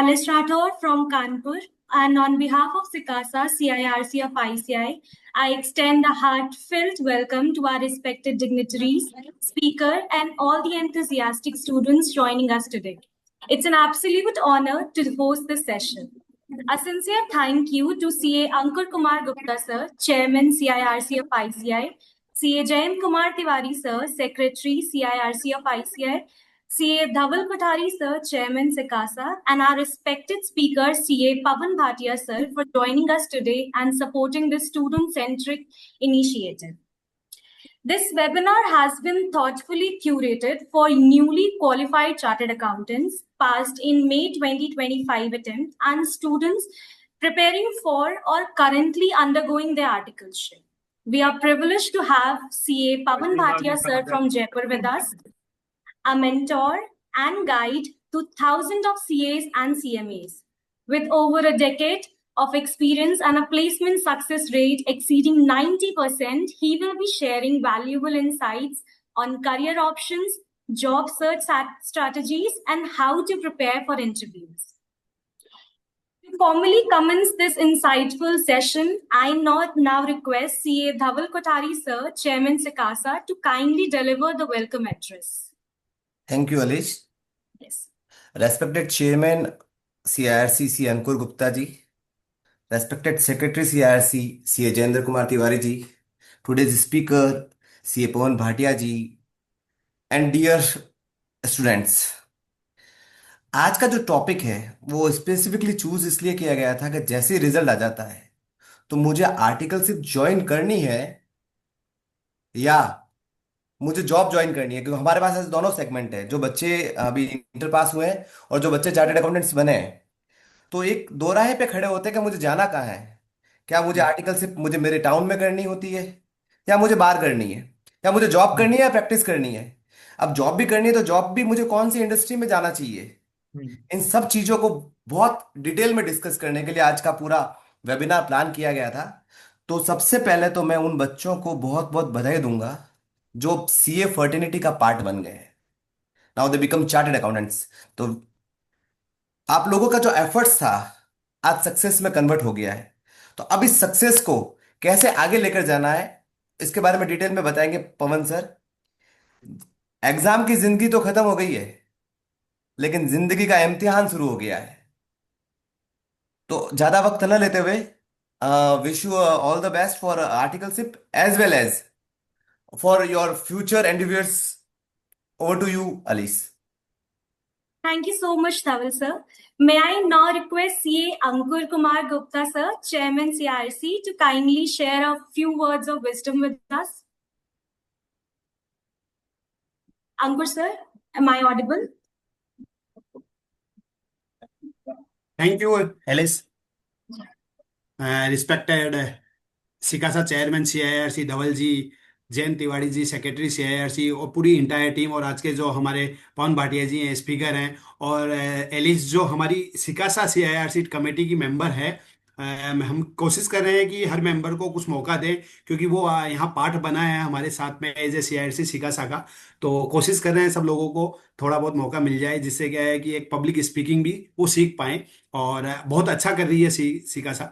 Alice Rathore from Kanpur, and on behalf of SICASA, CIRC of ICI, I extend a heartfelt welcome to our respected dignitaries, speaker, and all the enthusiastic students joining us today. It's an absolute honor to host this session. A sincere thank you to CA Ankur Kumar Gupta sir, Chairman CIRC of ICI, CA Jayant Kumar Tiwari sir, Secretary CIRC of ICI, CA Dhaval Kothari sir, Chairman SICASA, and our respected speaker CA Pawan Bhatia sir for joining us today and supporting this student-centric initiative. This webinar has been thoughtfully curated for newly qualified chartered accountants passed in May 2025 attempt and students preparing for or currently undergoing their articleship. We are privileged to have CA Pawan Bhatia sir from Jaipur with us, a mentor and guide to thousands of CAs and CMAs. With over a decade of experience and a placement success rate exceeding 90%, he will be sharing valuable insights on career options, job search strategies, and how to prepare for interviews. To formally commence this insightful session, I now request CA Dhaval Kothari sir, Chairman SICASA, to kindly deliver the welcome address. Thank you, Alice. Yes. Respected Chairman CIRC, C. Ankur Gupta ji. Respected Secretary CIRC, CA Jayendra Kumar Tiwari ji. Today's speaker, CA Pawan Bhatia ji. And dear students, आज का जो topic है वो specifically choose इसलिए किया गया था कि जैसे रिजल्ट आ जाता है तो मुझे आर्टिकलशिप ज्वाइन करनी है या मुझे जॉब ज्वाइन करनी है, क्योंकि हमारे पास ऐसे दोनों सेगमेंट है, जो बच्चे अभी इंटर पास हुए हैं और जो बच्चे चार्टर्ड अकाउंटेंट्स बने हैं। तो एक दो राहे पे खड़े होते हैं कि मुझे जाना कहाँ है। क्या मुझे आर्टिकलशिप मुझे मेरे टाउन में करनी होती है, या मुझे बाहर करनी है, या मुझे जॉब करनी है या प्रैक्टिस करनी है। अब जॉब भी करनी है तो जॉब भी मुझे कौन सी इंडस्ट्री में जाना चाहिए। इन सब चीजों को बहुत डिटेल में डिस्कस करने के लिए आज का पूरा वेबिनार प्लान किया गया था। तो सबसे पहले तो मैं उन बच्चों को बहुत बहुत बधाई दूंगा जो सीए फर्टिनिटी का पार्ट बन गए हैं। Now they become chartered accountants. तो आप लोगों का जो एफर्ट्स था आज सक्सेस में कन्वर्ट हो गया है। तो अब इस सक्सेस को कैसे आगे लेकर जाना है इसके बारे में डिटेल में बताएंगे पवन सर। एग्जाम की जिंदगी तो खत्म हो गई है, लेकिन जिंदगी का इम्तिहान शुरू हो गया है। तो ज्यादा वक्त न लेते हुए wish you all the best for articleship as well as for your future endeavors. Over to you, Alice. Thank you so much, Dhaval sir. May I now request CA Ankur Kumar Gupta sir, Chairman CIRC, to kindly share a few words of wisdom with us. Ankur sir, am I audible? Thank you, Alice. Respected SICASA Chairman CIRC Dhawal ji, Jayant Tiwari ji secretary CIRC और पूरी entire team, और आज के जो हमारे पवन भाटिया जी हैं speaker हैं, और एलिस जो हमारी SICASA CIRC कमेटी की मेंबर है। हम कोशिश कर रहे हैं कि हर मेंबर को कुछ मौका दें, क्योंकि वो यहाँ पार्ट बना है हमारे साथ में एज ए CIRC SICASA का। तो कोशिश कर रहे हैं सब लोगों को थोड़ा बहुत मौका मिल जाए, जिससे क्या है कि एक पब्लिक स्पीकिंग भी वो सीख पाए। और बहुत अच्छा कर रही है SICASA।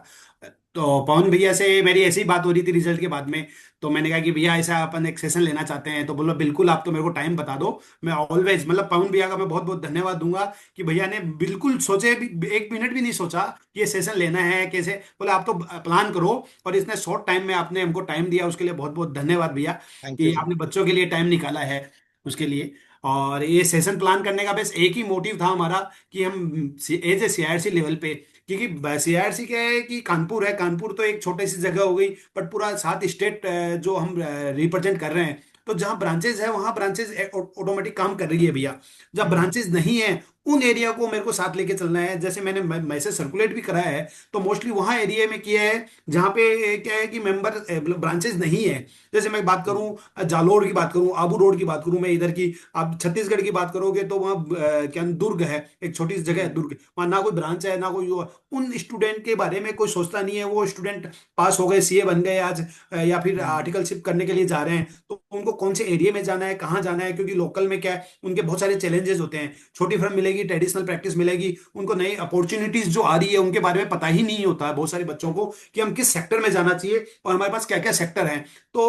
तो पवन भैया से मेरी ऐसी बात हो रही थी रिजल्ट के बाद में, तो मैंने कहा कि भैया ऐसा अपन एक सेशन लेना चाहते हैं। तो बोलो बिल्कुल, आप तो मेरे को टाइम बता दो, मैं ऑलवेज, मतलब पवन भैया का मैं बहुत बहुत धन्यवाद दूंगा कि भैया ने बिल्कुल सोचे भी, एक मिनट भी नहीं सोचा कि ये सेशन लेना है कैसे। बोले आप तो प्लान करो, और इतने शॉर्ट टाइम में आपने हमको टाइम दिया, उसके लिए बहुत बहुत धन्यवाद भैया कि आपने बच्चों के लिए टाइम निकाला है उसके लिए। और ये सेशन प्लान करने का बस एक ही मोटिव था हमारा कि हम एज ए CIRC लेवल पे, क्योंकि CIRC क्या है कि कानपुर है, कानपुर तो एक छोटी सी जगह हो गई, बट पूरा 7 स्टेट जो हम रिप्रेजेंट कर रहे हैं। तो जहां ब्रांचेस है वहां ब्रांचेस ऑटोमेटिक काम कर रही है भैया। जब ब्रांचेस नहीं है उन एरिया को मेरे को साथ लेके चलना है। जैसे मैंने मैसेज सर्कुलेट भी कराया है, तो मोस्टली वहां एरिया में किया है जहां पे क्या है कि मेंबर ब्रांचेस नहीं है। जैसे मैं बात करूं जालोर की बात करूं, आबू रोड की बात करूं, मैं इधर की, आप छत्तीसगढ़ की बात करोगे तो वहाँ क्या दुर्ग है, एक छोटी सी जगह है दुर्ग, वहाँ ना कोई ब्रांच है ना कोई। उन स्टूडेंट के बारे में कोई सोचता नहीं है। वो स्टूडेंट पास हो गए, CA बन गए आज, या फिर आर्टिकलशिप करने के लिए जा रहे हैं, तो उनको कौन से एरिया में जाना है, कहाँ जाना है, क्योंकि लोकल में क्या है उनके बहुत सारे चैलेंजेस होते हैं। छोटी फर्म मिलेगी मिलेगी, ट्रेडिशनल प्रैक्टिस मिलेगी, उनको नई अपॉर्चुनिटीज जो आ रही है उनके बारे में पता ही नहीं होता है बहुत सारे बच्चों को कि हम किस सेक्टर में जाना चाहिए और हमारे पास क्या क्या सेक्टर हैं। तो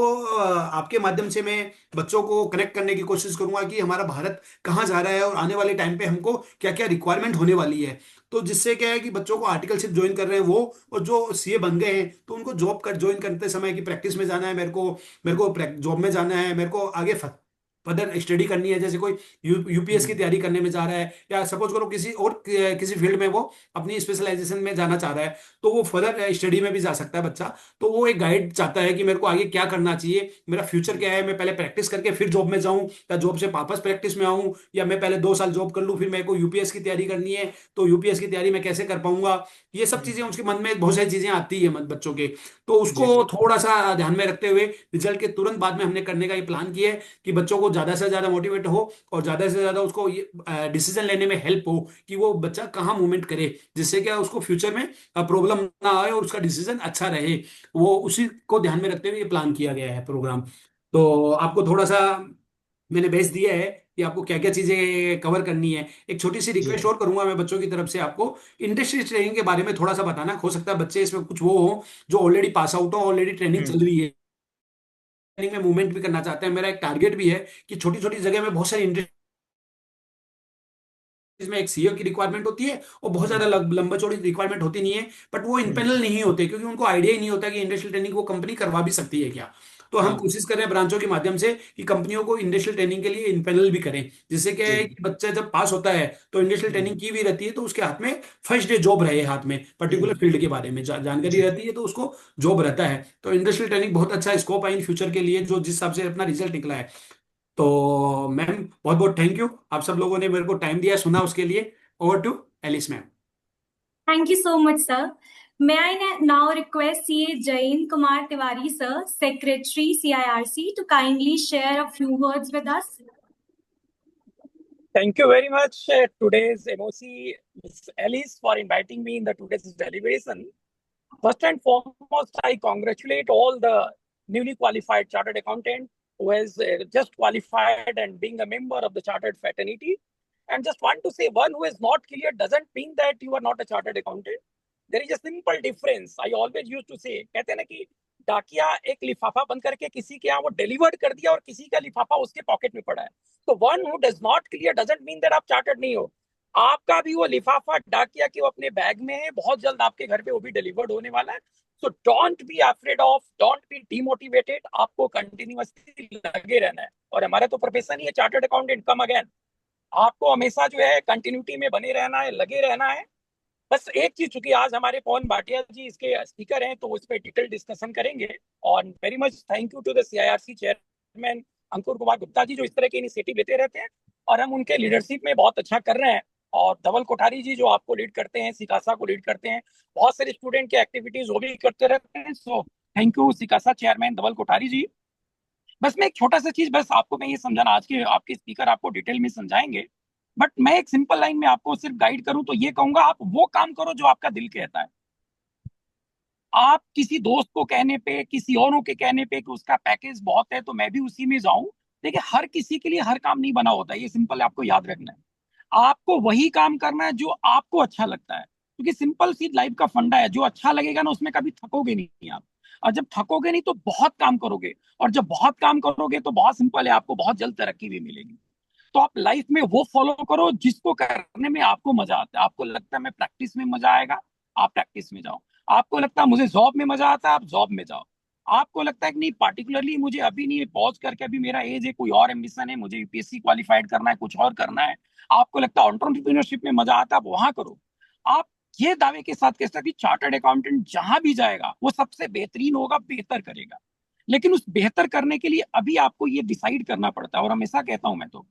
आपके माध्यम से मैं बच्चों को कनेक्ट करने की कोशिश करूंगा कि हमारा भारत कहाँ जा रहा है और आने वाले टाइम पे हमको क्या क्या रिक्वायरमेंट होने वाली है। तो जिससे क्या है कि बच्चों को आर्टिकलशिप ज्वाइन कर रहे हैं वो, और जो सीए बन गए हैं तो उनको जॉब कर ज्वाइन करते समय कि प्रैक्टिस में जाना है, मेरे को जॉब में जाना है, मेरे को आगे फर्दर स्टडी करनी है, जैसे कोई यूपीएस की तैयारी करने में जा रहा है, या सपोज करो किसी और किसी फील्ड में वो अपनी स्पेशलाइजेशन में जाना चाह रहा है, तो वो फर्दर स्टडी में भी जा सकता है बच्चा। तो वो एक गाइड चाहता है कि मेरे को आगे क्या करना चाहिए, मेरा फ्यूचर क्या है, मैं पहले प्रैक्टिस करके फिर जॉब में जाऊं, या जॉब से वापस प्रैक्टिस में आऊं, या मैं पहले 2 साल जॉब कर लूं, फिर मेरे को यूपीएस की तैयारी करनी है, तो यूपीएस की तैयारी मैं कैसे कर पाऊंगा। ये सब चीजें उसके मन में बहुत सारी चीजें आती है बच्चों के। तो उसको जी थोड़ा सा ध्यान में रखते हुए रिजल्ट के तुरंत बाद में हमने करने का ये प्लान किया है कि बच्चों को ज्यादा से ज्यादा मोटिवेट हो और ज्यादा से ज्यादा उसको ये डिसीजन लेने में हेल्प हो कि वो बच्चा कहाँ मूवमेंट करे, जिससे क्या उसको फ्यूचर में प्रॉब्लम ना आए और उसका डिसीजन अच्छा रहे। वो उसी को ध्यान में रखते हुए ये प्लान किया गया है प्रोग्राम। तो आपको थोड़ा सा मैंने बेस दिया है कि आपको क्या क्या चीजें कवर करनी है। एक छोटी सी जी रिक्वेस्ट और करूंगा मैं बच्चों की तरफ से, आपको इंडस्ट्री ट्रेनिंग के बारे में थोड़ा सा बताना। हो सकता है बच्चे इसमें कुछ वो हो जो ऑलरेडी पास आउट हो, ऑलरेडी ट्रेनिंग चल रही है, ट्रेनिंग में मूवमेंट भी करना चाहते हैं। मेरा एक टारगेट भी है कि छोटी छोटी जगह में बहुत सारी इंडस्ट्री, इसमें एक सीईओ की रिक्वायरमेंट होती है और बहुत ज्यादा लंबा चौड़ी रिक्वायरमेंट होती नहीं है, बट वो इनपेनल नहीं होते क्योंकि उनको आइडिया ही नहीं होता कि इंडस्ट्रियल ट्रेनिंग वो कंपनी करवा भी सकती है क्या। तो हम हाँ कोशिश कर रहे हैं ब्रांचों के माध्यम से कि कंपनियों को इंडस्ट्रियल ट्रेनिंग के लिए इनपेनल भी करें, जिससे क्या है जी कि बच्चा जब पास होता है तो इंडस्ट्रियल ट्रेनिंग की भी रहती है, तो उसके हाथ में फर्स्ट डे जॉब रहे, हाथ में पर्टिकुलर फील्ड के बारे में जानकारी जी रहती है, तो उसको जॉब रहता है। तो इंडस्ट्रियल ट्रेनिंग बहुत अच्छा स्कोप है इन फ्यूचर के लिए, जो जिस हिसाब से अपना रिजल्ट निकला है। तो मैम बहुत बहुत थैंक यू, आप सब लोगों ने मेरे को टाइम दिया, सुना, उसके लिए। Over to Alice ma'am. Thank you so much, sir. May I now request CA Jain Kumar Tiwari, sir, Secretary CIRC, to kindly share a few words with us. Thank you very much, today's MOC, Ms. Alice, for inviting me in the today's deliberation. First and foremost, I congratulate all the newly qualified chartered accountant who has just qualified and being a member of the chartered fraternity. And just want to say, one who is not clear doesn't mean that you are not a chartered accountant. There is a simple difference. I always used to say, कहते हैं ना कि डाकिया एक लिफाफा बंद करके किसी के यहाँ वो डिलीवर्ड कर दिया और किसी का लिफाफा उसके पॉकेट में पड़ा है। तो one who does not clear doesn't mean that आप चार्टर्ड नहीं हो। आपका भी वो लिफाफा डाकिया के वो अपने बैग में है, बहुत जल्द आपके घर पे वो भी डिलीवर्ड होने वाला है। So don't be afraid of, don't be demotivated, आपको कंटिन्यूअसली लगे रहना है। और हमारा तो प्रोफेशन ही है चार्टर्ड अकाउंटेंट कम अगेन। आपको हमेशा जो है कंटिन्यूटी में बने रहना है, लगे रहना है। बस एक चीज, चूंकि आज हमारे पवन भाटिया जी इसके स्पीकर हैं, तो उस पर डिटेल डिस्कशन करेंगे। और very much thank you to the CIRC chairman Ankur Kumar Gupta ji, जो इस तरह के इनिशिएटिव लेते रहते हैं और हम उनके लीडरशिप में बहुत अच्छा कर रहे हैं। और धवल कोठारी जी जो आपको लीड करते हैं, सिकासा को लीड करते हैं, बहुत सारे स्टूडेंट के एक्टिविटीज वो भी करते रहते हैं। सो थैंक यू सिकासा चेयरमैन धवल कोठारी जी। बस मैं एक छोटा सा चीज, बस आपको मैं ये समझाना, आज के आपके स्पीकर आपको डिटेल में समझाएंगे, बट मैं एक सिंपल लाइन में आपको सिर्फ गाइड करूं तो ये कहूंगा, आप वो काम करो जो आपका दिल कहता है। आप किसी दोस्त को कहने पे, किसी औरों के कहने पे कि उसका पैकेज बहुत है तो मैं भी उसी में जाऊं, देखिए हर किसी के लिए हर काम नहीं बना होता, ये सिंपल आपको याद रखना है। आपको वही काम करना है जो आपको अच्छा लगता है, क्योंकि सिंपल सी लाइफ का फंडा है, जो अच्छा लगेगा ना उसमें कभी थकोगे नहीं आप। और जब थकोगे नहीं तो बहुत काम करोगे, और जब बहुत काम करोगे तो बहुत सिंपल है, आपको बहुत जल्द तरक्की भी मिलेगी। तो आप लाइफ में वो फॉलो करो जिसको करने में आपको मजा आता है। आपको लगता है मैं प्रैक्टिस में मजा आएगा, आप प्रैक्टिस में जाओ। आपको लगता है मुझे जॉब में मजा आता है, आप जॉब में जाओ। आपको लगता है कि नहीं पार्टिकुलरली मुझे अभी नहीं, पॉज करके अभी मेरा एज है, कोई और एम्बिशन है, मुझे यूपीएससी क्वालिफाइड करना है, कुछ और करना है, आपको लगता है एंटरप्रेन्योरशिप में मजा आता है, आप वहां करो। आप ये दावे के साथ कह सकते हैं कि चार्टर्ड अकाउंटेंट जहां भी जाएगा वो सबसे बेहतरीन होगा, बेहतर करेगा। लेकिन उस बेहतर करने के लिए अभी आपको ये डिसाइड करना पड़ता है। और हमेशा कहता हूं मैं तो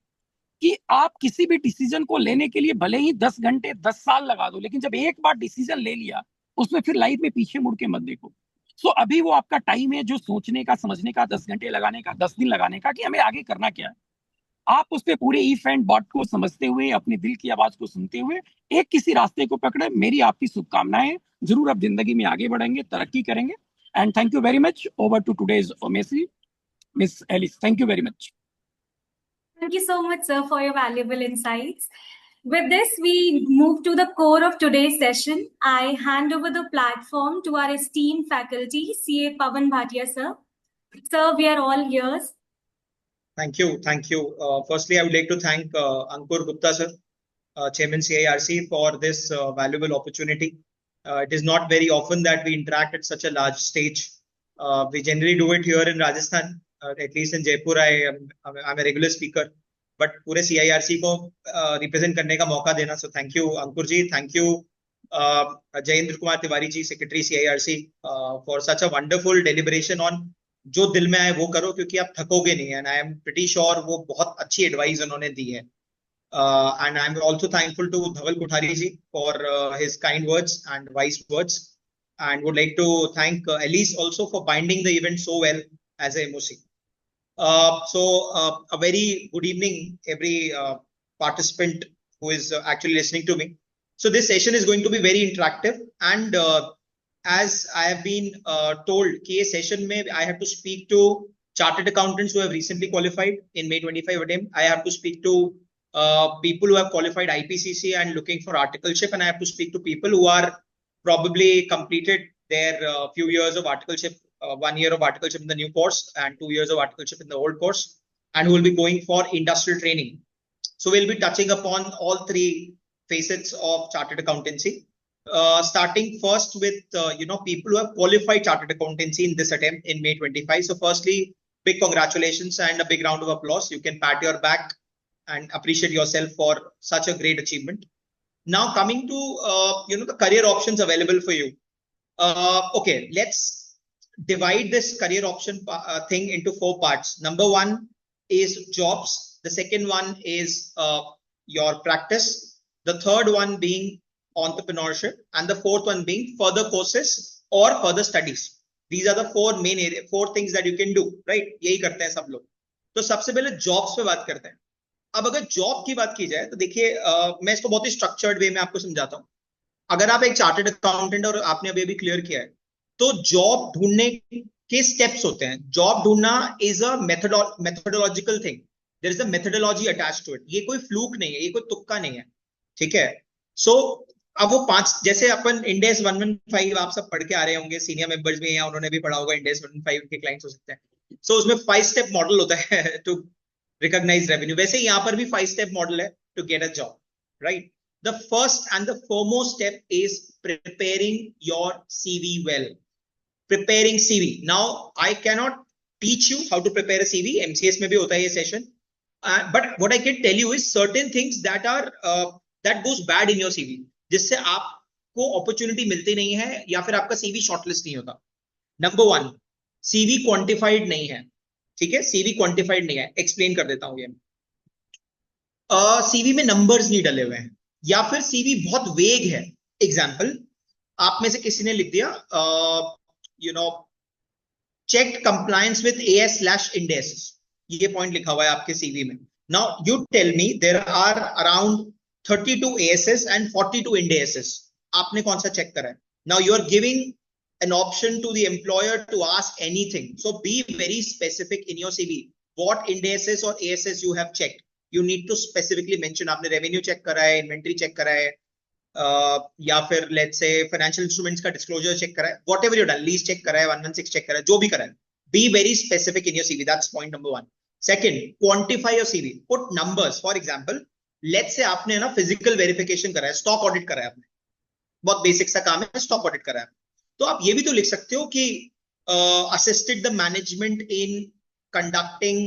कि आप किसी भी डिसीजन को लेने के लिए भले ही 10 घंटे 10 साल लगा दो, लेकिन जब एक बार डिसीजन ले लिया उसमें फिर लाइफ में पीछे मुड़ के मत देखो। सो अभी वो आपका टाइम है जो सोचने का, समझने का, 10 घंटे लगाने का, 10 दिन लगाने का कि हमें आगे करना क्या है। आप उस पर पूरे इफ एंड बट को समझते हुए, अपने दिल की आवाज को सुनते हुए एक किसी रास्ते को पकड़े। मेरी आपकी शुभकामनाएं, जरूर आप जिंदगी में आगे बढ़ेंगे, तरक्की करेंगे। And thank you very much. Over to today's messy miss Alice, thank you very much. Thank you so much, sir, for your valuable insights. With this, we move to the core of today's session. I hand over the platform to our esteemed faculty, CA Pawan Bhatia sir. Sir, we are all ears. Thank you. Firstly, I would like to thank Ankur Gupta sir, Chairman CIRC, for this valuable opportunity. It is not very often that we interact at such a large stage. We generally do it here in Rajasthan, at least in Jaipur. I'm a regular speaker, but पूरे CIRC को represent करने का मौका देना. So thank you, Ankur ji. Thank you, Jayendra Kumar Tiwari ji, Secretary CIRC, for such a wonderful deliberation on जो दिल में आए वो करो, क्योंकि आप थकोगे नहीं. And I am pretty sure वो बहुत अच्छी advice उन्होंने दी है. And I'm also thankful to Dhaval Kothari ji for his kind words and wise words, and would like to thank Elise also for binding the event so well as a MOC. A very good evening, every participant who is actually listening to me. So this session is going to be very interactive, and as I have been told, कि session में I have to speak to chartered accountants who have recently qualified in May 25 attempt. I have to speak to people who have qualified IPCC and looking for articleship, and I have to speak to people who are probably completed their few years of articleship, 1 year of articleship in the new course and 2 years of articleship in the old course, and who will be going for industrial training. So we'll be touching upon all three facets of chartered accountancy, starting first with people who have qualified chartered accountancy in this attempt in May 25. So firstly, big congratulations and a big round of applause. You can pat your back and appreciate yourself for such a great achievement. Now coming to the career options available for you. Okay, let's divide this career option thing into 4 parts. Number 1 is jobs. The second one is your practice. The third one being entrepreneurship, and the fourth one being further courses or further studies. These are the 4 things that you can do, right? यही करते हैं सब लोग. तो सबसे पहले jobs पे बात करते हैं. अब अगर जॉब की बात की जाए तो देखिए, मैं इसको बहुत ही स्ट्रक्चर्ड वे में आपको समझाता हूँ. अगर आप एक चार्टर्ड अकाउंटेंट और आपने अभी क्लियर किया है, तो जॉब ढूंढने के स्टेप्स होते हैं. जॉब ढूंढना is a methodological thing. There is a methodology attached to it. ये कोई फ्लूक नहीं है, ये कोई तुक्का नहीं है, ठीक है. सो अब वो 5, जैसे अपन इंडेस 115 आप सब पढ़ के आ रहे होंगे, सीनियर मेंबर्स भी हैं, उन्होंने भी पढ़ा होगा. इंडेस 115 के क्लाइंट्स हो सकते हैं. सो उसमें 5 स्टेप मॉडल होता है टू recognize revenue. वैसे यहाँ पर भी 5 step model है to get a job, right? The first and the foremost step is preparing your CV well. Preparing CV. Now, I cannot teach you how to prepare a CV. MCS में भी होता है ये session. But what I can tell you is certain things that are that goes bad in your CV, जिससे आपको opportunity मिलती नहीं है या फिर आपका CV shortlist नहीं होता. Number 1, CV quantified नहीं है. ठीक है, सीवी क्वांटिफाइड नहीं है. एक्सप्लेन कर देता हूं. ये सीवी में नंबर्स नहीं डले हुए हैं, या फिर सीवी बहुत वेग है. एग्जांपल, आप में से किसी ने लिख दिया check compliance with AS/Ind AS. ये पॉइंट लिखा हुआ है आपके सीवी में. Now you tell me, there are around 32 ASs and 42 Ind ASs. आपने कौन सा चेक करा है? Now you are giving an option to the employer to ask anything. So be very specific in your CV. What Ind ASs or ASs you have checked. You need to specifically mention. आपने revenue check करा है, inventory check करा है, या फिर let's say financial instruments का disclosure check करा है. Whatever you done, lease check करा है, 116 check करा है, जो भी करा है. Be very specific in your CV. That's point number 1. Second, quantify your CV. Put numbers. For example, let's say आपने ना physical verification करा है, stock audit करा है आपने. बहुत basic सा काम है, stock audit करा है. तो आप ये भी तो लिख सकते हो कि assisted the management in conducting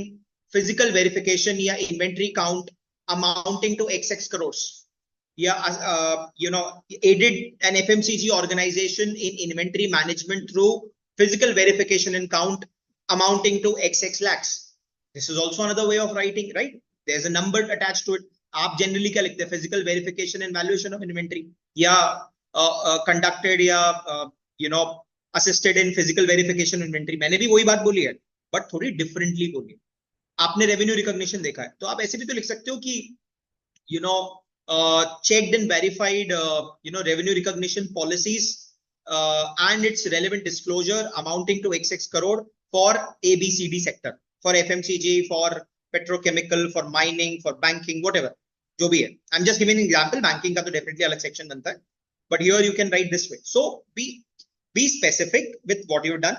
physical verification या inventory count amounting to XX crores, या aided an FMCG organization in inventory management through physical verification and count amounting to XX lakhs. This is also another way of writing, right? There's a number attached to it. आप generally क्या लिखते हैं? Physical verification and valuation of inventory, या conducted, या assisted in physical verification inventory. मैंने भी वही बात बोली है, but थोड़ी differently बोली. आपने revenue recognition देखा है, तो आप ऐसे भी तो लिख सकते हो कि checked and verified revenue recognition policies and its relevant disclosure amounting to XX crore for ABCD sector, for FMCG, for petrochemical, for mining, for banking, whatever. जो भी है, I am just giving an example, banking का तो definitely अलग section बनता है, but here you can write this way. So be specific with what you've done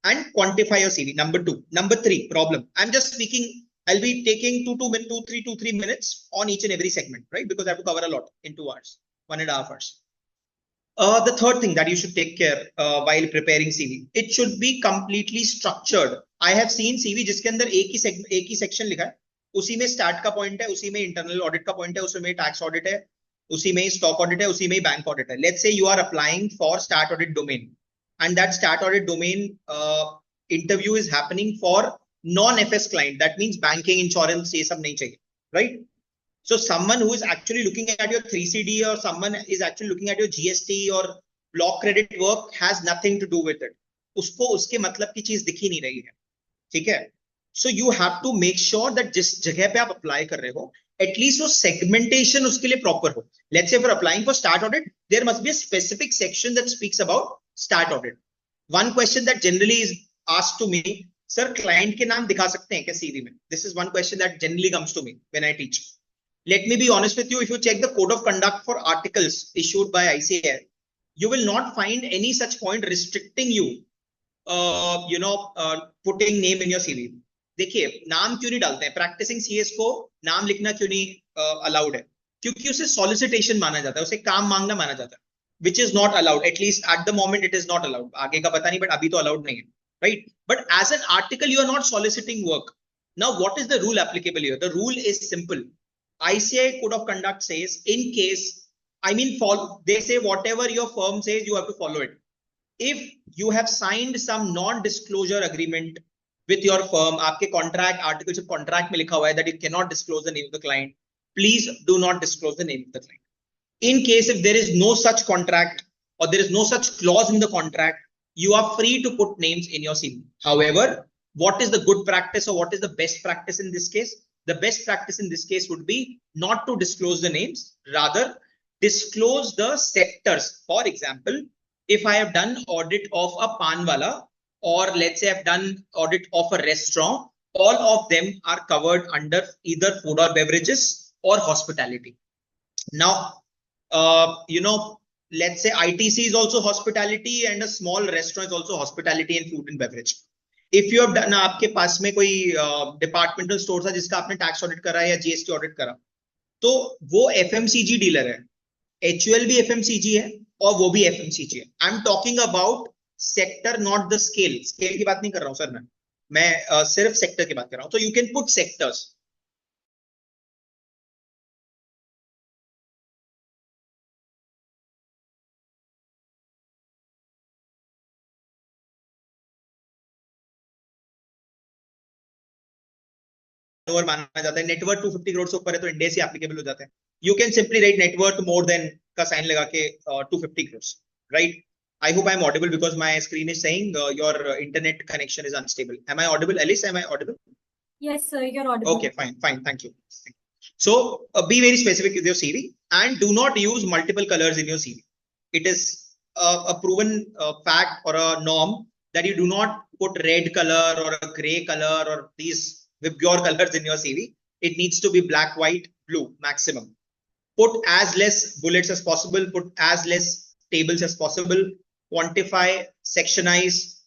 and quantify your CV. Number 2. Number 3, problem. I'm just speaking, I'll be taking 3 minutes on each and every segment, right? Because I have to cover a lot in 2 hours, 1.5 hours. The third thing that you should take care while preparing CV, it should be completely structured. I have seen CV जिसके अंदर एक ही section लिखा है, उसी में start का point है, उसी में internal audit का point है, उसी में tax audit है, उसी में stock audit है, उसी में bank audit है. Let's say you are applying for start audit domain, and that start audit domain interview is happening for non-FS client. That means banking, insurance, ये सब नहीं चाहिए, right? So someone who is actually looking at your 3CD or someone is actually looking at your GST or block credit work has nothing to do with it. उसको उसके मतलब की चीज दिख ही नहीं रही है, ठीक है? So you have to make sure that जिस जगह पे आप अप्लाई कर रहे हो, at least वो segmentation उसके लिए proper हो. Let's say if you're applying for start audit, there must be a specific section that speaks about start audit. One question that generally is asked to me, sir, client के नाम दिखा सकते हैं क्या CV में? This is one question that generally comes to me when I teach. Let me be honest with you, if you check the code of conduct for articles issued by ICAI, you will not find any such point restricting you, putting name in your CV. देखिए, नाम क्यों नहीं डालते हैं? Practising CS को नाम लिखना क्यों नहीं अलाउड है? क्योंकि उसे सॉलिसिटेशन माना जाता है, उसे काम मांगना माना जाता है, which is not allowed. At least at the moment it is not allowed. आगे का पता नहीं, but अभी तो allowed नहीं है, right? But as an article, you are not soliciting work. Now, what is the rule applicable here? The rule is simple. ICAI Code of Conduct says, in case, they say whatever your firm says, you have to follow it. If you have signed some non-disclosure agreement with your firm, आपके contract articles of contract में लिखा हुआ है that you cannot disclose the name of the client, please do not disclose the name of the client. In case if there is no such contract or there is no such clause in the contract, you are free to put names in your CV. However, what is the good practice or what is the best practice in this case? The best practice in this case would be not to disclose the names, rather disclose the sectors. For example, if I have done audit of a panwala, or let's say I've done audit of a restaurant, all of them are covered under either food or beverages or hospitality. Now, let's say ITC is also hospitality and a small restaurant is also hospitality and food and beverage. If you have done, आपके पास में कोई departmental store था जिसका आपने tax audit करा या GST audit करा, तो वो FMCG डीलर है, HUL भी FMCG है और वो भी FMCG है. I am talking about sector, not the scale. Scale की बात नहीं कर रहा हूं सर, मैं सिर्फ सेक्टर की बात कर रहा हूं. तो यू कैन पुट सेक्टर्स. माना जाता है, नेटवर्थ 250 करोड़ से ऊपर है तो इंडिया से एप्लीकेबल हो जाता है. You can simply write net worth more than का साइन लगा के 250 crore, right? I hope I'm audible because my screen is saying your internet connection is unstable. Am I audible, Alice? Am I audible? Yes, sir, you're audible. Okay, fine, thank you. So be very specific with your CV and do not use multiple colors in your CV. It is a proven fact or a norm that you do not put red color or a gray color or these pure colors in your CV. It needs to be black, white, blue maximum. Put as less bullets as possible, put as less tables as possible, quantify, sectionize,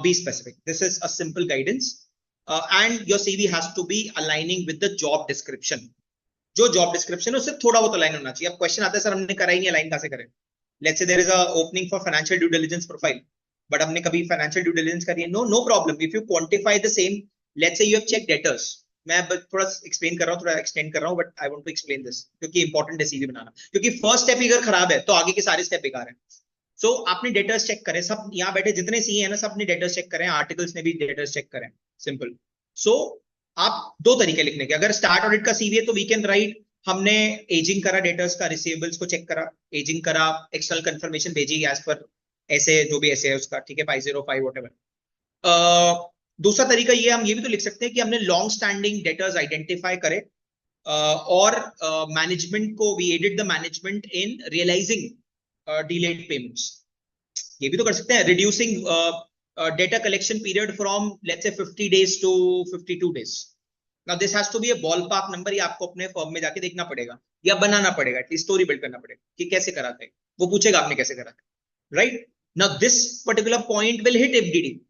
be specific. This is a simple guidance. And your CV has to be aligning with the job description. जो job description है उससे थोड़ा बहुत align होना चाहिए. अब question आता है, सर हमने करा ही नहीं, align कैसे करें? Let's say there is a opening for financial due diligence profile, but हमने कभी financial due diligence करी है? No problem. If you quantify the same, let's say you have checked debtors. मैं थोड़ा एक्सप्लेन कर रहा हूँ, थोड़ा एक्सटेंड कर रहा हूँ, but I want to explain this क्योंकि इंपॉर्टेंट है CV बनाना. क्योंकि फर्स्ट स्टेप अगर खराब है तो आगे के सारे स्टेप बेकार हैं. सो आपने डेटर्स चेक करें, सब यहाँ बैठे जितने CA हैं ना, सब अपने डेटर्स चेक करें, आर्टिकल्स ने भी डेटर्स चेक करें. सिंपल. सो आप दो तरीके लिखने के. अगर स्टार्ट ऑडिट का CV है तो वी कैन राइट हमने एजिंग करा डेटर्स का, रिसीवेबल्स को चेक करा, एजिंग करा, एक्सटर्नल कंफर्मेशन भेजी एज पर ऐसे जो भी ऐसे है उसका, ठीक है, 505 व्हाटएवर. दूसरा तरीका ये, हम ये भी तो लिख सकते हैं कि हमने लॉन्ग स्टैंडिंग डेटर्स आइडेंटिफाई करे और मैनेजमेंट को, we added the management in realising delayed payments. ये भी तो कर सकते हैं, reducing data collection period from let's say 50 days to 52 days. Now this has to be a ballpark number, ये आपको अपने फर्म में जाके देखना पड़ेगा या बनाना पड़ेगा, एटलीस्ट स्टोरी बिल्ड करना पड़ेगा कि कैसे कराते हैं, वो पूछेगा आपने कैसे करा, right? Now this particular point will hit FDD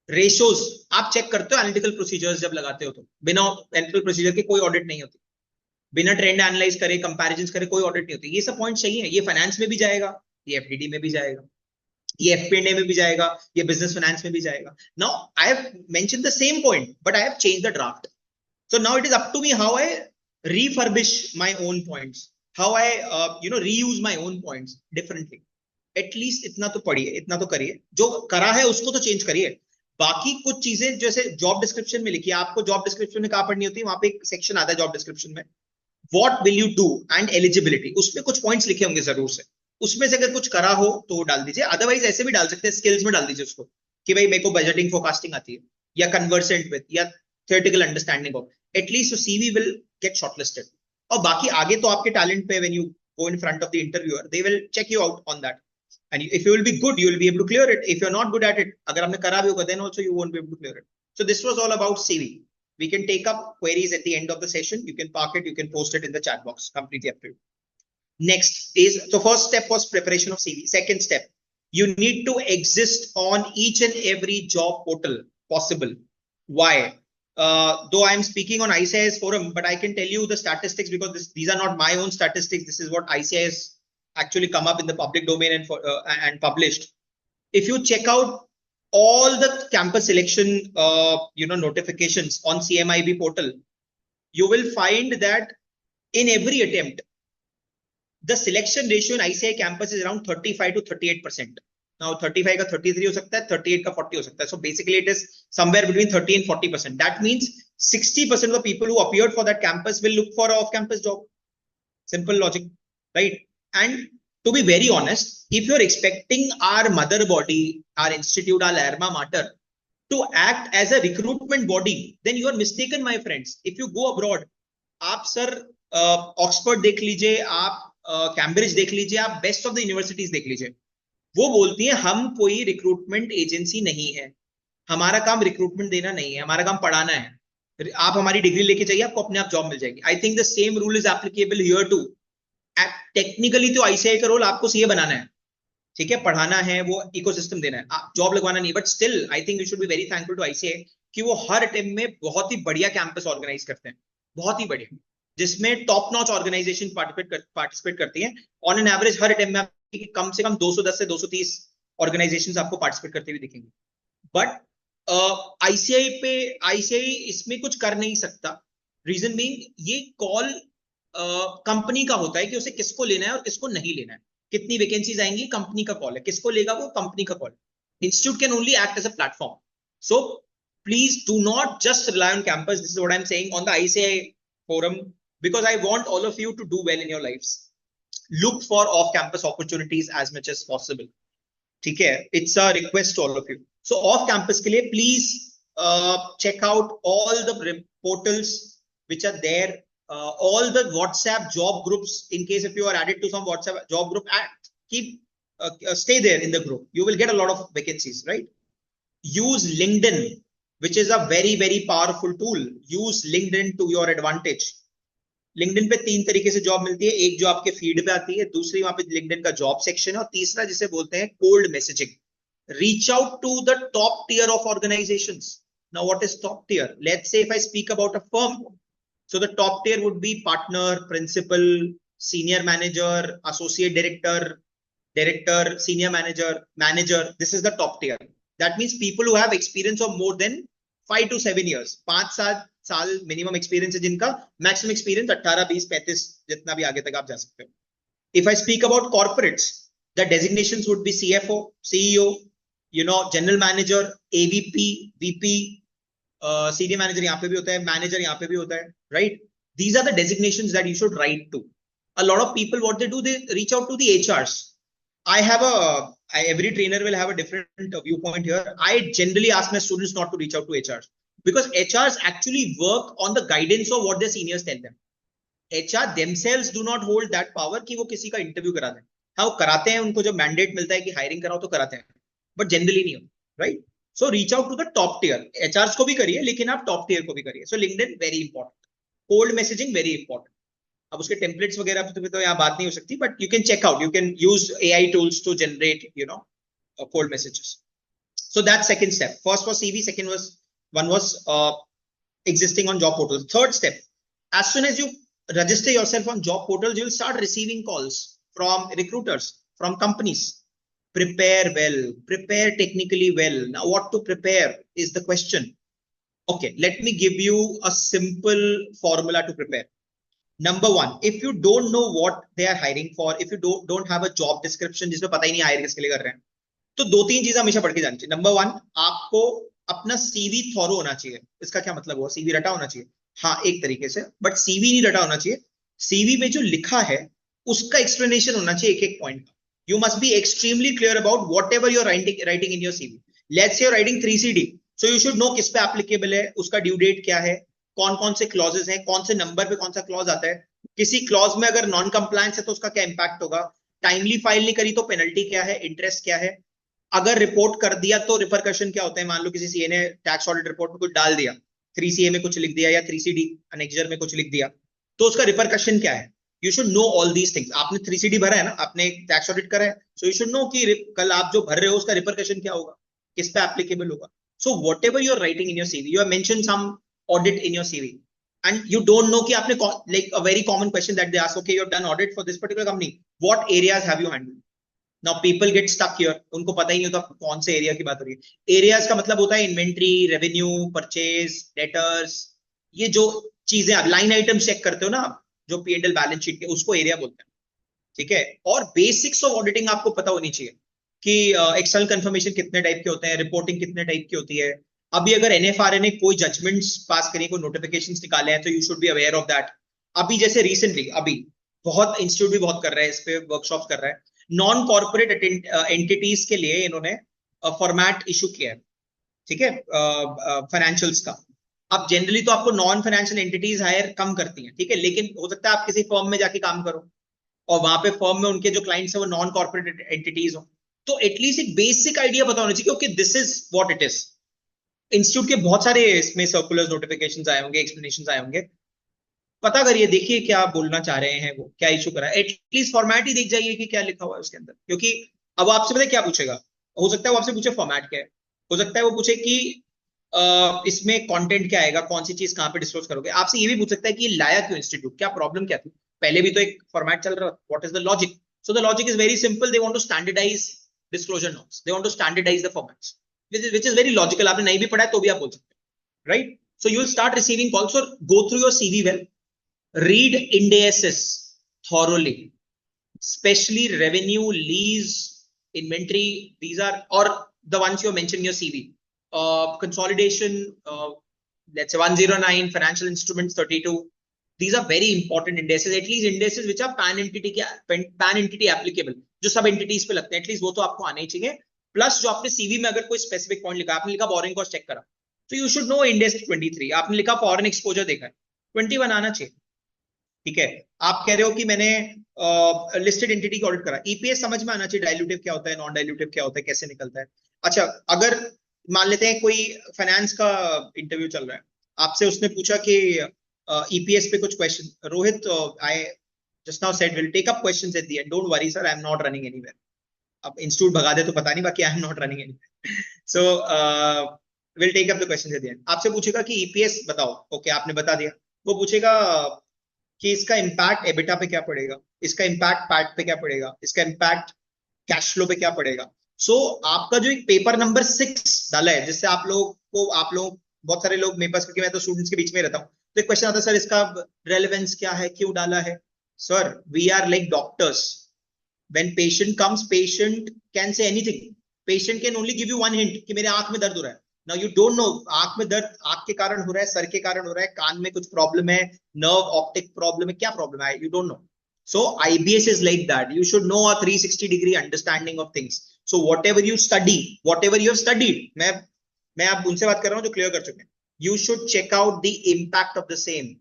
ratios. आप चेक करते हो एनालिटिकल प्रोसीजर्स जब लगाते हो तो बिना एनालिटिकल प्रोसीजर के कोई ऑडिट नहीं होती, बिना ट्रेंड एनालाइज करे कंपैरिजंस करे कोई ऑडिट नहीं होती। ये सब पॉइंट सही है, ये फाइनेंस में भी जाएगा, ये एफडीडी में भी जाएगा, ये एफपीएनए में भी जाएगा, ये बिजनेस फाइनेंस में भी जाएगा। Now I have mentioned the same point but I have changed the draft, so now it is up to me how I refurbish my own points, how I reuse my own points differently. At least इतना तो पढ़िए, इतना तो करिए, जो करा है उसको तो चेंज करिए। बाकी कुछ चीजें जैसे जॉब डिस्क्रिप्शन में लिखिए, आपको जॉब डिस्क्रिप्शन में कहाँ पढ़नी होती है, वहां पे एक सेक्शन आता है जॉब डिस्क्रिप्शन में, what will you do and eligibility, उसमें कुछ पॉइंट्स लिखे होंगे जरूर से, उसमें से अगर कुछ करा हो तो वो डाल दीजिए, अदरवाइज ऐसे भी डाल सकते हैं, स्किल्स में डाल दीजिए उसको कि भाई मेरे को बजटिंग फोरकास्टिंग आती है या कन्वर्सेंट विद या theoretical understanding of, at least your CV will get shortlisted. और बाकी आगे तो आपके टैलेंट पे, when you go in front of the interviewer, they will check you out on that. And if you will be good, you will be able to clear it. If you're not good at it, अगर आपने करा भी होगा, then also you won't be able to clear it. So this was all about CV. We can take up queries at the end of the session. You can park it, you can post it in the chat box. Completely up to you. Next is, so first step was preparation of CV. Second step, you need to exist on each and every job portal possible. Why? Though I am speaking on ICIS forum, but I can tell you the statistics because these are not my own statistics. This is what ICIS actually come up in the public domain and published. If you check out all the campus selection, notifications on CMIB portal, you will find that in every attempt, the selection ratio in ICI campus is around 35 to 38%. Now 35 का 33 हो सकता है, 38 का 40 हो सकता है. So basically it is somewhere between 30 and 40%. That means 60% of the people who appeared for that campus will look for an off-campus job. Simple logic, right? And to be very honest, if you're expecting our mother body, our institute, our alma mater to act as a recruitment body, then you are mistaken, my friends. If you go abroad, आप sir Oxford देख लीजिए, आप Cambridge देख लीजिए, आप best of the universities देख लीजिए, वो बोलती है हम कोई रिक्रूटमेंट एजेंसी नहीं है, हमारा काम रिक्रूटमेंट देना नहीं है, हमारा काम पढ़ाना है, आप हमारी डिग्री लेके जाइए, आपको अपने आप जॉब मिल जाएगी. I think the same rule is applicable here too. Technically तो आईसीआई का रोल आपको सीए बनाना है, ठीक है, पढ़ाना है, वो इकोसिस्टम देना है, जॉब लगवाना नहीं. But still I think you should be very thankful to ICI कि वो हर टाइम में बहुत ही बढ़िया कैंपस ऑर्गेनाइज करते हैं, बहुत ही बढ़िया, जिसमें टॉप नॉच ऑर्गेनाइजेशन पार्टिसिपेट करती हैं. On an average her time में कम से कम 210 से 230 ऑर्गेनाइजेशंस आपको पार्टिसिपेट करते हुए दिखेंगे. बट आईसीआई इसमें कुछ कर नहीं सकता. रीजन बीइंग ये कॉल कंपनी का होता है कि उसे किसको लेना है और किसको नहीं लेना है, कितनी वैकेंसीज आएंगी, कंपनी का कॉल है, किसको लेगा वो कंपनी का call. Institute can only act as a platform. So please do not just rely on campus. This is what I am saying on the ICI forum because I want all of you to do well in your lives. Look for off-campus opportunities as much as possible. ठीक है, it's a request to all of you. So off-campus के लिए please check out all the portals which are there, all the WhatsApp job groups. In case if you are added to some WhatsApp job group, stay there in the group. You will get a lot of vacancies, right? Use LinkedIn, which is a very very powerful tool. Use LinkedIn to your advantage. LinkedIn पे 3 तरीके से job मिलती है. एक जो आपके feed पे आती है, दूसरी वहां पे LinkedIn का जॉब सेक्शन है, और तीसरा जिसे बोलते हैं cold messaging. Reach out to the top tier of organizations. Now what is top tier? Let's say if I speak about a firm, so the top tier would be partner, principal, senior manager, associate director, senior manager. This is the top tier. That means people who have experience of more than 5 to 7 years, 5-7 साल minimum experience है जिनका, maximum experience 18, 20, 35 जितना भी आगे तक आप जा सकते हो. If I speak about corporates, the designations would be CFO, CEO, general manager, AVP, VP, senior manager यहाँ पे भी होता है, मैनेजर यहाँ पे भी होता है, right? These are the designations that you should write to. A lot of people what they do, they reach out to the HRs. Every trainer will have a different viewpoint here. I generally ask my students not to reach out to HRs because HRs actually work on the guidance of what their seniors tell them. HR themselves do not hold that power कि वो किसी का interview करा दें. हाँ, वो कराते हैं, उनको जो मैंडेट मिलता है कि हायरिंग कराओ तो कराते हैं, बट जनरली नहीं होता, right? So reach out to the top tier, HRs को भी करिए लेकिन आप टॉप टियर को भी करिए. सो LinkedIn very important, cold messaging very important. अब उसके टेम्पलेट्स वगैरह पे तो यहाँ बात नहीं हो सकती, but you can check out, you can use AI tools to generate cold messages. So that's second step. First was CV, second was one was existing on job portals. Third step, as soon as you register yourself on job portals, you'll start receiving calls from recruiters, from companies. Prepare well, prepare technically well. Now, what to prepare is the question. Okay, let me give you a simple formula to prepare. Number one, if you don't know what they are hiring for, if you don't have a job description जिसमें पता ही नहीं higher किसके लिए कर रहे हैं, तो दो तीन चीजें हमेशा पढ़ के जानी चाहिए. नंबर वन, आपको अपना CV थॉरो होना चाहिए. इसका क्या मतलब हुआ? CV रटा होना चाहिए. हाँ, एक तरीके से, बट CV नहीं रटा होना चाहिए. CV में जो लिखा है उसका एक्सप्लेनेशन होना चाहिए एक एक पॉइंट का. You must be extremely clear about whatever you're writing in your CV. Let's say you're writing 3CD, so you should know किस पे applicable है, उसका ड्यू डेट क्या है, कौन कौन से क्लॉजेस हैं, कौन से नंबर पे कौन सा क्लॉज आता है, किसी क्लॉज में अगर नॉन कंप्लायंस है तो उसका क्या इंपैक्ट होगा, टाइमली फाइल नहीं करी तो पेनल्टी क्या है, इंटरेस्ट क्या है, अगर रिपोर्ट कर दिया तो रिपरकशन क्या होता है. मान लो किसी सीए ने टैक्स ऑडिट रिपोर्ट में कुछ डाल दिया, 3CA में कुछ लिख दिया या 3CD अनेक्जर में कुछ लिख दिया, तो उसका रिपरकशन क्या है. You should know all these things. आपने 3CD भरा है ना, आपने टैक्स ऑडिट करा है, सो यू शुड नो कि कल आप जो भर रहे हो उसका रिपरकशन क्या होगा, किस पे एप्लीकेबल होगा. So whatever you are writing in your CV, you have mentioned some audit in your CV, and you don't know कि आपने like a very common question that they ask, okay, you have done audit for this particular company, what areas have you handled. Now people get stuck here, उनको पता ही नहीं होता कौन से area की बात हो रही है. एरियाज का मतलब होता है इन्वेंट्री, रेवेन्यू, परचेज, डेटर्स, ये जो चीजें आप लाइन आइटम चेक करते हो ना, जो P&L बैलेंस शीट के, उसको एरिया बोलते हैं. ठीक है. और बेसिक्स ऑफ ऑडिटिंग आपको पता होनी चाहिए कि एक्सटर्नल कंफर्मेशन कितने टाइप के होते हैं, रिपोर्टिंग कितने टाइप की होती है. अभी अगर NFRA ने कोई जजमेंट्स पास करी, कोई नोटिफिकेशंस निकाले हैं, तो you should be aware of that. अभी जैसे रिसेंटली अभी बहुत इंस्टीट्यूट भी बहुत कर रहा है, इस पे वर्कशॉप कर रहा है. नॉन कॉर्पोरेट एंटिटीज के लिए इन्होंने फॉर्मेट इशू किया है. ठीक है, फाइनेंशियल्स का. अब जनरली तो आपको नॉन फाइनेंशियल एंटिटीज हायर कम करती हैं, ठीक है, लेकिन हो सकता है आप किसी फर्म में जाके काम करो और वहां पे फर्म में उनके जो क्लाइंट्स है वो नॉन कॉर्पोरेट एंटिटीज हो, तो एटलीस्ट एक बेसिक आइडिया पता होना चाहिए कि okay this is what it is. Institute के बहुत सारे इसमें सर्कुलर्स, नोटिफिकेशंस आए होंगे, एक्सप्लेनेशंस आए होंगे, पता करिए, देखिए क्या बोलना चाह रहे हैं, वो क्या इशू करा है. एटलीस्ट फॉर्मेट ही देख जाइए कि क्या लिखा हुआ है उसके अंदर, क्योंकि अब आपसे पता है क्या पूछेगा. हो सकता है वो आपसे पूछे फॉर्मेट क्या है, हो सकता है वो पूछे कि इसमें कंटेंट क्या आएगा, कौन सी चीज कहाँ पे डिस्क्लोज करोगे. आपसे ये भी पूछ सकता है कि लाया क्यों इंस्टीट्यूट, क्या प्रॉब्लम क्या थी. पहले भी तो एक फॉर्मेट चल रहा, what is the logic. So the logic is very simple, they want to standardise disclosure norms, they want to standardise the formats, which is very logical. आपने नहीं भी पढ़ा है तो भी आप बोल सकते हैं, right? So you will start receiving calls. So go through your CV well, read Ind AS thoroughly, especially revenue, lease, inventory. These are, or the ones you mentioned in your CV. Consolidation, let's say 109, financial instruments 32. These are very important indices, at least indices which are pan entity applicable, जो सब entities पे लगते हैं, at least वो तो आपको आने ही चाहिए. प्लस जो आपने CV में अगर कोई स्पेसिफिक पॉइंट लिखा, आपने लिखा बोरिंग कॉस्ट चेक करा, तो you should know Ind AS 23. आपने लिखा फॉरेन एक्सपोजर देखा है, 21 आना चाहिए. ठीक है. आप कह रहे हो कि मैंने लिस्टेड एंटिटी की ऑडिट करा, EPS समझ में आना चाहिए, डाइल्यूटिव क्या होता है, नॉन डाइल्यूटिव क्या होता है, कैसे निकलता है. अच्छा, अगर मान लेते हैं कोई फाइनेंस का इंटरव्यू चल रहा है, आपसे उसने पूछा कि EPS पे कुछ question, Rohit I just now said will take up questions at the end, don't worry sir, I am not running anywhere. अब इंस्टीट्यूट भगा दे तो पता नहीं, बाकी I am not running anywhere. So will take up the questions at the end. आपसे पूछेगा कि EPS बताओ, ओके आपने बता दिया. वो पूछेगा कि इसका इंपैक्ट एबिटा पे क्या पड़ेगा, इसका इंपैक्ट पैट पे क्या पड़ेगा, इसका इंपैक्ट कैश फ्लो पे क्या पड़ेगा. सो आपका जो एक पेपर नंबर 6 डाला है, जिससे आप लोग बहुत सारे लोग मेरे पास, क्योंकि मैं तो स्टूडेंट्स के बीच में रहता हूँ, तो एक क्वेश्चन आता है, सर इसका रेलेवेंस क्या है, क्यों डाला है. Sir we are like doctors. When patient comes, patient can say anything. Patient can only give you one hint कि मेरे आंख में दर्द हो रहा है. Now you don't know आंख में दर्द आंख के कारण हो रहा है, सर के कारण हो रहा है, कान में कुछ प्रॉब्लम है, नर्व ऑप्टिक प्रॉब्लम है, क्या प्रॉब्लम है, you don't know. So IBS is like that. You should know a 360-degree understanding of things. So whatever you study, whatever you have studied, मैं आप उनसे बात कर रहा हूँ जो क्लियर कर चुके हैं. You should check out the impact of the same.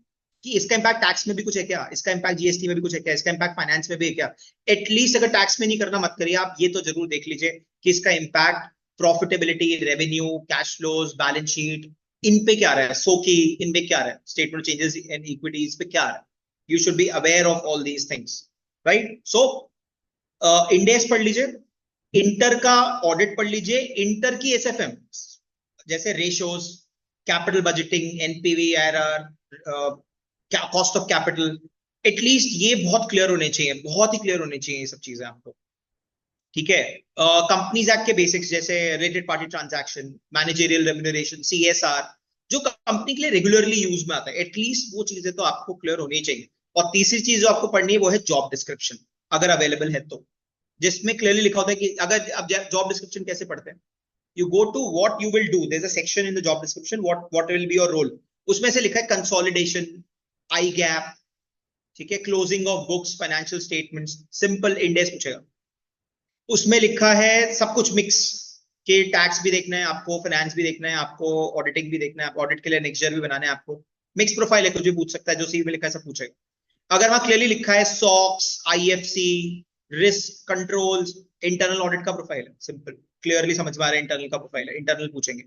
कि इसका इंपैक्ट टैक्स में भी कुछ है क्या, इसका इंपैक्ट GST में भी कुछ है क्या, इसका इंपैक्ट फाइनेंस में भी है क्या. एटलीस्ट अगर टैक्स में नहीं करना मत करिए, आप ये तो जरूर देख लीजिए कि इसका impact profitability, revenue, cash flows, balance sheet, इन पे क्या रहा है, सोकी इन पे क्या रहा है, स्टेटमेंट चेंजेस इन इक्विटीज पे क्या रहा है. You should be aware of all these things, right. So Ind AS पढ़ लीजिए, इंटर का ऑडिट पढ़ लीजिए, इंटर की एसएफएम जैसे ratios, capital budgeting, NPV, IRR, cost of capital, at least ये बहुत क्लियर होने चाहिए, बहुत ही क्लियर होने चाहिए ये सब चीजें आपको. ठीक है. कंपनीज एक्ट के बेसिक्स जैसे related party transaction, managerial remuneration, CSR, जो कंपनी के लिए रेगुलरली यूज में आता है, एटलीस्ट वो चीजें तो आपको क्लियर होनी चाहिए. और तीसरी चीज जो आपको पढ़नी है वो है जॉब डिस्क्रिप्शन, अगर अवेलेबल है तो, जिसमें क्लियरली लिखा होता है कि अगर अब जॉब डिस्क्रिप्शन कैसे पढ़ते हैं, you go to what you will do, there's a section in the job description, what will be your role. उसमें से लिखा है कंसोलिडेशन, आई गैप, ठीक है, closing of books, financial statements, simple index पूछेगा. उसमें लिखा है सब कुछ मिक्स के, टैक्स भी देखना है आपको, फाइनेंस भी देखना है आपको, ऑडिटिंग भी देखना है, ऑडिट के लिए नेक्स्ट ईयर भी बनाना है आपको. मिक्स प्रोफाइल है, कुछ भी पूछ सकता है, जो सीवी में लिखा है सब पूछेगा. अगर वहां क्लियरली लिखा है socks, IFC, risk controls, internal audit का प्रोफाइल है, सिंपल, क्लियरली समझ में आ रहा है इंटरनल का प्रोफाइल है, इंटरनल पूछेंगे.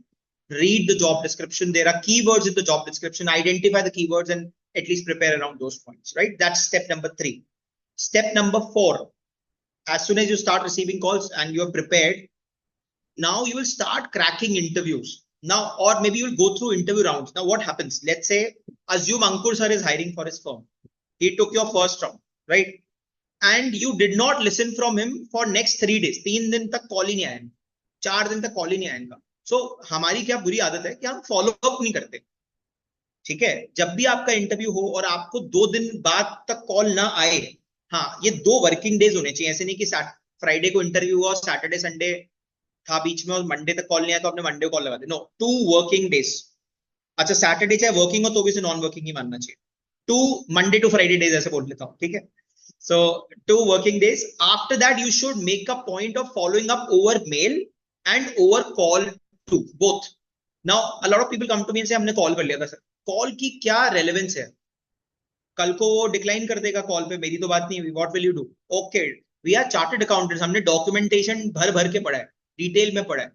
Read the job description, there are keywords in the job description, identify the keywords and at least prepare around those points, right? That's step number 3. Step number 4, as soon as you start receiving calls and you're prepared, now you will start cracking interviews. Now, or maybe you'll go through interview rounds. Now, what happens? Let's say, assume Ankur sir is hiring for his firm. He took your first round, right? And you did not listen from him for next 3 days. 3 दिन तक call ही नहीं आया, 4 दिन तक call ही नहीं आएगा. So, हमारी क्या बुरी आदत है कि हम फॉलो अप नहीं करते. ठीक है, जब भी आपका इंटरव्यू हो और आपको 2 दिन बाद तक कॉल ना आए, हाँ, ये 2 वर्किंग डेज होने चाहिए. ऐसे नहीं कि फ्राइडे को इंटरव्यू हुआ और सैटरडे संडे था बीच में और मंडे तक कॉल नहीं आया तो आपने मंडे कॉल लगा दी. No, 2 working days. अच्छा, सैटरडे चाहे वर्किंग हो तो भी इसे नॉन वर्किंग ही मानना चाहिए. 2 मंडे टू फ्राइडे डेज ऐसे बोल लेता हूँ, ठीक है. So 2 working days. After that, you should make a point of following up over mail and over call too, both. Now, a lot of people come to me and say, हमने call कर लिया था sir. Call की क्या relevance है? कल को वो डिक्लाइन कर देगा कॉल पे, मेरी तो बात नहीं हुई. What will you do? Okay, we are chartered accountants, हमने डॉक्यूमेंटेशन भर भर के पढ़ा है, डिटेल में पढ़ा है.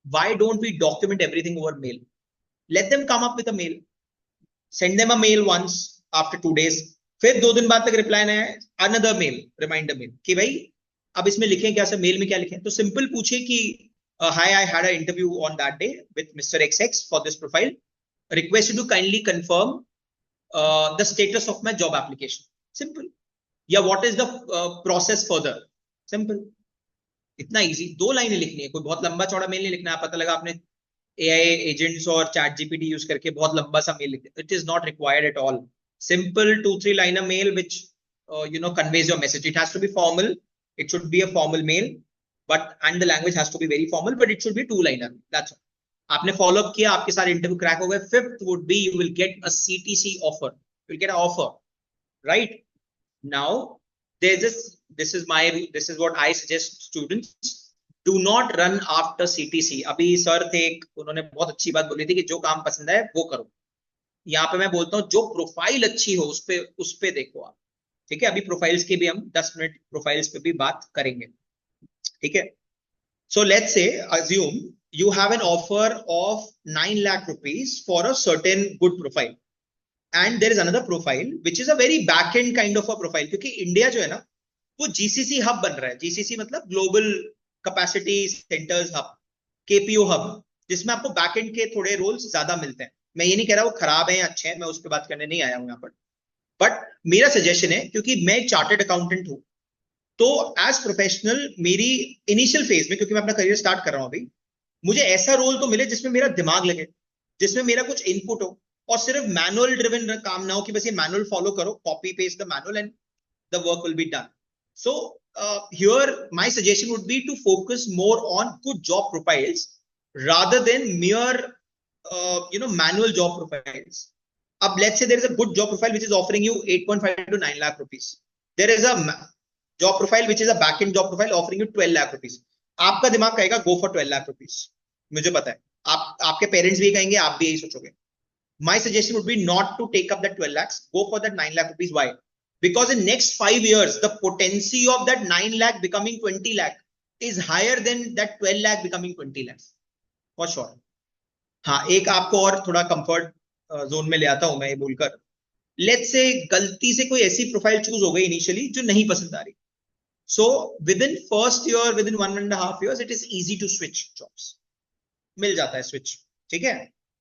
Why don't we document everything over mail? Let them come up with a mail, send them a mail once after 2 days, फिर 2 दिन बाद तक रिप्लाई नहीं है, अनदर मेल, रिमाइंडर मेल कि भाई अब इसमें लिखें क्या सर, मेल में क्या लिखें. तो सिंपल पूछिए कि hi, I had a interview on that day with mister XX for this profile. Request you to kindly confirm the status of my job application. Simple. Yeah, what is the process further? Simple. इतना easy. 2 लाइनें लिखनी है, कोई बहुत लंबा चौड़ा mail नहीं लिखना है. पता लगा आपने AI एजेंट्स और चैट जीपीटी यूज करके बहुत लंबा सा मेल लिख दिया. It is not required at all. Simple 2-3 liner mail which conveys your message. It has to be formal. It should be a formal mail, and the language has to be very formal, but it should be 2 liner. That's all. आपने follow up किया, आपके सारे interview crack हो गए. 5th would be you will get a CTC offer. You will get an offer, right? Now, this is what I suggest students. Do not run after CTC. अभी sir थे, उन्होंने बहुत अच्छी बात बोली थी कि जो काम पसंद है वो करो. यहाँ पे मैं बोलता हूँ जो प्रोफाइल अच्छी हो उस पे देखो आप. ठीक है, अभी प्रोफाइल्स की भी हम 10 मिनट प्रोफाइल्स पे भी बात करेंगे. ठीक है. So let's say, assume you have an offer of 9 lakh rupees for a certain good profile, and there is another profile which is a very back end kind of a profile, क्योंकि India जो है ना वो GCC hub बन रहा है. GCC मतलब global capacity centres hub, KPO hub, जिसमें आपको बैक एंड के थोड़े रोल्स ज्यादा मिलते हैं. मैं ये नहीं कह रहा वो खराब है या अच्छे हैं, मैं उस पर बात करने नहीं आया हूं यहाँ पर. बट मेरा सजेशन है, क्योंकि मैं एक चार्टर्ड अकाउंटेंट हूं, तो एज प्रोफेशनल मेरी इनिशियल फेज में, क्योंकि मैं अपना करियर स्टार्ट कर रहा हूं अभी, मुझे ऐसा रोल तो मिले जिसमें मेरा दिमाग लगे, जिसमें मेरा कुछ इनपुट हो, और सिर्फ मैनुअल ड्रिवन काम ना हो कि बस ये मैनुअल फॉलो करो, copy paste the manual and the work will be done. So here my suggestion would be to focus more on good job profiles rather than mere manual job profiles. Ab let's say there is a good job profile which is offering you 8.5 to 9 lakh rupees. There is a job profile which is a back end job profile offering you 12 lakh rupees. आपका दिमाग कहेगा go for 12 lakh rupees. मुझे पता है, आपके parents भी कहेंगे, आप भी यही सोचोगे. My suggestion would be not to take up that 12 lakhs, go for that 9 lakh rupees. Why? Because in next 5 years, the potency of that 9 lakh becoming 20 lakh is higher than that 12 lakh becoming 20 lakh for sure. हाँ, एक आपको और थोड़ा comfort zone में ले आता हूं मैं ये बोलकर, लेट्स से गलती से कोई ऐसी प्रोफाइल चूज हो गई इनिशियली जो नहीं पसंद आ रही, so within first year, within 1.5 years, it is easy to switch jobs, मिल जाता है स्विच, ठीक है।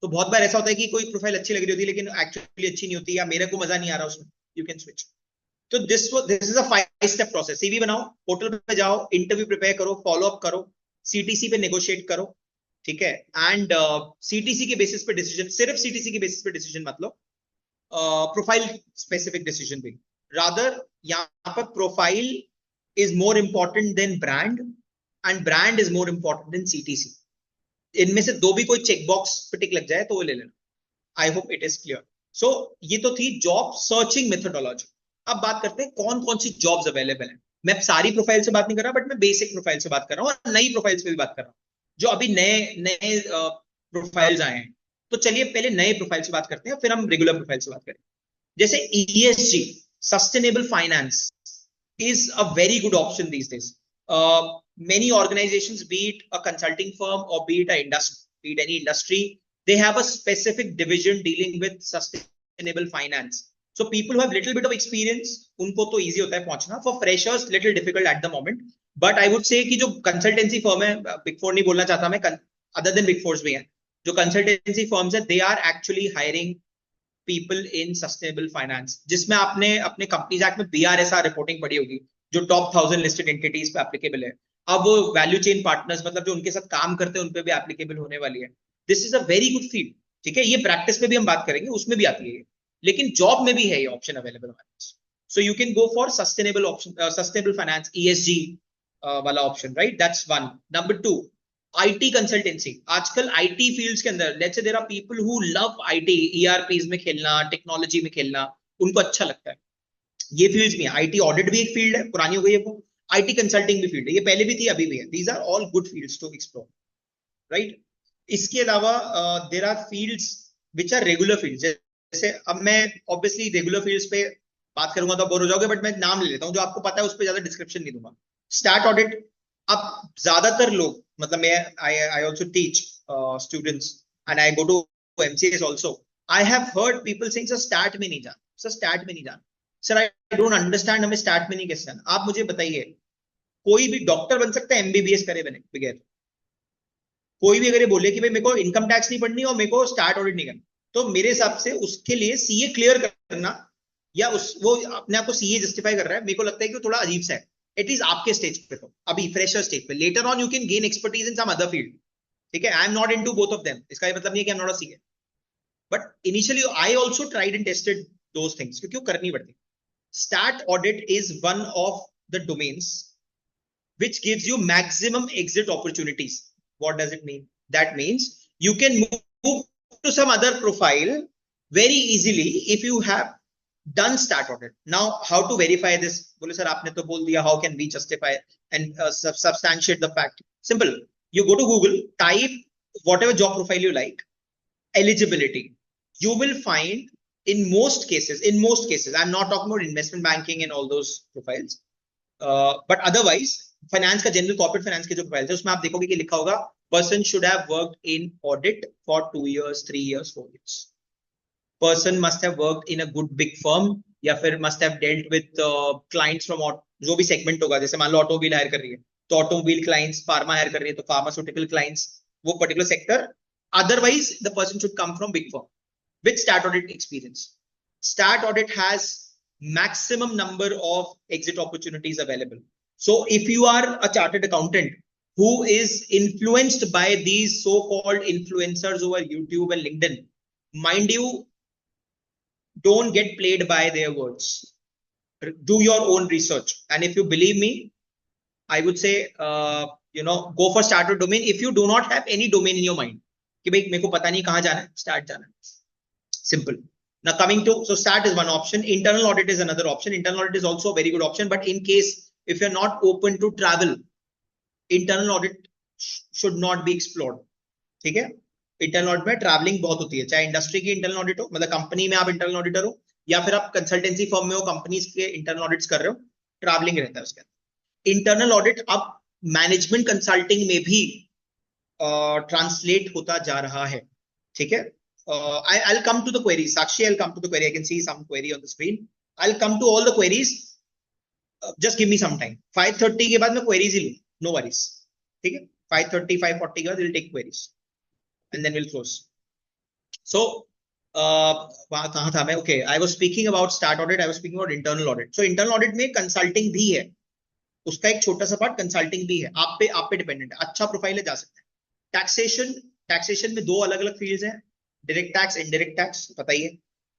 तो बहुत बार ऐसा होता है कि कोई प्रोफाइल अच्छी लग रही होती है लेकिन एक्चुअली अच्छी नहीं होती, या मेरे को मजा नहीं आ रहा उसमें, यू कैन स्विच। तो this is a 5-step process. CV बनाओ, पोर्टल पे जाओ, इंटरव्यू प्रिपेयर करो, फॉलो अप करो, सीटीसी पे नेगोशिएट करो, ठीक है। एंड सीटीसी के बेसिस पे डिसीजन, सिर्फ सीटीसी के बेसिस पे डिसीजन मत लो, प्रोफाइल स्पेसिफिक डिसीजन भी, रादर यहाँ पर profile is more important than brand, and brand is more important than CTC. इनमें से दो भी कोई चेकबॉक्स पे टिक लग जाए तो वो ले लेना। I hope it is clear. सो ये तो थी जॉब सर्चिंग मेथोडोलॉजी। अब बात करते हैं कौन कौन सी जॉब्स अवेलेबल हैं। मैं सारी प्रोफाइल से बात नहीं कर रहा, बट मैं बेसिक प्रोफाइल से बात कर रहा हूँ और नई प्रोफाइल्स पे भी बात कर रहा हूँ जो अभी नए प्रोफाइल्स आए हैं। तो चलिए पहले नए प्रोफाइल से बात करते हैं, फिर हम रेगुलर प्रोफाइल से बात करें। जैसे ESG, sustainable finance, is a very good option these days. Many organizations, be it a consulting firm or be it any industry, they have a specific division dealing with sustainable finance. So people who have little bit of experience, उनको तो easy होता है पहुंचना. For freshers, little difficult at the moment. But I would say कि जो consultancy firm है, Big Four नहीं बोलना चाहता मैं, other than Big Fours भी हैं, जो consultancy firms है, they are actually hiring people in sustainable finance, जिसमें आपने अपने कंपनीज एक्ट में BRSR रिपोर्टिंग पढ़ी होगी, जो टॉप 1000 लिस्टेड एंटिटीज पे एप्लीकेबल है। अब वो वैल्यू चेन पार्टनर्स, मतलब जो उनके साथ काम करते हैं, उन पे भी एप्लीकेबल होने वाली है। This is a very good field, ठीक है। ये प्रैक्टिस में भी हम बात करेंगे, उसमें भी आती है, लेकिन जॉब में भी है ये ऑप्शन अवेलेबल हमारे पास। So you can go for sustainable option, sustainable finance, ESG वाला option, right? That's one. Number 2, IT consultancy. आजकल IT फील्ड्स के अंदर, let's say there are people who love IT, ERPs में खेलना, टेक्नोलॉजी में खेलना, उनको अच्छा लगता है। ये फील्ड्स भी हैं। IT ऑडिट भी एक फील्ड है, पुरानी हो गई है वो। IT कंसल्टिंग भी फील्ड है, ये पहले भी थी, अभी भी है। These are all good fields to explore, right? इसके अलावा there are fields which are regular fields. जैसे अब मैं ऑब्वियसली रेगुलर फील्ड्स पे बात करूंगा तो बोर हो जाओगे, बट मैं नाम ले लेता हूँ जो आपको पता है, उस पर ज्यादा डिस्क्रिप्शन नहीं दूंगा। Start audit. अब ज्यादातर लोग, मतलब मैं I also teach students and I go to MCAs also. I have heard people saying sir stat में नहीं जाना, सर स्टार्ट में नहीं जाना, सर आई डोंट अंडरस्टैंड, हमें स्टार्ट में नहीं कैसे जाना। आप मुझे बताइए, कोई भी डॉक्टर बन सकता है MBBS करे बगैर? कोई भी अगर ये बोले कि भाई मेरे को इनकम टैक्स नहीं पढ़नी और मेरे को स्टार्ट ऑडिट नहीं करना, तो मेरे हिसाब से उसके लिए CA क्लियर करना, या वो अपने आप को CA जस्टिफाई कर रहा है, मेरे को लगता है कि वो थोड़ा अजीब सा है। एटलीस्ट आपके स्टेज पे, तो अभी फ्रेशर स्टेज पे। Later on you can gain expertise in some other field, ठीक है। I am not into both of them, इसका ये मतलब नहीं है कि I am not a CA, but initially I also tried and tested those things, क्योंकि वो करनी पड़ती। Stat audit is one of the domains which gives you maximum exit opportunities. What does it mean? That means you can move to some other profile very easily if you have done start audit. Now, how to verify this? बोले sir आपने तो बोल दिया, how can we justify and substantiate the fact? Simple. You go to Google, type whatever job profile you like, eligibility. You will find in most cases, I'm not talking about investment banking and all those profiles, but otherwise, finance का general corporate finance के जो profile है, उसमें आप देखोगे कि लिखा होगा person should have worked in audit for 2 years, 3 years, 4 years. Person must have worked in a good big firm, या फिर must have dealt with clients from जो भी सेगमेंट होगा। जैसे मान लो ऑटोमोबाइल हायर कर रही है तो ऑटोमोबाइल क्लाइंट्स, फार्मा हायर कर रही है तो फार्मास्यूटिकल क्लाइंट्स, वो particular sector. Otherwise the person should come from big firm with start audit experience. Start audit has maximum number of exit opportunities available. So if you are a chartered accountant who is influenced by these so-called influencers over YouTube and LinkedIn, mind you, don't get played by their words. Do your own research. And if you believe me, I would say, go for starter domain. If you do not have any domain in your mind, कि भाई मेरे को पता नहीं कहाँ जाना है, start जाना है. Simple. Now coming to, so start is one option. Internal audit is another option. Internal audit is also a very good option, but in case if you're not open to travel, internal audit should not be explored. ठीक है? Internal audit में traveling बहुत होती है, चाहे industry की internal audit हो, मतलब कंपनी में आप इंटरनल ऑडिटर हो, या फिर आप कंसल्टेंसी फर्म में हो, कंपनीज के इंटरनल ऑडिट्स कर रहे हो, ट्रैवलिंग रहता है उसके अंदर। इंटरनल ऑडिट, अब मैनेजमेंट कंसल्टिंग में भी ट्रांसलेट होता जा रहा है, ठीक है। I'll come to the queries. Sakshi, I'll come to the query. I can see some query on the screen. I'll come to all the queries. Just give me some time. 5:30 के बाद मैं queries ही लूँ, no worries, ठीक है। 5:30, 5:40 के बाद we'll take queries and then we'll close. So वहाँ कहाँ था मैं? Okay, I was speaking about start audit. I was speaking about internal audit. So internal audit में consulting भी है, उसका एक छोटा सा पार्ट कंसल्टिंग भी है। आप पे डिपेंडेंट है, अच्छा प्रोफाइल है, जा सकते हैं। टैक्सेशन में दो अलग अलग फील्ड्स हैं, डायरेक्ट टैक्स, इनडायरेक्ट टैक्स, पता ही है।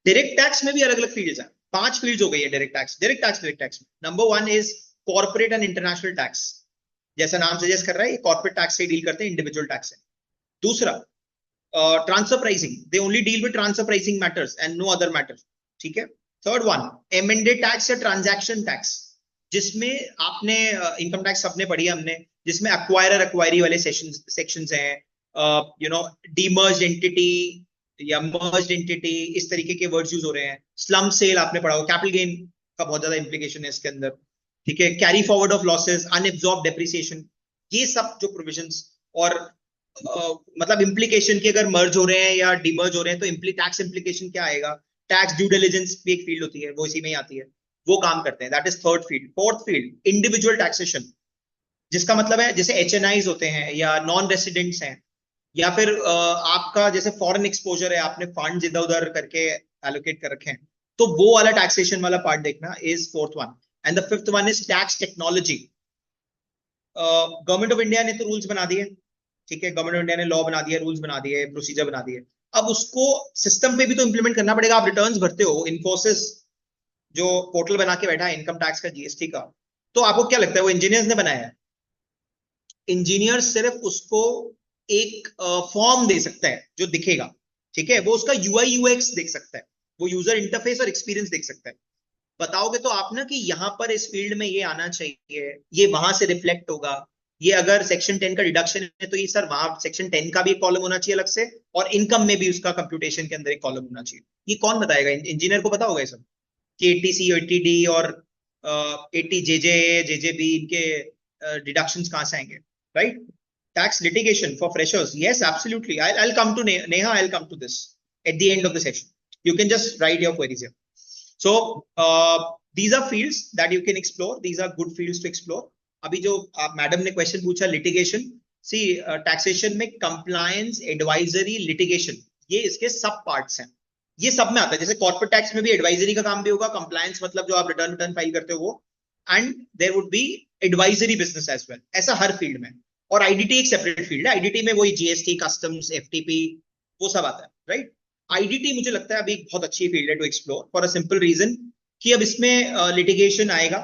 डायरेक्ट टैक्स में भी अलग अलग फील्ड्स हैं, 5 फील्ड्स हो गई है डायरेक्ट टैक्स में। Number 1 is corporate and international tax, जैसा नाम सजेस्ट कर रहा है, ये कॉर्पोरेट टैक्स से डील करते हैं, इंडिविजुअल टैक्स से। दूसरा transfer pricing, they only deal with transfer pricing matters and no other matter, ठीक है। थर्ड वन एमेंडेड टैक्स या ट्रांजैक्शन टैक्स, जिसमें आपने इनकम टैक्स अपने पढ़ी है हमने, जिसमें एक्वायरर एक्वायरी वाले सेक्शंस हैं, यू नो डीमर्ज्ड एंटिटी या मर्ज्ड एंटिटी, इस तरीके के वर्ड्स यूज हो रहे हैं। स्लम सेल आपने पढ़ा हो, कैपिटल गेन का बहुत ज्यादा इंप्लीकेशन है इसके अंदर, ठीक है। Carry forward of losses, unabsorb depreciation, ये सब जो प्रोविजंस और मतलब इंप्लीकेशन की, अगर मर्ज हो रहे हैं या डीमर्ज हो रहे हैं तो टैक्स इंप्लीकेशन क्या आएगा। टैक्स ड्यू डिलिजेंस भी एक फील्ड होती है, वो इसी में ही आती है, वो काम करते हैं। That is third field. Fourth field individual taxation, जिसका मतलब है जैसे एचएनआईज होते हैं या नॉन रेसिडेंट्स हैं, या फिर आपका जैसे फॉरेन एक्सपोजर है, आपने फंड्स इधर उधर करके एलोकेट कर रखे हैं, तो वो वाला टैक्सेशन वाला पार्ट देखना is fourth one. And the fifth one is tax technology. Government of India ने तो रूल्स बना दिए, ठीक है, गवर्नमेंट ऑफ इंडिया ने लॉ बना दिया, रूल्स बना दिए, प्रोसीजर बना दिए, अब उसको सिस्टम पे भी तो इंप्लीमेंट करना पड़ेगा। आप रिटर्न्स भरते हो, इन्फोसिस जो पोर्टल बना के बैठा है इनकम टैक्स का, जीएसटी का, तो आपको क्या लगता है वो इंजीनियर्स ने बनाया है? इंजीनियर्स सिर्फ उसको एक फॉर्म दे सकता है जो दिखेगा, ठीक है, वो उसका यूआई यूएक्स देख सकता है, वो यूजर इंटरफेस और एक्सपीरियंस देख सकता है। बताओगे तो आप ना कि यहाँ पर इस फील्ड में ये आना चाहिए, ये वहां से रिफ्लेक्ट होगा, ये अगर सेक्शन 10 का डिडक्शन है तो ये सर वहां सेक्शन 10 का भी एक कॉलम होना चाहिए अलग से, और इनकम में भी उसका कंप्यूटेशन के अंदर एक कॉलम होना चाहिए। ये कौन बताएगा? इंजीनियर को पता होगा ये सब कि 80C 80D और 80JJ JJB इनके डिडक्शंस कहां से आएंगे, right? Tax litigation for freshers, yes, absolutely. I'll come to Neha. I'll come to this at the end of the session. You can just write your queries here. So these are fields that you can explore. These are good fields to explore. अभी जो madam ने question पूछा litigation, सी taxation में compliance, advisory, litigation, ये इसके सब parts हैं, ये सब में आता है। जैसे कॉर्पोरेट टैक्स में भी एडवाइजरी का काम भी होगा, कंप्लायंस मतलब जो आप रिटर्न फाइल करते हो वो, and there would be advisory business as well, ऐसा हर फील्ड में। और आईडीटी एक सेपरेट फील्ड है, आईडीटी में वही जीएसटी, कस्टम्स, एफटीपी, वो सब आता है, राइट? आईडीटी मुझे लगता है अभी बहुत अच्छी फील्ड है to explore for a simple reason कि अब इसमें लिटिगेशन आएगा,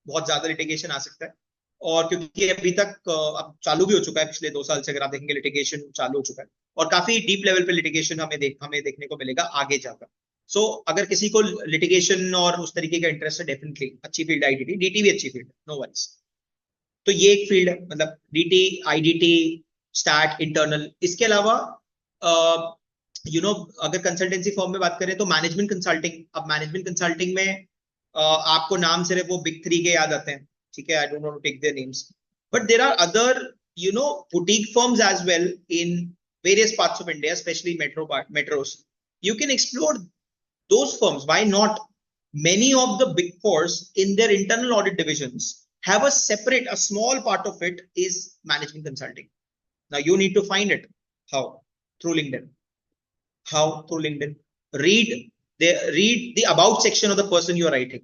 बहुत ज्यादा लिटिगेशन आ सकता है, और क्योंकि अभी तक अब चालू भी हो चुका है, पिछले 2 साल से अगर आप देखेंगे लिटिगेशन चालू हो चुका है, और काफी डीप लेवल पे लिटिगेशन हमें देखने को मिलेगा आगे जाकर। सो अगर किसी को लिटिगेशन और उस तरीके का इंटरेस्ट है, डेफिनेटली अच्छी फील्ड है आईडीटी। डीटी भी अच्छी फील्ड है, नो वरीज। तो ये एक फील्ड है, मतलब डीटी, आईडीटी, स्टैट, इंटरनल। इसके अलावा अगर कंसल्टेंसी फॉर्म में बात करें तो मैनेजमेंट कंसल्टिंग। अब मैनेजमेंट कंसल्टिंग में आपको नाम सिर्फ वो बिग 3 के याद आते हैं, ठीक है, I don't want to take their names, but there are other boutique firms as well in various parts of India, especially metros. You can explore those firms. Why not? Many of the big fours in their internal audit divisions have a small part of it is management consulting. Now you need to find it. How? Through LinkedIn. How? Through LinkedIn. Read the about section of the person you are writing.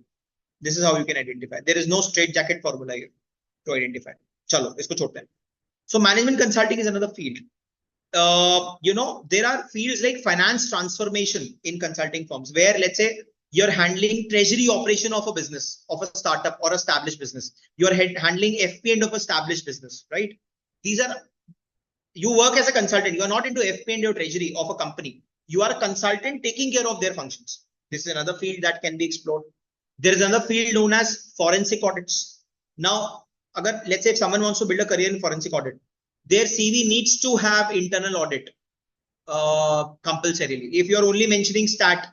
This is how you can identify. There is no straight jacket formula here to identify. Chalo, isko छोड़ते हैं. So management consulting is another field. There are fields like finance transformation in consulting firms, where let's say you're handling treasury operation of a business, of a startup or established business. You're handling FP&A of established business, right? You work as a consultant. You are not into FP&A or treasury of a company. You are a consultant taking care of their functions. This is another field that can be explored. There is another field known as forensic audits. Now, let's say if someone wants to build a career in forensic audit, their CV needs to have internal audit compulsorily. If you are only mentioning stat,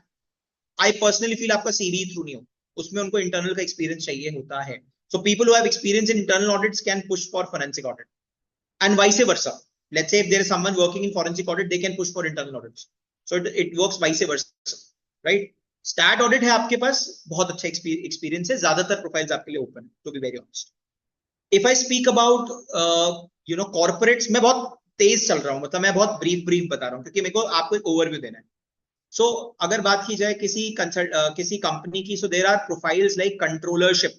I personally feel आपका CV through नहीं हो, उसमें उनको internal का experience चाहिए होता है। So people who have experience in internal audits can push for forensic audit, and vice versa. Let's say if there is someone working in forensic audit, they can push for internal audits. So it works vice versa, right? Stat audit है आपके पास, बहुत अच्छा experience है, ज़्यादातर profiles आपके लिए open, to be very honest. If I speak about corporates, मैं बहुत तेज चल रहा हूँ, मतलब मैं बहुत brief बता रहा हूँ क्योंकि मेरे को आपको एक overview देना है. So अगर बात की जाए किसी कंपनी की, so there are profiles like controllership,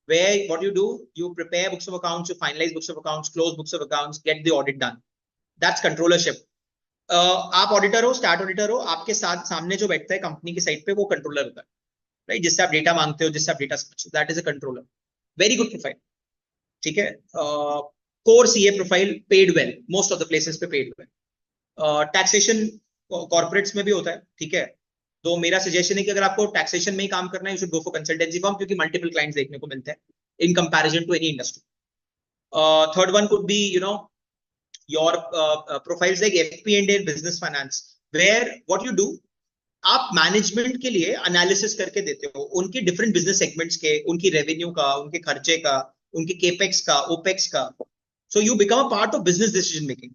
where what you do, you prepare books of accounts, you finalize books of accounts, close books of accounts, get the audit done. That's controllership. आप auditor हो, start auditor हो, आपके साथ सामने जो बैठता है company की साइड पे वो कंट्रोलर होता है, राइट? जिससे आप डेटा मांगते हो, जिससे आप डेटा समझते हो, that is a controller. Very good profile, ठीक है. Core CA profile, paid well, most of the places पे पेड वेल. टैक्सेशन कॉर्पोरेट्स में भी होता है, ठीक है. तो मेरा सजेशन है कि अगर आपको टैक्सेशन में ही काम करना है, you should go for consultancy firm, क्योंकि मल्टीपल क्लाइंट्स देखने को मिलते हैं in comparison to any industry. Third one could be your profiles like FP&A and business finance, where what you do, आप मैनेजमेंट के लिए एनालिसिस करके देते हो उनके डिफरेंट बिजनेस सेगमेंट्स के, उनकी रेवेन्यू का, उनके खर्चे का, उनके केपेक्स का, ओपेक्स का. So you become a part of business decision making.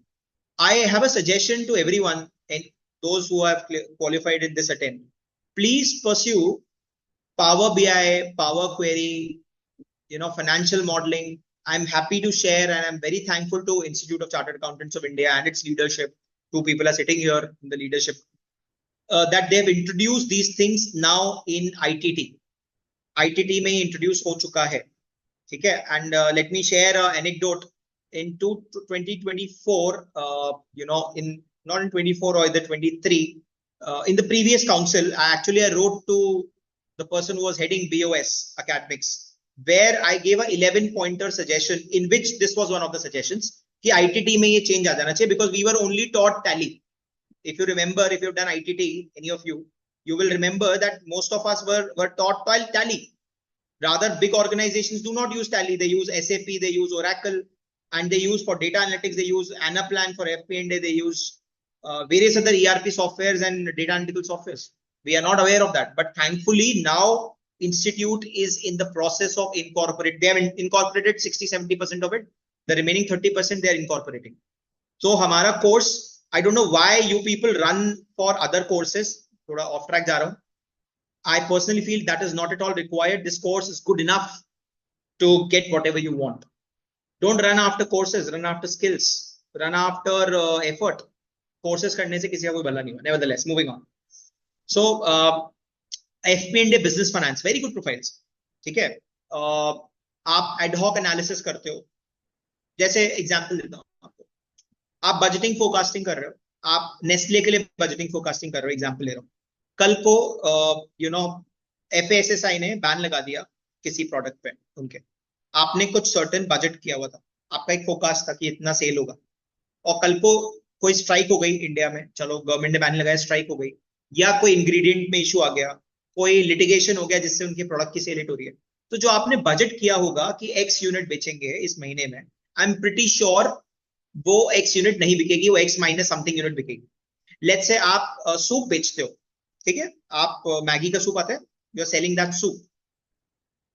I have a suggestion to everyone and those who have qualified in this attempt, please pursue Power BI, Power Query, financial modeling. I'm happy to share, and I'm very thankful to Institute of Chartered Accountants of India and its leadership. Two people are sitting here in the leadership, that they've introduced these things now in ITT. ITT में introduce हो चुका है, ठीक है. And let me share an anecdote. In 2024, not in 24 or the 23, in the previous council, I wrote to the person who was heading BOS academics, where I gave a 11-pointer suggestion, in which this was one of the suggestions कि ITT में ये change आ जाना चाहिए, because we were only taught tally. If you remember, if you've done ITT, any of you will remember that most of us were taught by tally. Rather, big organizations do not use tally. They use SAP, they use Oracle, and they use for data analytics, they use Anaplan for FP&A, they use various other ERP softwares and data analytical softwares. We are not aware of that, but thankfully now Institute is in the process of incorporate. They have incorporated 60-70% of it. The remaining 30% they are incorporating. So हमारा course, I don't know why you people run for other courses. थोड़ा off track जा रहा हूँ. I personally feel that is not at all required. This course is good enough to get whatever you want. Don't run after courses. Run after skills. Run after effort. Courses करने से किसी का कोई भला नहीं हुआ. Nevertheless, moving on. So FP&A business finance, very good profiles, ठीक है. आप एडहॉक एनालिसिस करते हो. जैसे एग्जांपल देता हूँ आपको, आप बजटिंग फोरकास्टिंग कर रहे हो, आप नेस्ले के लिए बजटिंग फोरकास्टिंग कर रहे हो, एग्जांपल ले रहा हूँ. कल को FSSAI ने बैन लगा दिया किसी प्रोडक्ट पे उनके. आपने कुछ सर्टेन बजट किया हुआ था, आपका एक फोरकास्ट था कि इतना सेल होगा, और कल को कोई स्ट्राइक हो गई इंडिया में, चलो गवर्नमेंट ने बैन लगाया, स्ट्राइक हो गई, या कोई इंग्रेडिएंट में इशू आ गया, कोई लिटिगेशन हो गया जिससे उनके प्रोडक्ट की सेल हिट हो रही है. तो जो आपने बजट किया होगा कि X यूनिट बेचेंगे इस महीने में, आई एम प्रिटी श्योर वो X यूनिट नहीं बिकेगी, वो X माइनस समथिंग यूनिट बिकेगी. लेट्स से आप सूप बेचते हो, ठीक है, आप मैगी का सूप आता है, you are selling that soup.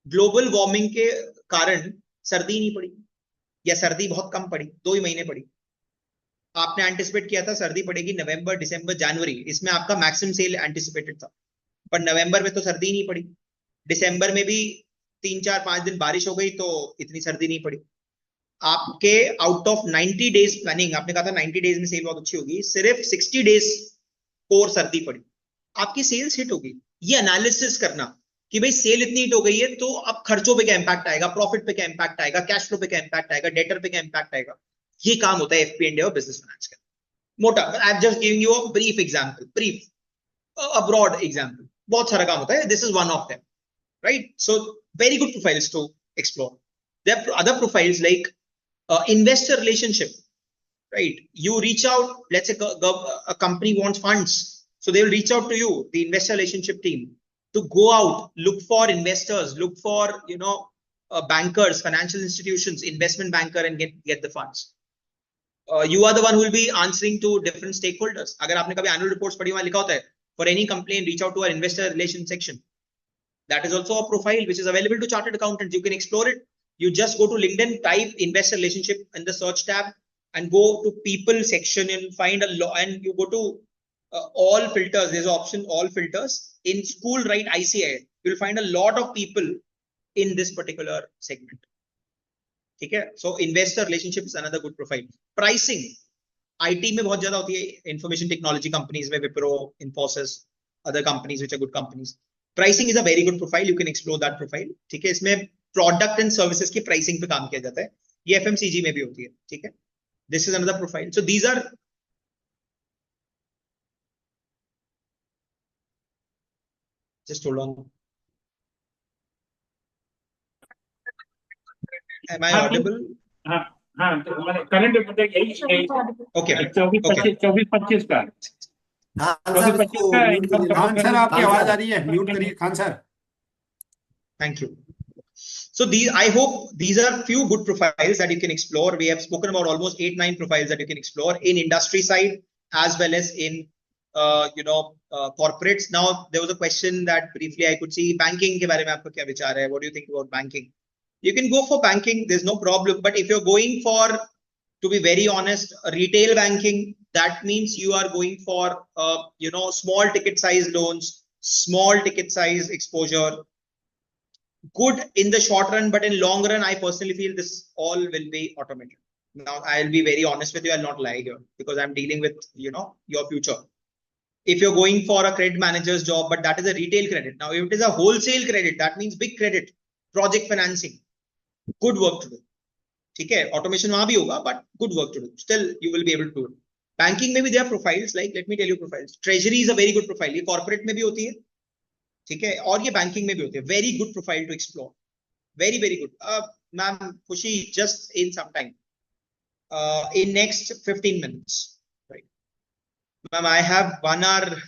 Global warming के कारण सर्दी नहीं पड़ी, या सर्दी बहुत कम पड़ी, 2 ही महीने पड़ी. आपने एंटिसिपेट किया था सर्दी पड़ेगी नवंबर, दिसंबर, जनवरी, इसमें आपका मैक्सिमम सेल एंटिसिपेटेड था, पर नवंबर में तो सर्दी नहीं पड़ी. दिसंबर में भी 3-4-5 दिन बारिश हो गई तो इतनी सर्दी नहीं पड़ी. आपके आउट ऑफ 90 डेज प्लानिंग, आपने कहा था 90 डेज में सेल बहुत अच्छी होगी, सिर्फ 60 डेज कोर सर्दी पड़ी, आपकी सेल्स हिट होगी. ये एनालिसिस करना कि भाई सेल इतनी हिट हो गई है तो अब खर्चों पे क्या इंपैक्ट आएगा, प्रॉफिट पे क्या इंपैक्ट आएगा, कैश फ्लो पे क्या इंपैक्ट आएगा, डेटर पे क्या इंपैक्ट आएगा, ये काम होता है FP&A और बिजनेस फाइनेंस का. मोटा, I am just giving you a brief example, a broad example. बहुत सारा काम होता है. This is one of them, right? So very good profiles to explore. There are other profiles like investor relationship, right? You reach out, let's say a company wants funds, so they will reach out to you, the investor relationship team, to go out, look for investors, look for bankers, financial institutions, investment banker, and get the funds. You are the one who will be answering to different stakeholders. अगर आपने कभी annual reports पढ़ी, वहां लिखा होता है, for any complaint, reach out to our investor relations section. That is also a profile which is available to chartered accountants. You can explore it. You just go to LinkedIn, type investor relationship in the search tab, and go to people section and find a lot. And you go to all filters. There's an option all filters. In school, write ICI. You'll find a lot of people in this particular segment. Okay, so investor relationship is another good profile. Pricing, IT में बहुत ज़्यादा होती है, information technology companies में Wipro, Infosys, other companies which are good companies. Pricing is a very good profile. You can explore that profile. ठीक है, इसमें product and services की pricing पे काम किया जाता है. ये FMCG में भी होती है. ठीक है. This is another profile. So these are just hold on. Am I audible? हाँ तो हमारे करंट मतलब यही Okay. 24-25 का खान 24-25 साहब इसको का म्यूट इनकम करिए। खान सर आपकी खान आवाज सर। आ रही है, म्यूट करिए Khan sir. Thank you. So these, I hope these are few good profiles that you can explore. We have spoken about almost 8-9 profiles that you can explore in industry side as well as in corporates. Now there was a question that briefly I could see banking के बारे में आपका क्या विचार है? What do you think about banking? You can go for banking. There's no problem. But if you're going for, to be very honest, retail banking, that means you are going for small ticket size loans, small ticket size exposure. Good in the short run, but in long run, I personally feel this all will be automated. Now, I'll be very honest with you. I'll not lie here because I'm dealing with, your future. If you're going for a credit manager's job, but that is a retail credit. Now, if it is a wholesale credit, that means big credit, project financing, good work to do. Okay, automation वहाँ भी होगा, but good work to do. Still, you will be able to do it. Banking में भी there are profiles, like let me tell you profiles. Treasury is a very good profile. ये corporate में भी होती है. ठीक है, और ये बैंकिंग में भी होते हैं. Very good profile to explore, very very good. Ma'am Khushi, just in some time, in next 15 minutes, right? Ma'am, I have 1 hour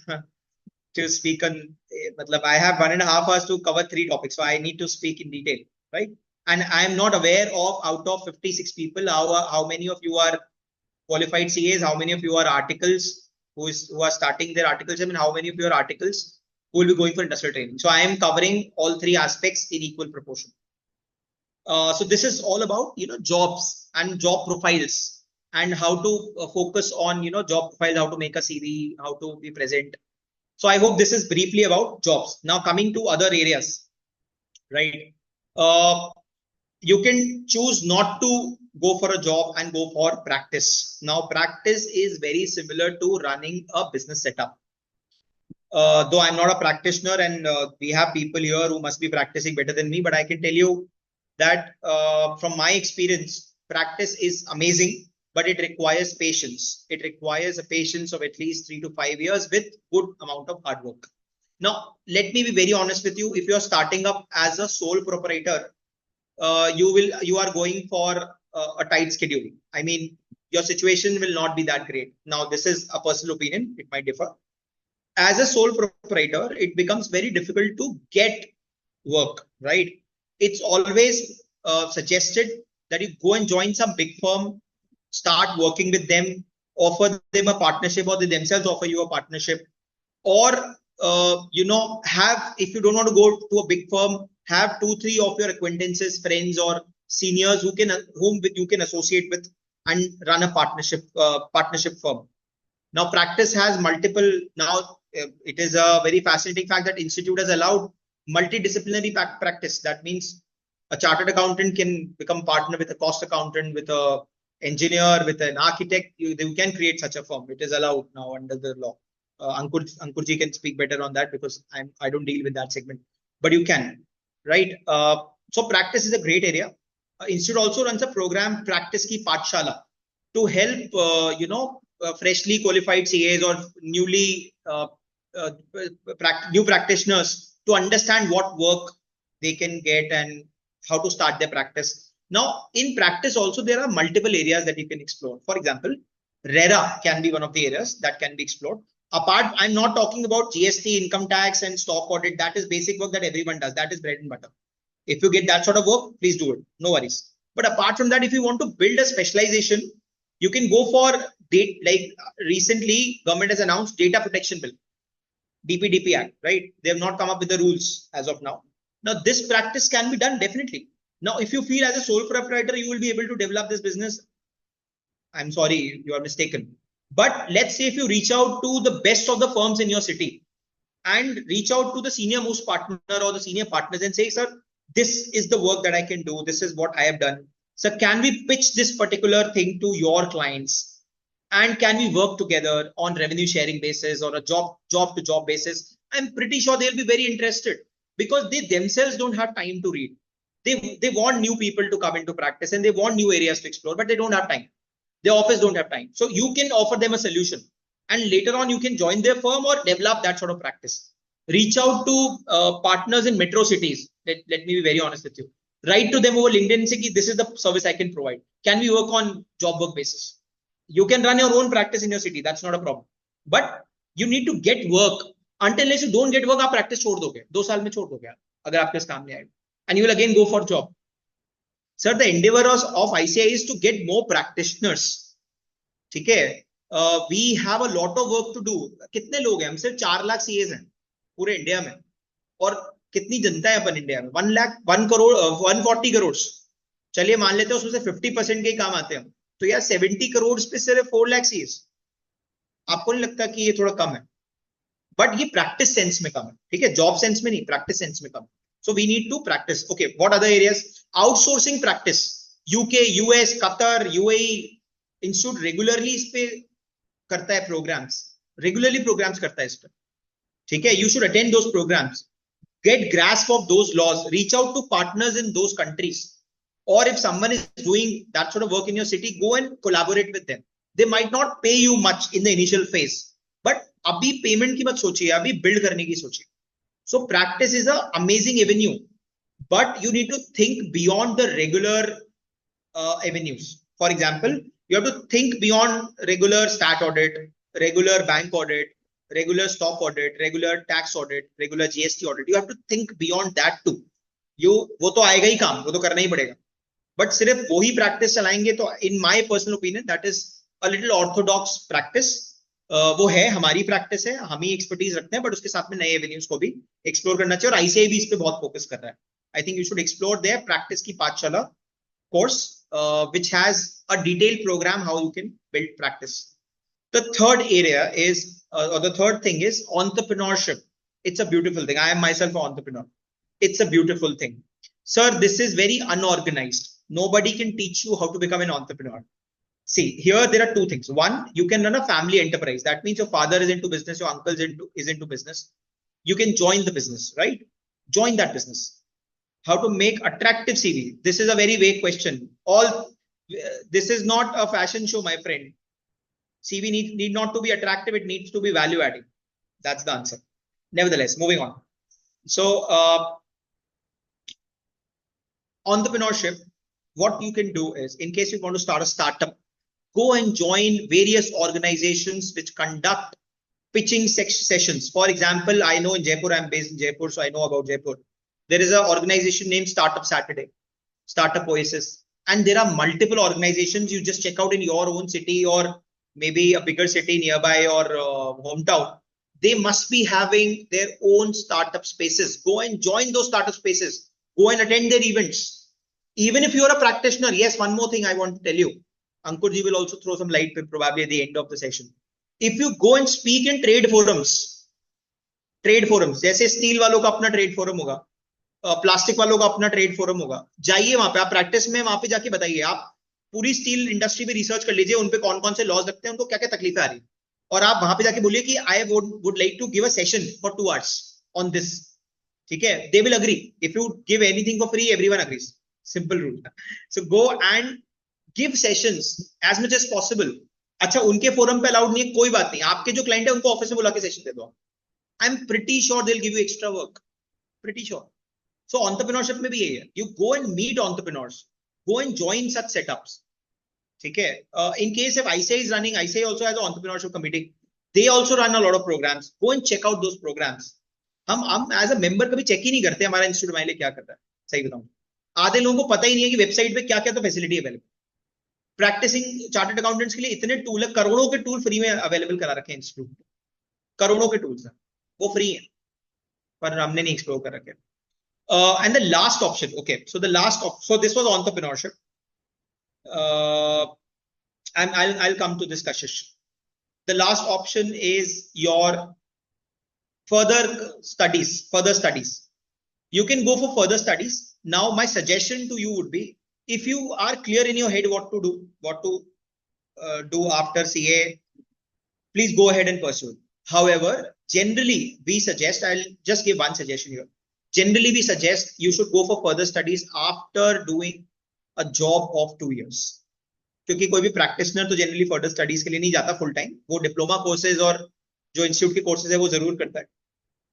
to speak on, matlab I have 1.5 hours to cover 3 topics, so I need to speak in detail, right? And I am not aware of, out of 56 people, how many of you are qualified CAs, how many of you are articles, who are starting their articles, I mean, how many of you are articles who will be going for industrial training. So I am covering all 3 aspects in equal proportion. So this is all about, jobs and job profiles and how to focus on, job profiles, how to make a CV, how to be present. So I hope this is briefly about jobs. Now coming to other areas, right? You can choose not to go for a job and go for practice. Now practice is very similar to running a business setup. Though I'm not a practitioner and we have people here who must be practicing better than me, but I can tell you that from my experience, practice is amazing, but it requires patience. It requires a patience of at least 3 to 5 years with good amount of hard work. Now, let me be very honest with you. If you're starting up as a sole proprietor, you are going for a tight schedule. I mean, your situation will not be that great. Now, this is a personal opinion. It might differ. As a sole proprietor, it becomes very difficult to get work, right? It's always suggested that you go and join some big firm, start working with them, offer them a partnership, or they themselves offer you a partnership, or if you don't want to go to a big firm, have 2-3 of your acquaintances, friends, or seniors whom you can associate with and run a partnership firm. Now, practice has multiple. Now, it is a very fascinating fact that Institute has allowed multidisciplinary practice. That means a chartered accountant can become partner with a cost accountant, with a engineer, with an architect. You can create such a firm. It is allowed now under the law. Ankurji can speak better on that because I don't deal with that segment, but you can, right? So practice is a great area. Institute also runs a program, Practice Ki Pathshala, to help freshly qualified CAs or new practitioners to understand what work they can get and how to start their practice. Now, in practice also, there are multiple areas that you can explore. For example, RERA can be one of the areas that can be explored. Apart, I'm not talking about GST, income tax, and stock audit. That is basic work that everyone does. That is bread and butter. If you get that sort of work, please do it. No worries. But apart from that, if you want to build a specialization, you can go for like recently, government has announced Data Protection Bill, DPDP Act, right? They have not come up with the rules as of now. Now, this practice can be done definitely. Now, if you feel as a sole proprietor, you will be able to develop this business, I'm sorry, you are mistaken. But let's say if you reach out to the best of the firms in your city and reach out to the senior most partner or the senior partners and say, sir, this is the work that I can do. This is what I have done. Sir, can we pitch this particular thing to your clients? And can we work together on revenue sharing basis or a job to job basis? I'm pretty sure they'll be very interested because they themselves don't have time to read. They want new people to come into practice and they want new areas to explore, but they don't have time. Their office don't have time. So you can offer them a solution and later on you can join their firm or develop that sort of practice. Reach out to partners in metro cities. Let me be very honest with you. Write to them over LinkedIn and say, this is the service I can provide. Can we work on job work basis? You can run your own practice in your city. That's not a problem. But you need to get work. Until you don't get work, आप practice छोड़ दोगे. 2 साल में छोड़ दोगे आप, अगर आपके पास काम नहीं आएगा. And you will again go for job. Sir, the endeavor of ICI is to get more practitioners. ठीक है? We have a lot of work to do. कितने लोग हैं? हम सिर्फ 4 लाख CAs हैं पूरे इंडिया में. और कितनी जनता है अपन इंडिया में? 140 करोड़. चलिए मान लेते हैं उसमें से 50% के काम आते हैं. तो यार 70 करोड़ पे सिर्फ 4 लाख CAs. आपको नहीं लगता कि ये थोड़ा कम है? बट ये प्रैक्टिस सेंस में कम है. ठीक है, जॉब सेंस में नहीं, प्रैक्टिस सेंस में कम. So we need to practice. Okay, what other areas? Outsourcing practice. UK, US, Qatar, UAE institute regularly इस पे करता है programs. Regularly programs करता है इस पे. ठीक है, you should attend those programs. Get grasp of those laws. Reach out to partners in those countries. Or if someone is doing that sort of work in your city, go and collaborate with them. They might not pay you much in the initial phase, but अभी payment की मत सोचिए, अभी build करने की सोचिए. So practice is an amazing avenue, but you need to think beyond the regular avenues. For example, you have to think beyond regular stat audit, regular bank audit, regular stock audit, regular tax audit, regular GST audit. You have to think beyond that too. वो तो आएगा ही काम, वो तो करना ही पड़ेगा. But सिर्फ वही practice चलाएंगे तो in my personal opinion that is a little orthodox practice. वो है, हमारी प्रैक्टिस है, हम ही एक्सपर्टीज रखते हैं, बट उसके साथ में नए एवेन्यूज को भी एक्सप्लोर करना चाहिए और आईसीआई भी इस पे बहुत फोकस कर रहा है. I think you should explore their practice की पाठशाला course which has a detailed programme how you can build practice. The third area is or the third thing is entrepreneurship. It's a beautiful thing. I am myself an entrepreneur. It's a beautiful thing. Sir, this is very unorganized. Nobody can teach you how to become an entrepreneur. See, here there are two things. One, you can run a family enterprise. That means your father is into business, your uncle is into business. You can join the business, right? Join that business. How to make attractive CV? This is a very vague question. This is not a fashion show, my friend. CV need not to be attractive. It needs to be value adding. That's the answer. Nevertheless, moving on. So, entrepreneurship, what you can do is, in case you want to start a startup, go and join various organizations which conduct pitching sessions. For example, I know in Jaipur, I'm based in Jaipur, so I know about Jaipur. There is an organization named Startup Saturday, Startup Oasis, and there are multiple organizations. You just check out in your own city or maybe a bigger city nearby or hometown. They must be having their own startup spaces. Go and join those startup spaces. Go and attend their events. Even if you are a practitioner, yes, one more thing I want to tell you. Ankur ji will also throw some light probably at the end of the session. If you go and speak in trade forums, जैसे steel वालों का अपना trade forum होगा, plastic वालों का अपना trade forum होगा, जाइए वहां पे, आप प्रैक्टिस में वहां पे जाके बताइए, आप पूरी स्टील इंडस्ट्री में रिसर्च कर लीजिए, उनपे कौन कौन से लॉज लगते हैं, उनको क्या क्या तकलीफें आ रही है, और आप वहां पे जाके बोलिए कि I would like to give a session for 2 hours on this. ठीक है, they will agree. If you give anything for free, everyone agrees. Simple rule. So go and give sessions as much as possible. अच्छा, उनके forum पे allowed नहीं है, कोई बात नहीं, आपके जो क्लाइंट है उनको ऑफिस में बुला के सेशन दे दो. I am pretty sure they will give you extra work, pretty sure. So entrepreneurship में भी यही है, you go and meet entrepreneurs, go and join such setups. ठीक है, in case if ICI is running, ICI also has an entrepreneurship committee. They also run a lot of programs. Go and check out those programs. हम as a member कभी check ही नहीं करते हमारा institute हमारे लिए क्या करता है. सही बताऊं, आधे लोगों को पता ही नहीं है कि वेबसाइट पे क्या क्या तो facility available. Practising chartered accountants के लिए इतने टूल है, करोड़ों के टूल फ्री में अवेलेबल करा रखे हैं इंस्टीट्यूट. करोड़ों के टूल्स हैं, वो फ्री है, पर हमने नहीं एक्सप्लोर कर रखे. And the last option, okay, so so this was entrepreneurship. I'll come to this, Kashish. The last option is your further studies. You can go for further studies. Now, my suggestion to you would be, if you are clear in your head what to do after CA, please go ahead and pursue it. However, generally we suggest, I'll just give one suggestion here. Generally we suggest you should go for further studies after doing a job of 2 years. क्योंकि कोई भी practitioner तो generally further studies के लिए नहीं जाता full time, वो diploma courses और जो इंस्टीट्यूट के कोर्सेज है वो जरूर करता है.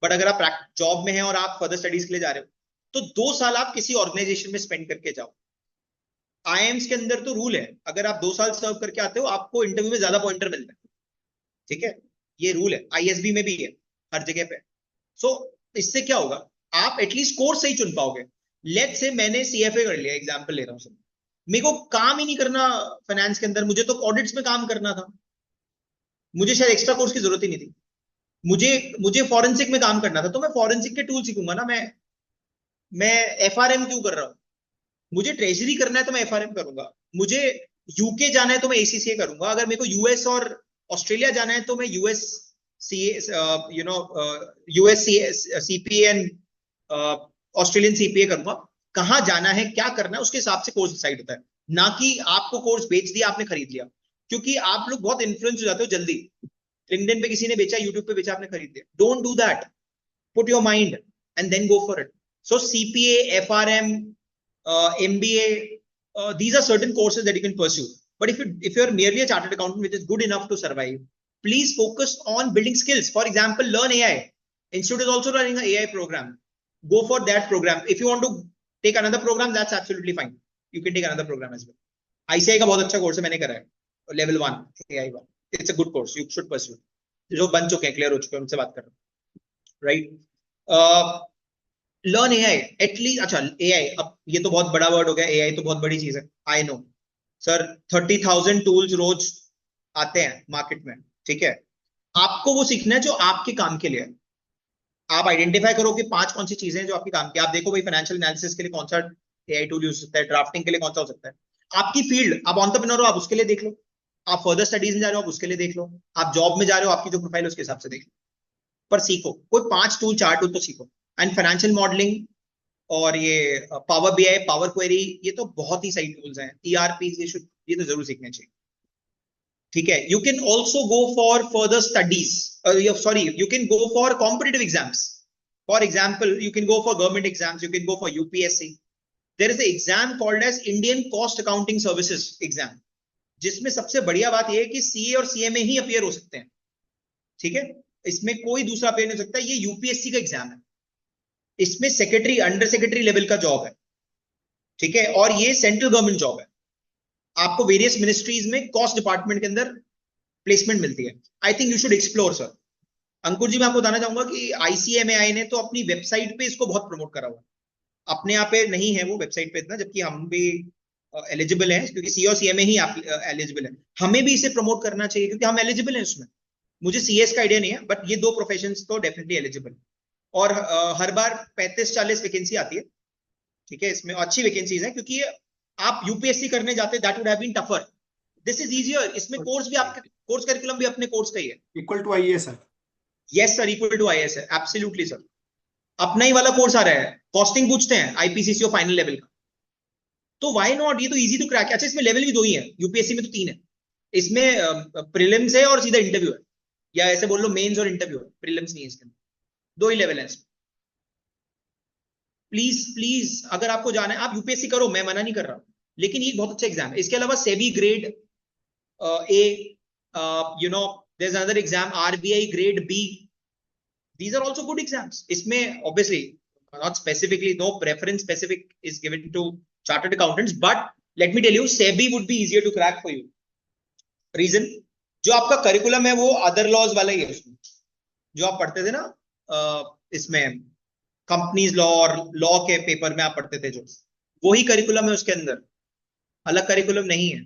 बट अगर आप जॉब में हैं और आप फर्दर स्टडीज के लिए जा रहे हो, तो 2 साल आप किसी ऑर्गेनाइजेशन में स्पेंड करके जाओ. IIMs के अंदर तो रूल है, अगर आप 2 साल सर्व करके आते हो आपको इंटरव्यू में ज्यादा पॉइंटर मिलता है. ठीक है, ये रूल है, ISB में भी है, हर जगह पे. सो इससे क्या होगा, आप एटलीस्ट कोर्स सही चुन पाओगे. लेट्स से मैंने CFA कर लिया, एग्जांपल ले रहा हूं, मेरे को काम ही नहीं करना फाइनेंस के अंदर, मुझे तो ऑडिट्स में काम करना था, मुझे शायद एक्स्ट्रा कोर्स की जरूरत ही नहीं थी, मुझे फॉरेंसिक में काम करना था, तो मैं फॉरेंसिक के टूल सीखूंगा ना. मैं FRM क्यों कर रहा हूं? मुझे ट्रेजरी करना है तो मैं FRM करूंगा, मुझे UK जाना है तो मैं ACCA करूंगा, अगर मेरे को US और ऑस्ट्रेलिया जाना है तो मैं US CPA and Australian CPA करूंगा. कहां जाना है, क्या करना है, उसके हिसाब से कोर्स डिसाइड होता है, ना कि आपको कोर्स बेच दिया, आपने खरीद लिया. क्योंकि आप लोग बहुत इन्फ्लुएंस हो जाते हो जल्दी. लिंक्डइन पे किसी ने बेचा, यूट्यूब पे बेचा, आपने खरीद लिया. Don't do that. Put your mind and then go for it. So CPA, FRM, MBA, these are certain courses that you can pursue. But if you're merely a chartered accountant which is good enough to survive, please focus on building skills. For example, learn AI. Institute is also running an AI program. Go for that program. If you want to take another program, that's absolutely fine. You can take another program as well. ICAI का बहुत अच्छा course है, मैंने करा है, level 1 AI 1. It's a good course. You should pursue. जो बन चुके हैं, क्लियर हो चुके हैं, उनसे बात कर रहा हूँ, right? Learn AI at least. अच्छा, AI, अब ये तो बहुत बड़ा वर्ड हो गया, AI तो बहुत बड़ी चीज है, आई नो सर. 30,000 टूल्स रोज आते हैं मार्केट में. ठीक है, आपको वो सीखना है जो आपके काम के लिए है. आप आइडेंटिफाई करो कि 5 कौन सी चीजें हैं जो आपके काम की. आप देखो भाई, फाइनेंशियल एनालिसिस के लिए कौन सा AI टूल यूज हो सकता है, ड्राफ्टिंग के लिए कौन सा हो सकता है. आपकी फील्ड, आप एंटरप्रेन्योर हो, आप उसके लिए देख लो. आप फर्दर स्टडीज में जा रहे हो, आप उसके लिए देख लो. आप जॉब में जा रहे हो, आपकी जो प्रोफाइल है उसके हिसाब से देख लो. पर सीखो, कोई 5 टूल 4 टूल तो सीखो. एंड फाइनेंशियल मॉडलिंग और ये पावर BI, पावर क्वेरी, ये तो बहुत ही सही टूल्स हैं. ERP, ये तो जरूर सीखने चाहिए. ठीक है, you can also go for further studies, you can go for competitive exams. For example, you can go for government exams, you can go for UPSC. There is an exam called as Indian Cost Accounting Services exam, जिसमें सबसे बढ़िया बात यह है कि CA और CA में ही appear हो सकते हैं. ठीक है, इसमें कोई दूसरा अपीयर नहीं हो सकता. ये UPSC का एग्जाम है, इसमें सेक्रेटरी, अंडर सेक्रेटरी लेवल का जॉब है. ठीक है, और ये सेंट्रल गवर्नमेंट जॉब है. आपको वेरियस मिनिस्ट्रीज में कॉस्ट डिपार्टमेंट के अंदर प्लेसमेंट मिलती है. I think you should explore sir. Ankur ji, मैं आपको बताना चाहूंगा कि ICMAI ने तो अपनी वेबसाइट पे इसको बहुत प्रमोट करा हुआ. अपने यहाँ पे नहीं है वो वेबसाइट पे इतना, जबकि हम भी एलिजिबल हैं, क्योंकि CA और CA में ही आप एलिजिबल है. हमें भी इसे प्रमोट करना चाहिए क्योंकि हम एलिजिबल हैं उसमें. मुझे CS का आइडिया नहीं है, बट ये 2 प्रोफेशन तो डेफिनेटली एलिजिबल. और हर बार 35-40 वैकेंसी आती है. ठीक है, इसमें अच्छी वैकेंसीज है, क्योंकि आप UPSC करने जाते, that would have been tougher. This is easier. इसमें कोर्स भी आपके, कोर्स करिकुलम भी अपने कोर्स का ही है. इक्वल टू IAS है. Yes sir, equal to IAS है, एब्सोल्युटली सर. अपना ही वाला कोर्स आ रहा है, कॉस्टिंग पूछते हैं, IPCCO फाइनल लेवल का. तो व्हाई नॉट, ये तो इजी टू क्रैक है. अच्छा, इसमें लेवल भी 2 ही है, UPSC में तो 3 है. इसमें प्रीलिम्स है और सीधा इंटरव्यू है, या ऐसे बोल लो मेंस और इंटरव्यू है, प्रीलिम्स नहीं है इसके अंदर. 2 ही लेवल है. प्लीज अगर आपको जाना है आप UPSC करो, मैं मना नहीं कर रहा, लेकिन ये बहुत अच्छा एग्जाम है. इसके अलावा SEBI grade A, there's another exam, RBI grade B. These are also good exams. इसमें obviously not specifically, no preference specific is given to chartered accountants, but let me tell you, SEBI would be easier to crack for you. Reason, जो आपका curriculum है वो other laws वाला ही है. उसमें जो आप पढ़ते थे ना, इसमें कंपनीज लॉ और लॉ के पेपर में आप पढ़ते थे, जो वही करिकुलम है उसके अंदर, अलग करिकुलम नहीं है.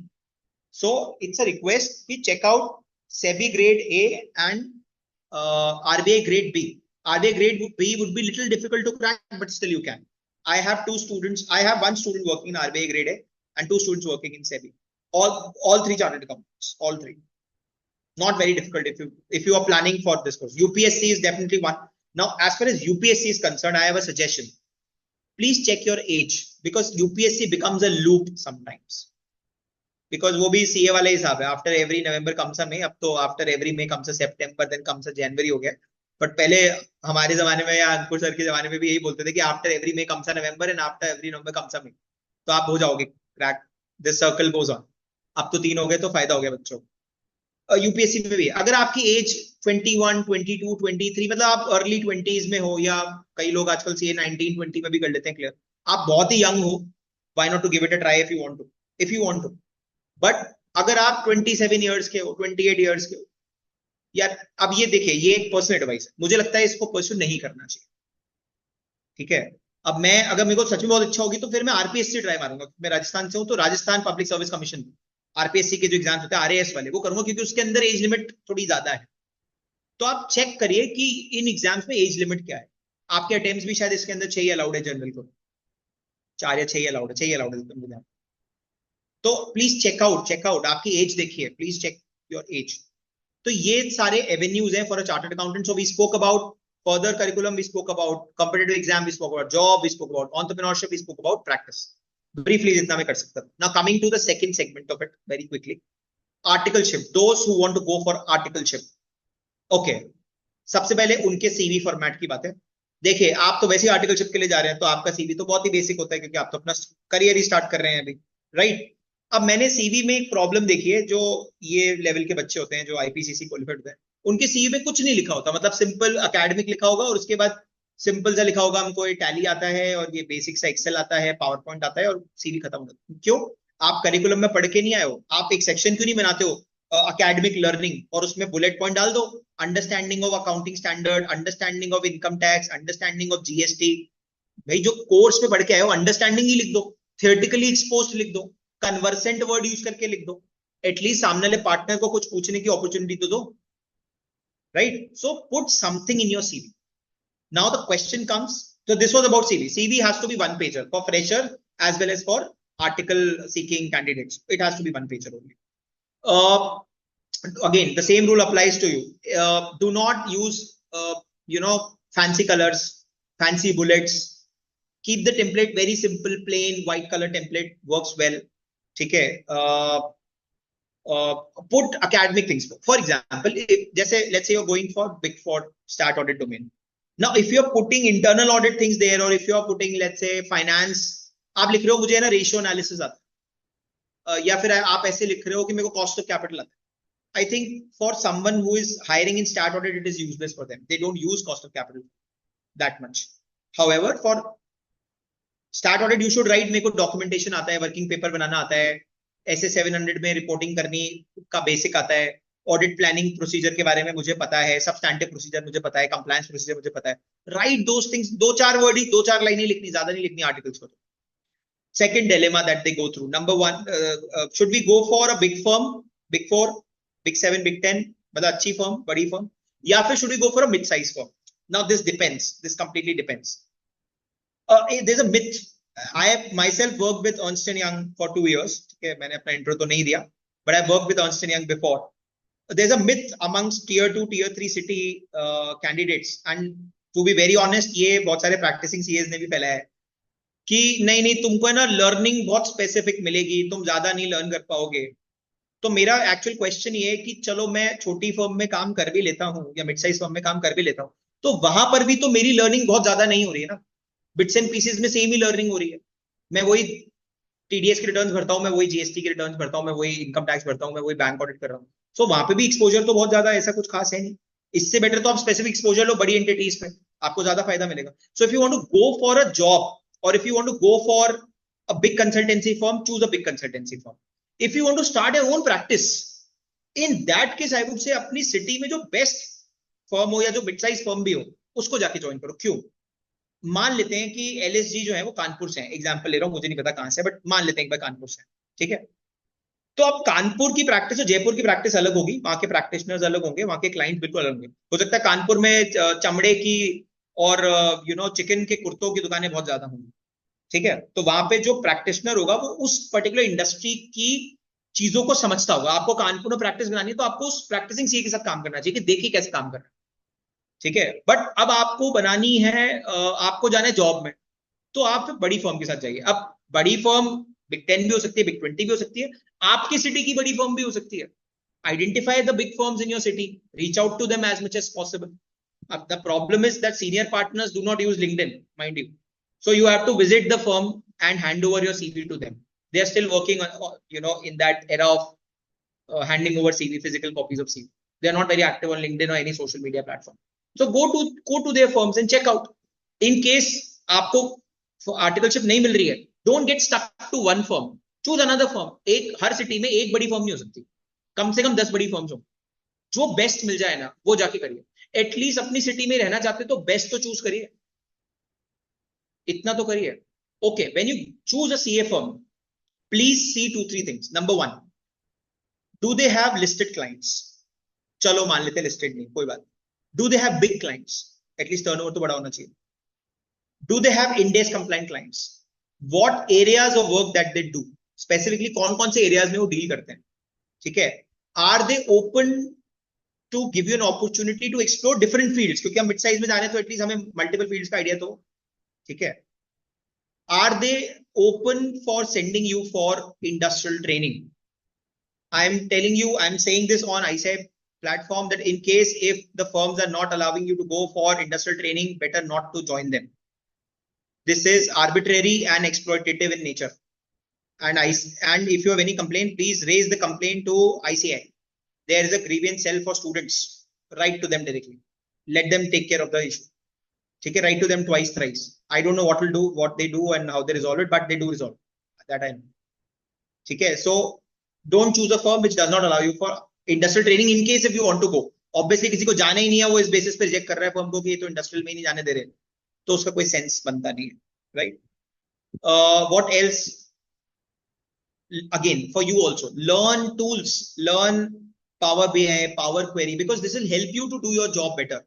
सो इट्स अ रिक्वेस्ट कि check out SEBI grade A and RBI grade B. RBI grade B would be little difficult to crack, but still you can. I have two students. I have one student working in RBI grade A and two students working in SEBI. All three chartered accountants. All three. Not very difficult if you are planning for this course. UPSC is definitely one. Now, as far as UPSC is concerned, I have a suggestion. Please check your age because UPSC becomes a loop sometimes. Because वो भी CA वाला हिसाब है. After every November comes a May. अब तो after every May comes a September, then comes a January हो गया. But पहले हमारे जमाने में या अंकुर सर के जमाने में भी यही बोलते थे कि after every May comes a November and after every November comes a May. तो आप हो जाओगे crack. This circle goes on. अब तो 3 हो गए तो फायदा हो गया बच्चों. यूपीएससी में भी अगर आपकी एज 21, 22, 23 मतलब आप अर्ली 20s में हो या कई लोग आजकल CA 19, 20 में भी कर लेते हैं क्लियर. आप बहुत ही यंग हो. Why not to give it a try if you want to. But अगर आप 27 ईयर्स के हो, 28 ईयर्स के हो, यार अब ये देखिए, ये एक पर्सनल एडवाइस है. मुझे लगता है इसको परस्यू नहीं करना चाहिए. ठीक है. अब मैं अगर मेरे को सच में बहुत इच्छा होगी तो फिर मैं आरपीएससी ट्राई मारूंगा. मैं राजस्थान से हूं तो Rajasthan public service commission RPSC के जो एग्जाम होते हैं आरएएस वाले वो करूंगा क्योंकि उसके अंदर एज लिमिट थोड़ी ज्यादा है. तो आप चेक करिए कि इन एग्जाम्स में एज लिमिट क्या है. आपके अटेम्प्ट्स भी शायद इसके अंदर 6 ही अलाउड है जनरल को. 4 या 6 ही अलाउड है. 6 ही अलाउड है. तो प्लीज चेकआउट आपकी एज देखिए. Please check your age. तो ये सारे एवेन्यूज हैं for a chartered accountant. So we spoke about further curriculum, we spoke about competitive exam, we spoke about job, we spoke about entrepreneurship, we spoke about practice. Briefly जितना मैं कर सकता हूं. Now coming to the second segment of it very quickly. Articleship. Those who want to go for articleship. Okay, सबसे पहले उनके CV format की बात है. देखिए, आप तो वैसे आर्टिकलशिप के लिए जा रहे हैं तो आपका सीवी तो बहुत ही बेसिक होता है क्योंकि आप तो अपना करियर ही स्टार्ट कर रहे हैं अभी, राइट. अब मैंने सीवी में एक प्रॉब्लम देखी है. जो ये लेवल के बच्चे होते हैं जो आईपीसीसी क्वालिफाइड होते हैं उनके सीवी में कुछ नहीं लिखा होता. मतलब सिंपल एकेडमिक लिखा होगा और उसके बाद सिंपल सा लिखा होगा हमको ये टैली आता है और ये बेसिक सा एक्सेल आता है, पावर पॉइंट आता है और सीवी खत्म हो जाता है. क्यों? आप करिकुलम में पढ़ के नहीं आए हो. आप एक सेक्शन क्यों नहीं बनाते हो एकेडमिक लर्निंग और उसमें बुलेट पॉइंट डाल दो. Understanding of accounting standard, understanding of income tax, understanding of GST. भाई जो कोर्स में पढ़ के आए हो अंडरस्टैंडिंग ही लिख दो. थियोरेटिकली एक्सपोज्ड लिख दो. कन्वर्सेंट वर्ड यूज करके लिख दो. एटलीस्ट सामने वाले पार्टनर को कुछ पूछने की अपॉर्चुनिटी तो दो, right. So put something in your CV. Now the question comes. So this was about CV. CV has to be one pager for fresher as well as for article seeking candidates. It has to be one pager only. Again, the same rule applies to you. Do not use, fancy colors, fancy bullets. Keep the template very simple, plain white color template works well. ठीक है. Put academic things. For example, जैसे let's say you're going for Big Four stat audit domain. Now, if you're putting internal audit things there, or if you're putting, let's say, finance, आप लिख रहे हो मुझे है ना रेशियो एनालिसिस आता है, या फिर आप ऐसे लिख रहे हो कि मेरे को कॉस्ट ऑफ कैपिटल आता है. I think for someone who is hiring in stat audit, it is useless for them. They don't use cost of capital that much. However, for stat audit, you should write मेरे को documentation आता है, working paper बनाना आता है, ऐसे 700 में reporting करनी का बेसिक आता है. ऑडिट प्लानिंग प्रोसीजर के बारे में मुझे पता है. सब्सटैंटिव प्रोसीजर मुझे पता है. कंप्लायंस प्रोसीजर मुझे पता है. Right those things. 2-4 वर्ड ही, 2-4 लाइनें लिखनी, ज्यादा नहीं लिखनी आर्टिकल्स को. Second dilemma that they go through. Number 1, should we go for a big firm, big 4, big 7, big 10, मतलब अच्छी फर्म, बड़ी फर्म, या फिर should we go for a mid size firm? Now this depends. This completely depends. There is a myth. I have myself worked with Ernst & Young for 2 years. ठीक है, मैंने अपना intro तो नहीं दिया, but I worked with Ernst & Young before. There's a myth amongst tier 2, tier 3 city candidates, and to be very honest, ये बहुत सारे practicing CAs ने भी फैलाया है कि नहीं तुमको है ना लर्निंग बहुत स्पेसिफिक मिलेगी, तुम ज्यादा नहीं लर्न कर पाओगे. तो मेरा एक्चुअल क्वेश्चन ये है कि चलो मैं छोटी फर्म में काम कर भी लेता हूँ या मिड साइज फर्म में काम कर भी लेता हूँ, तो वहां पर भी तो मेरी लर्निंग बहुत ज्यादा नहीं हो रही है ना. बिट्स एंड पीसेस में सेम ही लर्निंग हो रही है. मैं वही टीडीएस के रिटर्न्स भरता हूँ, मैं वही जीएसटी के रिटर्न्स भरता हूँ, मैं वही इनकम टैक्स भरता हूँ, मैं वही बैंक ऑडिट कर रहा हूँ. सो वहां पे भी एक्सपोजर तो बहुत ज्यादा ऐसा कुछ खास है नहीं. इससे बेटर तो आप स्पेसिफिक एक्सपोजर लो बड़ी एंटिटीज पे, आपको ज्यादा फायदा मिलेगा. So if you want to go for a job और if you want to go for a big consultancy firm, choose a big consultancy firm. If you want to start your own practice, in that case I would say अपनी city में जो best firm हो या जो mid size firm भी हो उसको जाके ज्वाइन करो. क्यों? मान लेते हैं कि एलएसजी जो है वो कानपुर से है, एग्जांपल ले रहा हूं, मुझे नहीं पता कहां से, बट मान लेते हैं एक बार कानपुर से, ठीक है. तो अब कानपुर की प्रैक्टिस और जयपुर की प्रैक्टिस अलग होगी, वहां के प्रैक्टिशनर्स अलग होंगे, वहां के क्लाइंट बिल्कुल अलग होंगे. हो सकता है कानपुर में चमड़े की और चिकन के कुर्तों की दुकानें बहुत ज्यादा होंगी, ठीक है, तो वहां पे जो प्रैक्टिशनर होगा वो उस पर्टिकुलर इंडस्ट्री की चीजों को समझता होगा। आपको कानपुर में प्रैक्टिस बनानी है तो आपको उस प्रैक्टिसिंग सीए के साथ काम करना चाहिए कि देखिए कैसे काम कर रहा है, ठीक है। बट अब आपको बनानी है, आपको जाना है जॉब में, तो आप बड़ी फर्म के साथ जाइए। अब बड़ी फर्म बिग 10 भी हो सकती है, बिग 20 भी हो सकती है, आपकी सिटी की बड़ी फर्म भी हो सकती है। Identify the big firms in your city, reach out to them as much as possible. अब the problem is that senior partners do not use LinkedIn, mind you, so you have to visit the firm and hand over your CV to them. They are still working on, in that era of handing over CV, physical copies of CV. They are not very active on LinkedIn or any social media platform. So go to their firms and check out. In case आपको articleship नहीं मिल रही है, don't get stuck to one firm. Choose another firm. एक हर city में एक बड़ी firm नहीं हो सकती, कम से कम 10 बड़ी फर्म्स हो। जो बेस्ट मिल जाए ना वो जाके करिए। एटलीस्ट अपनी सिटी में रहना चाहते तो बेस्ट तो चूज करिए, इतना तो करिए। Okay, when you choose a CA firm, please see 2-3 things. Number 1, do they have listed clients? चलो मान लेते लिस्टेड नहीं, कोई बात। Do they have big clients? At least turnover तो बड़ा होना चाहिए। Do they have Ind AS compliant clients? What areas of work that they do, specifically कौन कौन से एरियाज में वो डील करते हैं, ठीक है। Are they open to give you an opportunity to explore different fields, क्योंकि हम मिड साइज में जाने तो एटलीस्ट हमें मल्टीपल फील्ड्स का आइडिया तो, ठीक है। Are they open for sending you for industrial training? I'm telling you, I'm saying this on ICAI platform that in case if the firms are not allowing you to go for industrial training, better not to join them. This is arbitrary and exploitative in nature. And if you have any complaint, please raise the complaint to ICAI. There is a grievance cell for students. Write to them directly. Let them take care of the issue. ठीक है, write to them twice, thrice. I don't know what they do and how they resolve it, but they do resolve that I know. ठीक है, so don't choose a firm which does not allow you for industrial training in case if you want to go. Obviously किसी को जाना ही नहीं है, वो इस basis पे रिजेक्ट कर रहा है फर्म को कि ये तो इंडस्ट्रियल में ही नहीं जाने दे रहे, तो उसका कोई सेंस बनता नहीं है, right. What else? Again, for you also, learn tools, learn Power BI, Power Query, because this will help you to do your job better,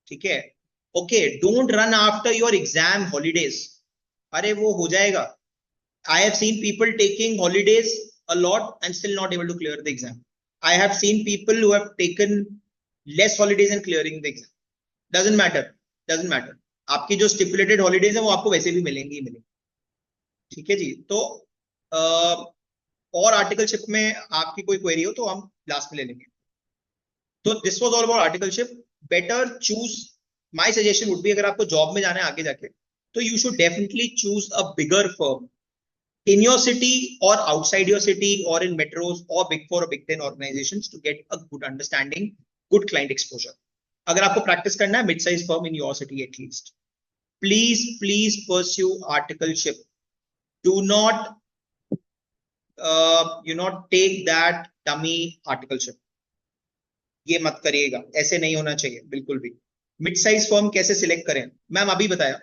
ठीक है। Okay, don't run after your exam holidays. अरे वो हो जाएगा। I have seen people taking holidays a lot and still not able to clear the exam. I have seen people who have taken less holidays and clearing the exam. Doesn't matter, doesn't matter. आपकी जो stipulated holidays हैं वो आपको वैसे भी मिलेंगी ही मिलेंगी, ठीक है जी। तो और आर्टिकलशिप में आपकी कोई क्वेरी हो तो हम लास्ट में ले लेंगे। तो this was all about articleship. Better choose, my suggestion would be, अगर आपको जॉब में जाना है आगे जाके, तो you should definitely choose a bigger firm in your city or outside your city or in metros or big 4 or big 10 organizations to get a good understanding, good client exposure. अगर आपको practice करना है, mid-size firm in your city at least. Please pursue articleship. Do not take that dummy articleship. ये मत करिएगा, ऐसे नहीं होना चाहिए बिल्कुल भी। मिड साइज फर्म कैसे सिलेक्ट करें, मैम अभी बताया।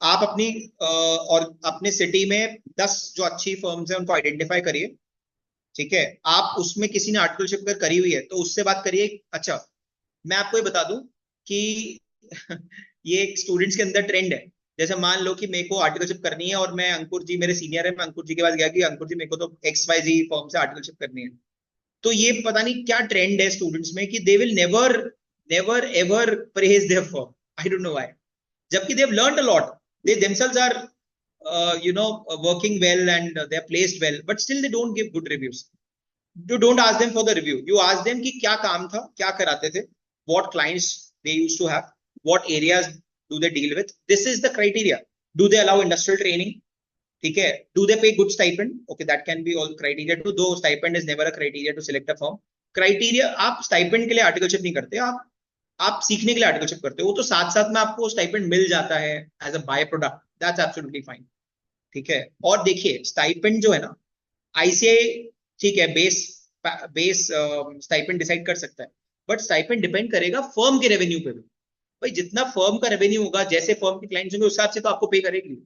आप अपनी और अपने सिटी में 10 जो अच्छी फर्म्स हैं उनको आइडेंटिफाई करिए, ठीक है। आप उसमें किसी ने आर्टिकलशिप अगर करी हुई है तो उससे बात करिए। अच्छा, मैं आपको ये बता दूं कि ये एक स्टूडेंट्स के अंदर ट्रेंड है। जैसे मान लो कि मेरे को आर्टिकलशिप करनी है और मैं, अंकुर जी मेरे सीनियर है, मैं अंकुर जी के पास गया कि अंकुर जी मेरे को तो XYZ फर्म से आर्टिकलशिप करनी है। तो ये पता नहीं क्या ट्रेंड है स्टूडेंट्स में कि they will never ever praise their firm. I don't know why. जबकि they have learned a lot. They themselves are working well and they are placed well, but still they don't give good reviews. You don't ask them for the review. You ask them कि क्या काम था, क्या कराते थे, what clients they used to have, what areas do they deal with. This is the criteria. Do they allow industrial training? ठीक है. Do they pay good stipend? Okay, that can be all criteria too, though stipend is never a criteria to select a firm. Criteria, आप stipend के लिए articleship नहीं करते, आप सीखने के लिए आर्टिकलशिप करते हो, वो तो साथ साथ में आपको स्टाइपेंड मिल जाता है as a by product, that's absolutely fine, ठीक है। और देखिए स्टाइपेंड जो है ना, आईसीआई ठीक है बेस स्टाइपेंड डिसाइड कर सकता है, बट स्टाइपेंड डिपेंड करेगा फर्म के रेवेन्यू पे भी। भाई जितना फर्म का रेवेन्यू होगा, जैसे फर्म के क्लाइंट्स होंगे उस हिसाब से तो आपको पे करेगी।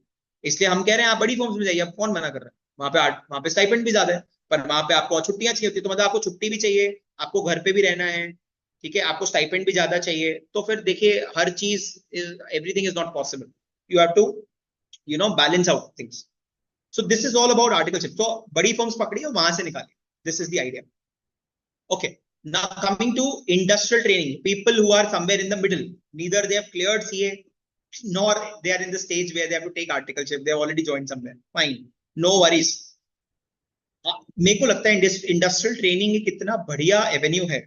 इसलिए हम कह रहे हैं आप बड़ी फर्म्स में जाइए, आप कौन मना कर रहा है, वहां पे स्टाइपेंड भी ज्यादा है, पर वहां पे आपको छुट्टियां चाहिए होती है, तो मतलब आपको छुट्टी भी चाहिए, आपको घर पे भी रहना है, ठीक है, आपको स्टाइपेंड भी ज्यादा चाहिए, तो फिर देखिए हर चीज, everything is not possible. You have to balance out things. So this is all about articleship. So बड़ी firms पकड़ी और वहां से निकाली. This is the idea. Okay. Now coming to industrial training, people who are somewhere in the middle, neither they have cleared CA nor they are in the stage where they have to take articleship. They have already joined somewhere. Fine, no worries. मेरे को लगता है industrial training एक कितना बढ़िया Avenue है.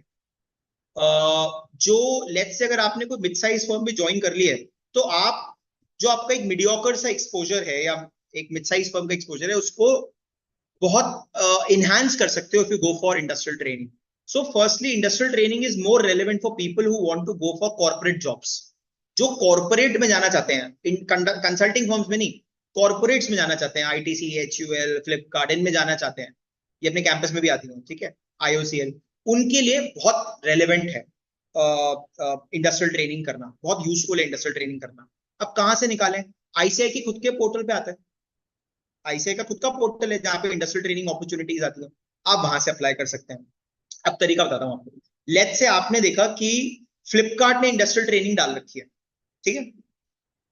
जो let's say अगर आपने कोई मिड साइज फर्म में ज्वाइन कर लिया है, तो आप जो आपका एक मीडियोकर सा एक्सपोजर है या एक मिड साइज फर्म का एक्सपोजर है, उसको बहुत इनहांस कर सकते हो if you go for industrial training. So firstly, industrial training is more relevant for people who want to go for corporate jobs. जो कॉर्पोरेट में जाना चाहते हैं, इन कंसल्टिंग फर्म्स में नहीं, कॉर्पोरेट्स में जाना चाहते हैं, आईटीसी, HUL, फ्लिपकार्ट, इनमें जाना चाहते हैं, ये अपने कैंपस में भी आती है, ठीक है, IOCL, उनके लिए बहुत रेलेवेंट है इंडस्ट्रियल ट्रेनिंग करना, बहुत यूजफुल है इंडस्ट्रियल ट्रेनिंग करना. अब कहां से निकालें? ICAI की खुद के पोर्टल पे आता है. ICAI का खुद का पोर्टल है जहां पे इंडस्ट्रियल ट्रेनिंग अपॉर्चुनिटीज आती है, आप वहां से अप्लाई कर सकते हैं. अब तरीका बताता हूं आपको. लेट्स से आपने देखा कि फ्लिपकार्ट ने इंडस्ट्रियल ट्रेनिंग डाल रखी है, ठीक है,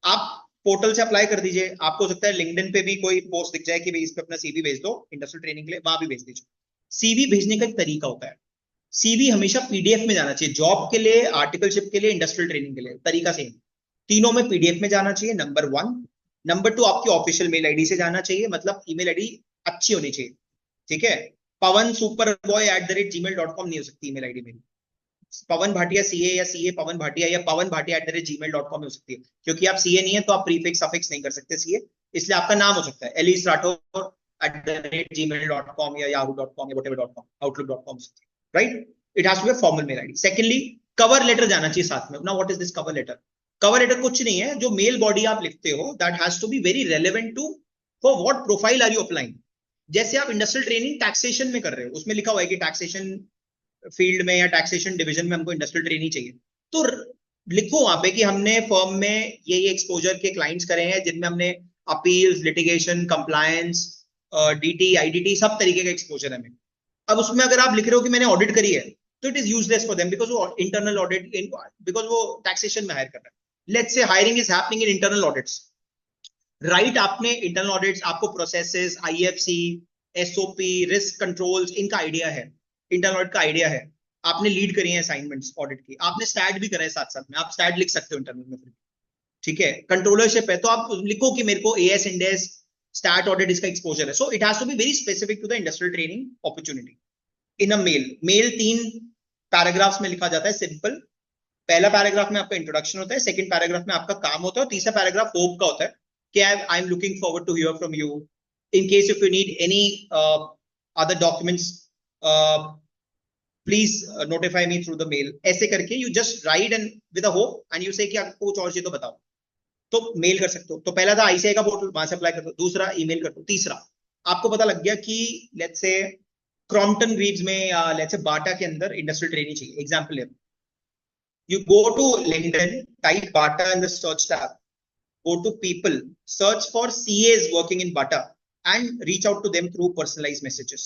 आप पोर्टल से अप्लाई कर दीजिए. आपको सकता है लिंक्डइन पे भी कोई पोस्ट दिख जाए कि भाई इस पे अपना CV भेज दो इंडस्ट्रियल ट्रेनिंग के लिए, वहां भी भेज दीजिए. CV भेजने का एक तरीका होता है. CV हमेशा PDF में जाना चाहिए, जॉब के लिए, आर्टिकलशिप के लिए, इंडस्ट्रियल ट्रेनिंग के लिए, तरीका सेम. तीनों में PDF में जाना चाहिए, नंबर 1. नंबर 2, आपकी ऑफिशियल मेल आईडी से जाना चाहिए, मतलब ईमेल आईडी अच्छी होनी चाहिए, ठीक है. pawansuperboy@gmail.com नहीं हो सकती ईमेल आईडी मेरी. पवन भाटिया CA या CA पवन भाटिया या पवन भाटिया@gmail.com हो सकती है, क्योंकि आप CA नहीं है तो आप प्रीफिक्स सफिक्स नहीं कर सकते CA, इसलिए आपका नाम हो सकता है elisrathor@gmail.com या yahoo.com या whatever.com, outlook.com, right. It has to be formal mail ID. Secondly, cover letter जाना चाहिए साथ में. Now what is this cover letter? Cover letter कुछ नहीं है, जो मेल बॉडी आप लिखते हो, that has to be very relevant to for what profile are you applying. जैसे आप इंडस्ट्रियल ट्रेनिंग टैक्सेशन में कर रहे हो, उसमें लिखा हुआ है कि टैक्सेशन फील्ड में या टैक्सेशन डिवीजन में हमको इंडस्ट्रियल ट्रेनिंग चाहिए, तो लिखो वहां पे कि हमने फर्म में ये एक्सपोजर के क्लाइंट्स करे हैं जिनमें हमने appeals, litigation, compliance, DT, IDT, सब तरीके का एक्सपोजर है हमें. अब उसमें अगर आप लिख रहे हो कि मैंने ऑडिट करी है, तो it is useless for them, because वो इंटरनल ऑडिट, बिकॉज वो टैक्सेशन में हायर कर रहा है. Let's say hiring is happening in internal audits, right. आपने इंटरनल ऑडिट्स, आपको processes, IFC, SOP, risk controls, इनका आइडिया है, इंटरनल ऑडिट का आइडिया है, आपने लीड करी है असाइनमेंट्स ऑडिट की, आपने स्टैट भी करा है साथ साथ में, आप स्टैट लिख सकते हो इंटरनल में, ठीक है. कंट्रोलरशिप है, तो आप लिखो कि मेरे को AS, इंडेस, स्टैट ऑडिट, इसका एक्सपोजर है. So it has to be very specific to the industrial training opportunity in a mail 3 paragraphs में लिखा जाता है, सिंपल. पहला पैराग्राफ में आपका इंट्रोडक्शन होता है, सेकंड पैराग्राफ में आपका काम होता है, और तीसरा पैराग्राफ होप का होता है कि I am looking forward to hear from you in case if you need any other documents, please notify me through the mail. ऐसे करके you just write end with a hope and you say कि आपको कुछ और चाहिए तो बताओ, तो मेल कर सकते हो. तो पहला था ICAI का पोर्टल, वहां से अप्लाई कर दो. दूसरा, ईमेल कर दो. तीसरा, आपको पता लग गया कि लेट्स से क्रॉम्पटन ग्रीव्स में या लेट्स से बाटा के अंदर इंडस्ट्रियल ट्रेनिंग चाहिए, एग्जांपल है. You go to LinkedIn, type Bata in the search tab, go to people, search for CAs working in Bata and reach out to them through personalized messages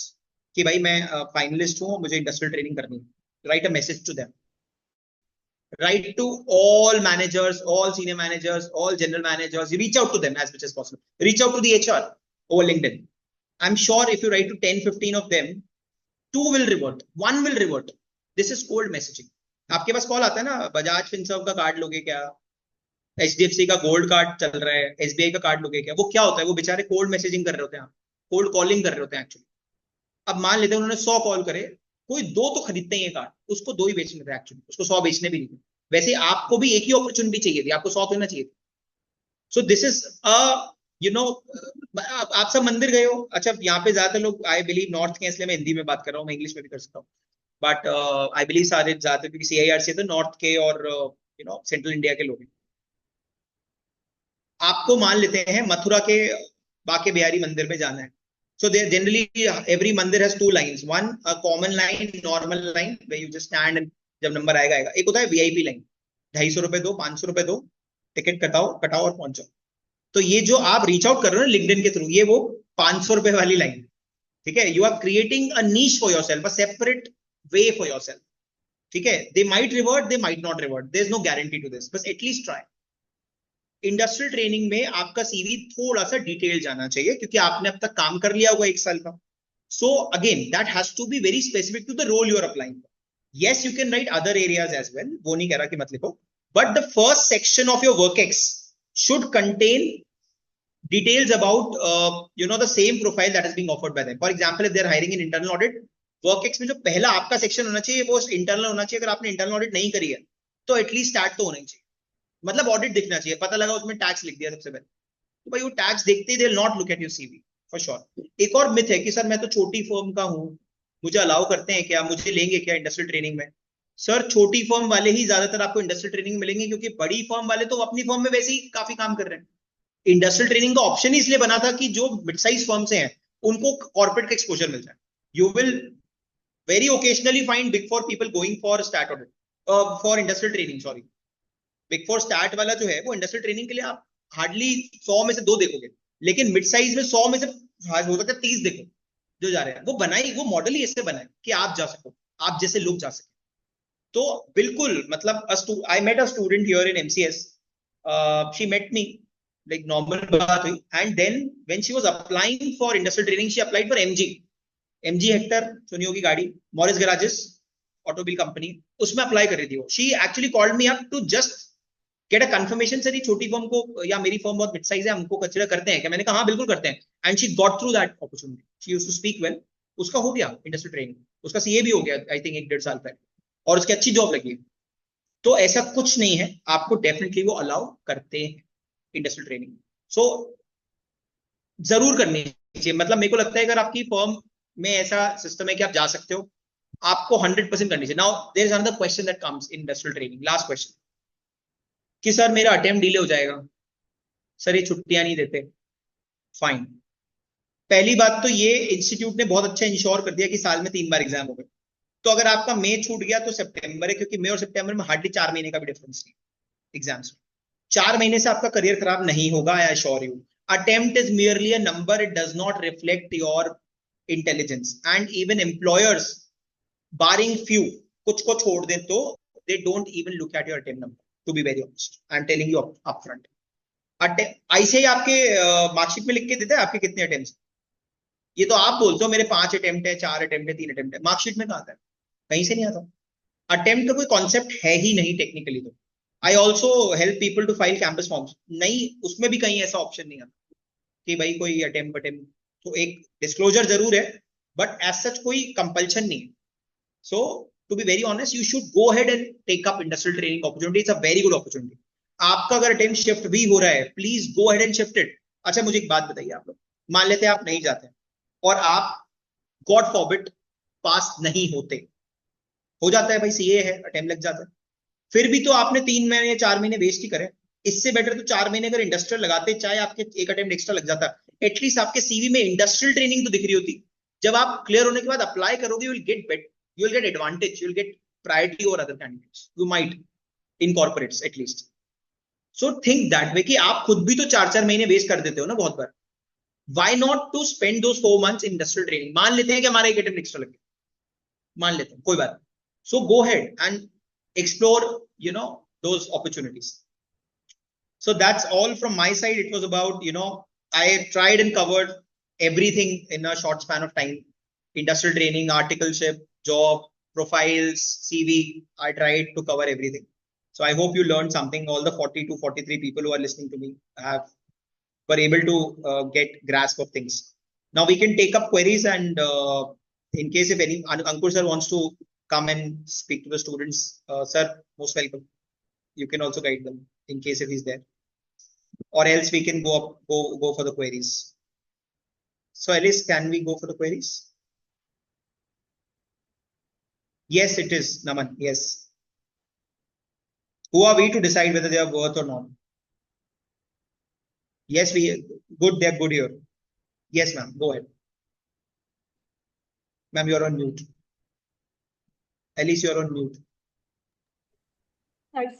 कि भाई मैं finalist हूँ, मुझे industrial training करनी है. Write a message to them. Write to all managers, all senior managers, all general managers. You reach out to them as much as possible. Reach out to the HR over LinkedIn. I'm sure if you write to 10, 15 of them, 2 will revert, 1 will revert. This is cold messaging. आपके पास call आता है ना, Bajaj Finserv का card लोगे क्या, HDFC का gold card चल रहा है, SBI का कार्ड लोगे क्या. वो क्या होता है, वो बेचारे कोल्ड मैसेजिंग कर रहे होते हैं, कोल्ड कॉलिंग कर रहे होते हैं एक्चुअली. अब मान लेते हैं उन्होंने 100 कॉल करे, कोई 2 तो खरीदते हैं ये कार्ड, उसको 2 ही बेचने थे एक्चुअली, उसको 100 बेचने भी नहीं थे. वैसे आपको भी एक ही अपॉर्चुनिटी चाहिए थी, आपको 100 देना चाहिए थी. सो दिस इज आप सब मंदिर गए हो. अच्छा, यहाँ पे ज्यादातर लोग आई बिलीव नॉर्थ के, इसलिए मैं हिंदी में बात कर रहा हूँ, मैं इंग्लिश में भी कर सकता हूँ, बट आई बिलीव सारे ज्यादातर क्योंकि CIRC तो नॉर्थ के और सेंट्रल इंडिया के लोग हैं. आपको मान लेते हैं मथुरा के बाके बिहारी मंदिर में जाना है. So there generally every mandir has 2 lines. One, a common line, normal line where you just stand and जब नंबर आएगा आएगा. एक होता है VIP लाइन, 250 रुपए दो, 500 रुपए दो, टिकट कटाओ और पहुंचो. तो ये जो आप रीच आउट कर रहे हो ना लिंक्डइन के थ्रू, ये वो 500 रुपए वाली लाइन, ठीक है. You are creating a niche for yourself, a separate way for yourself, ठीक है. They might revert, they might not revert, there is no guarantee to this, बस एटलीस्ट ट्राई. इंडस्ट्रियल ट्रेनिंग में आपका सीवी थोड़ा सा detail जाना चाहिए, क्योंकि आपने अब तक काम कर लिया होगा 1 साल का. So again, that has to be very specific to the role you are applying for. Yes, you can write other areas as well. वो नहीं कह रहा कि मत लिखो. But the first section of your work-ex should contain details about the same profile that is being offered by them. For example, if they are hiring in internal audit, work-ex में जो पहला आपका सेक्शन होना चाहिए वो internal होना चाहिए. अगर आपने इंटरनल ऑडिट नहीं करी है तो एटलीस्ट स्टार्ट तो होना ही चाहिए. मतलब ऑडिट दिखना चाहिए. पता लगा उसमें टैक्स लिख दिया सबसे पहले, तो भाई वो टैक्स देखते ही they will not look at your CV for sure. एक और मिथ है कि सर मैं तो छोटी फर्म का हूं, मुझे अलाउ करते हैं क्या, मुझे लेंगे क्या इंडस्ट्रियल ट्रेनिंग में. सर छोटी फर्म वाले ही ज्यादातर आपको इंडस्ट्रियल ट्रेनिंग मिलेंगे, क्योंकि बड़ी फर्म वाले तो अपनी फर्म में वैसे ही काफी काम कर रहे हैं. इंडस्ट्रियल ट्रेनिंग का ऑप्शन ही इसलिए बना था कि जो मिड साइज फर्म से हैं उनको कॉर्पोरेट का एक्सपोजर मिल जाए. You will very occasionally find big for people going for start audit for industrial training. Sorry, big for start वाला जो है वो इंडस्ट्रियल ट्रेनिंग के लिए आप हार्डली 100 में से 2 देखोगे, लेकिन मिड साइज में 100 में से हो सकता है 30 देखो जो जा रहे हैं. वो मॉडल ही ऐसे बना है कि आप जा सको, आप जैसे लोग जा सके. तो बिल्कुल मतलब I met a student here in MCS. She met me like normal बात हुई, and then when she was applying for industrial training she applied for MG Hector, सुनी होगी गाड़ी, मॉरिस गैराजेस ऑटोमोबाइल कंपनी, उसमें अप्लाई कर रही थी वो. She actually called me up to just get a confirmation. Sir ये छोटी फर्म को या मेरी फर्म बहुत मिड साइज है, हमको कंसीडर करते हैं क्या. मैंने कहा हाँ बिल्कुल करते हैं. And she got through that opportunity. She used to speak well. उसका हो गया इंडस्ट्रियल ट्रेनिंग, उसका सीए भी हो गया आई थिंक 1-1.5 साल पहले, और उसकी अच्छी जॉब लगी. तो ऐसा कुछ नहीं है, आपको डेफिनेटली वो अलाउ करते हैं इंडस्ट्रियल ट्रेनिंग. सो जरूर करनी चाहिए. मतलब मेरे को लगता है अगर आपकी फर्म में ऐसा सिस्टम है कि आप जा सकते हो, आपको 100% करनी चाहिए. Now there is another question that comes in industrial training, last question, कि सर मेरा अटेम्प्ट डिले हो जाएगा, सर ये छुट्टियां नहीं देते. फाइन. पहली बात तो ये इंस्टीट्यूट ने बहुत अच्छा इंश्योर कर दिया कि साल में 3 बार एग्जाम हो गए. तो अगर आपका मई छूट गया तो सितंबर है, क्योंकि मई और सितंबर में हार्डली 4 महीने का भी डिफरेंस नहीं एग्जाम्स में. 4 महीने से आपका करियर खराब नहीं होगा, I assure you. Attempt is merely a number, it does not reflect your intelligence. And even employers barring few, कुछ को छोड़ दें, तो they don't even look at your attempt number. To be very honest, I'm telling you up front. ऐसे ही आपके marksheet में लिख के देते हैं आपके कितने अटेम्प्ट्स. ये तो आप बोलते हो मेरे 5 अटेम्प्ट है, 4 अटेम्प्ट है, 3 अटेम्प्ट है. मार्कशीट में कहा आता है? कहीं से नहीं आता. अटेम्प्ट का कोई कॉन्सेप्ट है ही नहीं टेक्निकली. तो I also help people to file campus forms. नहीं, उसमें भी कहीं ऐसा ऑप्शन नहीं आता कि भाई कोई अटेम्प्ट. तो एक डिस्क्लोजर जरूर है, बट एज सच कोई कंपल्शन नहीं है. सो to be very honest, you should go ahead and take up industrial training opportunity. It's a very good opportunity. आपका अगर अटेम्प्ट शिफ्ट भी हो रहा है, please go ahead and shift it. अच्छा मुझे एक बात बताइए, आप लोग मान लेते हैं आप नहीं जाते और आप गॉड फॉरबिड पास नहीं होते, हो जाता है भाई, सीए है, अटेम्प्ट लग जाता है. फिर भी तो आपने 3 महीने या 4 महीने वेस्ट ही करे. इससे बेटर तो 4 महीने अगर इंडस्ट्रियल लगाते, चाहे आपके एक अटेम्प्ट एक्स्ट्रा लग जाता, एटलीस्ट आपके सीवी में इंडस्ट्रियल ट्रेनिंग तो दिख रही होती. जब आप क्लियर होने के बाद अप्लाई करोगे, you will get better. You'll get advantage, you'll get priority over other candidates. You might in corporates at least. So think that way कि आप खुद भी तो 4-4 महीने वेस्ट कर देते हो ना बहुत बार. Why not to spend those 4 months in industrial training? मान लेते हैं कि हमारा एक अटेम्प्ट एक्स्ट्रा लग गया, मान लेते हैं, कोई बात. So go ahead and explore those opportunities. So that's all from my side. It was about I tried and covered everything in a short span of time. Industrial training, articleship, job, profiles, CV. I tried to cover everything. So I hope you learned something. All the 40 to 43 people who are listening to me were able to get grasp of things. Now we can take up queries, and in case if any Ankur sir wants to come and speak to the students, sir, most welcome. You can also guide them in case if he's there, or else we can go for the queries. So Alice, can we go for the queries? Yes, it is, Naman. Yes. Who are we to decide whether they are worth or not? Yes, good. They're good here. Yes, ma'am. Go ahead. Ma'am, you're on mute. Alice, you're on mute. Yes.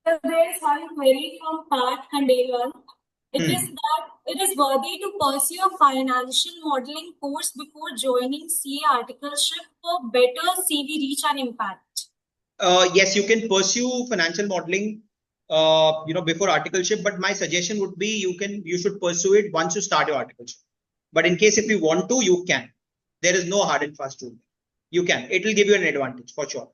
So there is one query from Pat Khandelwal. It is that it is worthy to pursue a financial modeling course before joining CA articleship for better CV reach and impact. Yes, you can pursue financial modeling before articleship, but my suggestion would be you should pursue it once you start your articleship. But in case if you want to, you can. There is no hard and fast rule. You can. It will give you an advantage for sure.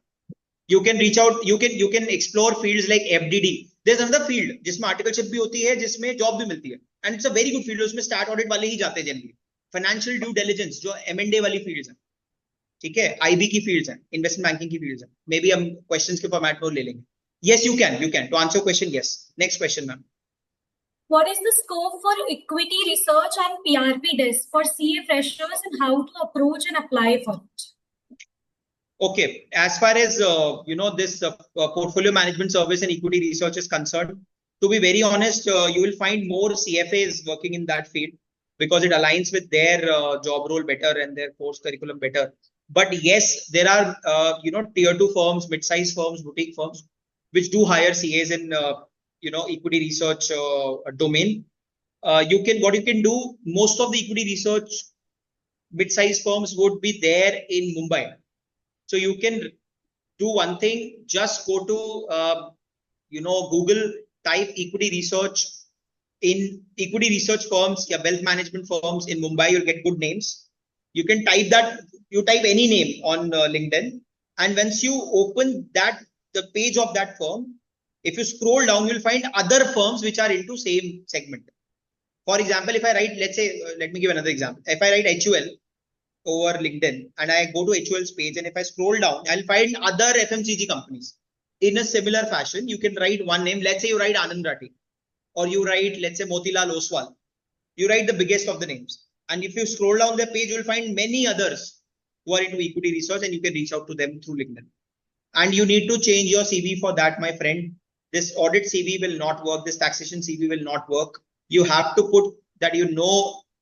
You can reach out. You can explore fields like FDD. There's another field जिसमें articleship भी होती है, जिसमें job भी मिलती है, and it's a very good field. उसमें stat audit वाले ही जाते हैं generally. Financial due diligence जो M&A वाली fields हैं, ठीक है, IB की fields हैं, investment banking की fields हैं. Maybe हम questions के format में ले लेंगे. Yes, you can. To answer your question, yes. Next question, ma'am. What is the scope for equity research and PRP desk for CA freshers and how to approach and apply for it? Okay, as far as this portfolio management service and equity research is concerned, to be very honest, you will find more CFAs working in that field because it aligns with their job role better and their course curriculum better. But yes, there are tier 2 firms, mid-sized firms, boutique firms, which do hire CAs in equity research domain. What you can do, most of the equity research mid-sized firms would be there in Mumbai. So you can do one thing, just go to Google, type equity research firms, wealth management firms in Mumbai, you'll get good names. You can type that, you type any name on LinkedIn, and once you open the page of that firm, if you scroll down, you'll find other firms which are into same segment. For example, if I write, let's say, let me give another example. If I write HUL over LinkedIn and I go to HUL's page, and if I scroll down, I'll find other FMCG companies. In a similar fashion, you can write one name. Let's say you write Anand Rathi, or you write, let's say, Motilal Oswal. You write the biggest of the names. And if you scroll down the page, you'll find many others who are into equity research, and you can reach out to them through LinkedIn. And you need to change your CV for that, my friend. This audit CV will not work. This taxation CV will not work. You have to put that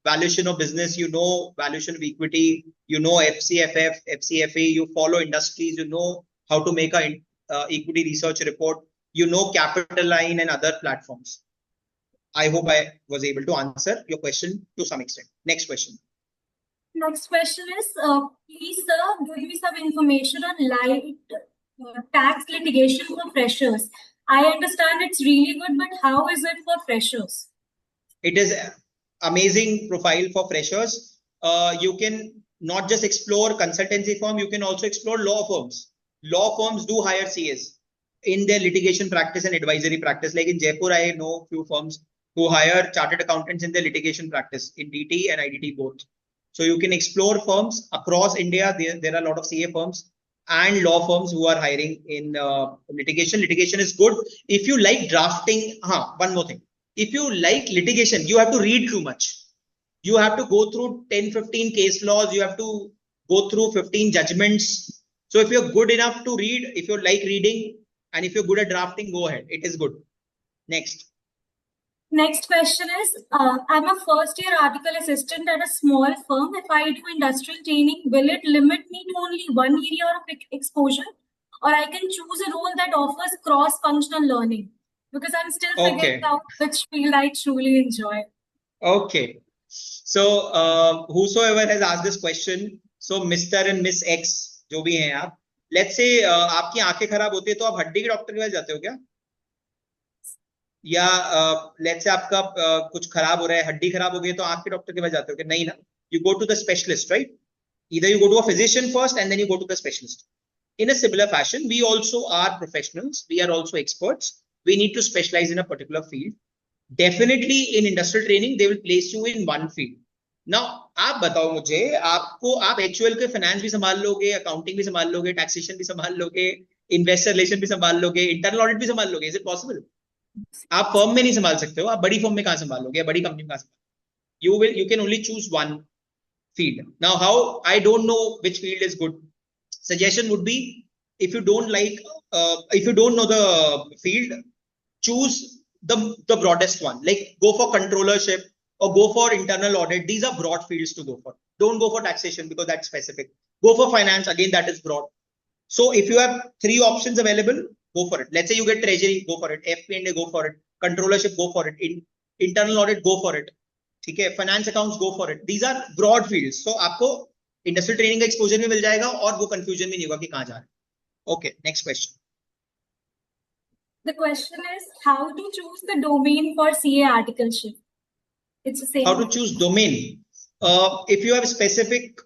valuation of business, valuation of equity, FCFF, FCFA, you follow industries, how to make a equity research report, Capital Line and other platforms. I hope I was able to answer your question to some extent. Next question. Next question is, please, sir, give me some information on light tax litigation for freshers. I understand it's really good, but how is it for freshers? It is amazing profile for freshers. You can not just explore consultancy firm, you can also explore law firms. Law firms do hire CAs in their litigation practice and advisory practice. Like in Jaipur, I know few firms who hire chartered accountants in their litigation practice in DT and IDT both. So you can explore firms across India. There are a lot of CA firms and law firms who are hiring in litigation. Litigation is good. If you like drafting, one more thing. If you like litigation, you have to read too much. You have to go through 10-15 case laws. You have to go through 15 judgments. So if you're good enough to read, if you like reading, and if you're good at drafting, go ahead. It is good. Next. Next question is, I'm a first-year article assistant at a small firm. If I do industrial training, will it limit me to only one area of exposure? Or I can choose a role that offers cross-functional learning? Because I'm still figuring out which field I truly enjoy. Okay. So, whosoever has asked this question, so Mr. and Miss X, जो भी हैं आप, let's say आपकी आंखें खराब होती है तो आप हड्डी के डॉक्टर के पास जाते हो क्या? या let's say आपका कुछ खराब हो रहा है, हड्डी खराब हो गई तो आंख के डॉक्टर के पास जाते हो क्या? नहीं ना. You go to the specialist, right? Either you go to a physician first and then you go to the specialist. In a similar fashion, we also are professionals. We are also experts. We need to specialize in a particular field. Definitely in industrial training, they will place you in one field. Now, आप बताओ मुझे, आप HUL के finance भी संभाल लोगे, accounting भी संभाल लोगे, टैक्सेशन भी संभाल लोगे, इन्वेस्टर रिलेशन भी संभाल लोगे, इंटरनल ऑडिट भी संभाल लोगे? Is it possible? आप फर्म में नहीं संभाल सकते हो, आप बड़ी फर्म में कहां संभालोगे, बड़ी कंपनी में कहां संभालोगे? You can only choose one field. Now, how I don't know which field is good. Suggestion would be, if you don't know the field, choose the broadest one. Like go for controllership or go for internal audit. These are broad fields to go for. Don't go for taxation because that's specific. Go for finance, again, that is broad. So if you have 3 options available, go for it. Let's say you get treasury, go for it. FP&A, go for it. Controllership, go for it. Internal audit, go for it. Okay, finance accounts, go for it. These are broad fields. So आपको industrial training का exposure भी मिल जाएगा और वो confusion भी नहीं होगा कि कहाँ जा रहे हैं. Okay, next question. The question is how to choose the domain for CA articleship. It's the same. How to choose domain? If you have a specific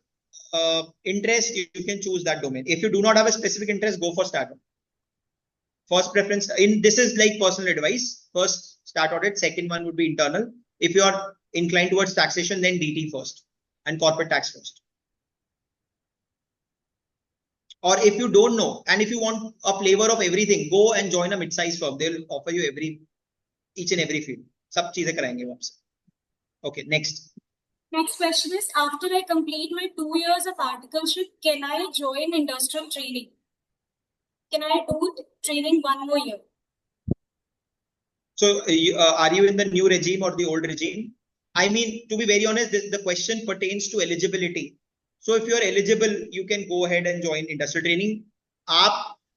interest, you can choose that domain. If you do not have a specific interest, go for Stat Audit. First preference this is like personal advice. First Stat Audit, second one would be internal. If you are inclined towards taxation, then DT first and corporate tax first. Or if you don't know and if you want a flavor of everything, go and join a mid-sized firm. They'll offer you each and every field. सब चीजें कराएंगे वो आपसे. Okay, next. Next question is, after I complete my 2 years of articleship, can I join industrial training? Can I do training 1 more year? So, are you in the new regime or the old regime? I mean, to be very honest, the question pertains to eligibility. So, if you are eligible, you can go ahead and join industrial training.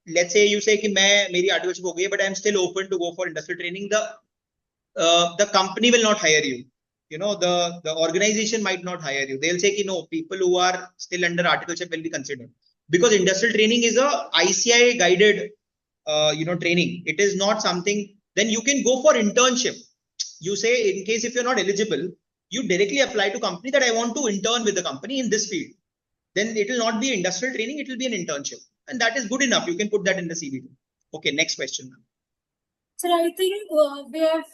Let's say you say कि मेरी articleship हो गई है, but I am still open to go for industrial training. The company will not hire you. You know, the organization might not hire you. They'll say कि no, people who are still under articleship will be considered. Because industrial training is a ICI guided, training. It is not something. Then you can go for internship. You say, in case if you're not eligible, you directly apply to company that I want to intern with the company in this field. Then it will not be industrial training, it will be an internship. And that is good enough. You can put that in the CV. Okay, next question. So I think we have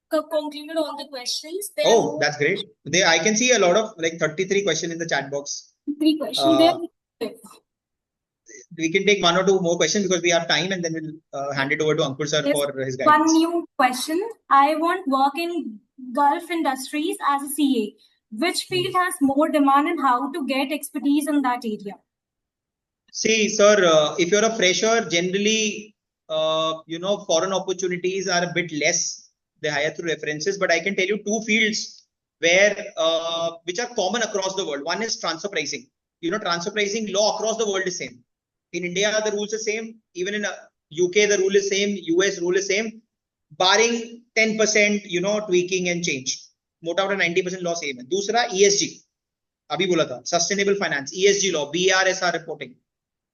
concluded all the questions. Oh, that's great. I can see a lot of like 33 questions in the chat box. 3 questions. We can take 1 or 2 more questions because we have time, and then we'll hand it over to Ankur sir for his guidance. One new question. I want work in Gulf industries as a CA. Which field has more demand and how to get expertise in that area? See, sir, if you're a fresher, generally, foreign opportunities are a bit less. They hire through references, but I can tell you 2 fields which are common across the world. One is transfer pricing. Transfer pricing law across the world is same. In India, the rules are same. Even in UK, the rule is same. US rule is same. Barring 10%, tweaking and change. मोटा मोटा 90% law same है. दूसरा ESG. अभी बोला था. Sustainable finance. ESG law. BRSR reporting.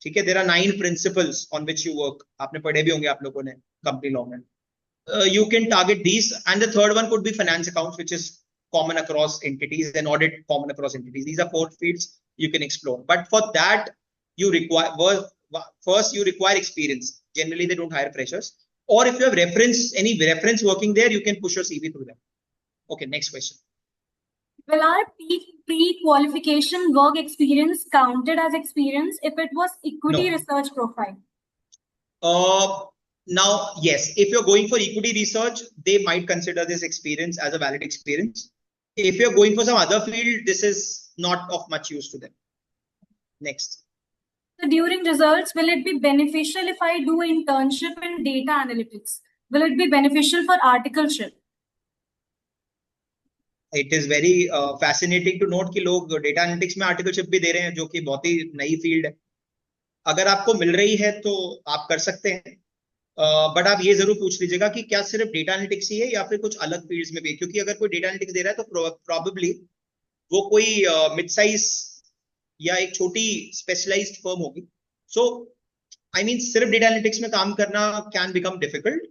ठीक है. There are 9 principles on which you work. आपने पढ़े भी होंगे आप लोगों ने company law में. You can target these. And the third one could be finance accounts, which is common across entities, and audit common across entities. These are 4 fields you can explore. But for that, you require experience. Generally, they don't hire freshers. Or if you have any reference working there, you can push your CV through them. Okay, next question. Will our pre-qualification work experience counted as experience if it was equity research profile? Now, yes, if you're going for equity research, they might consider this experience as a valid experience. If you're going for some other field, this is not of much use to them. Next. So during results, will it be beneficial if I do internship in data analytics? Will it be beneficial for articleship? It is very fascinating to note कि लोग data analytics में articleship भी दे रहे हैं, जो कि बहुत ही नई field है. अगर आपको मिल रही है तो आप कर सकते हैं. बट आप ये जरूर पूछ लीजिएगा कि क्या सिर्फ डेटा एनालिटिक्स ही है या फिर कुछ अलग फील्ड्स में भी, क्योंकि अगर कोई डेटा एनालिटिक्स दे रहा है तो प्रोबेबली वो कोई मिड साइज या एक छोटी स्पेशलाइज्ड फर्म होगी. सो आई मीन सिर्फ डेटा एनालिटिक्स में काम करना can become difficult.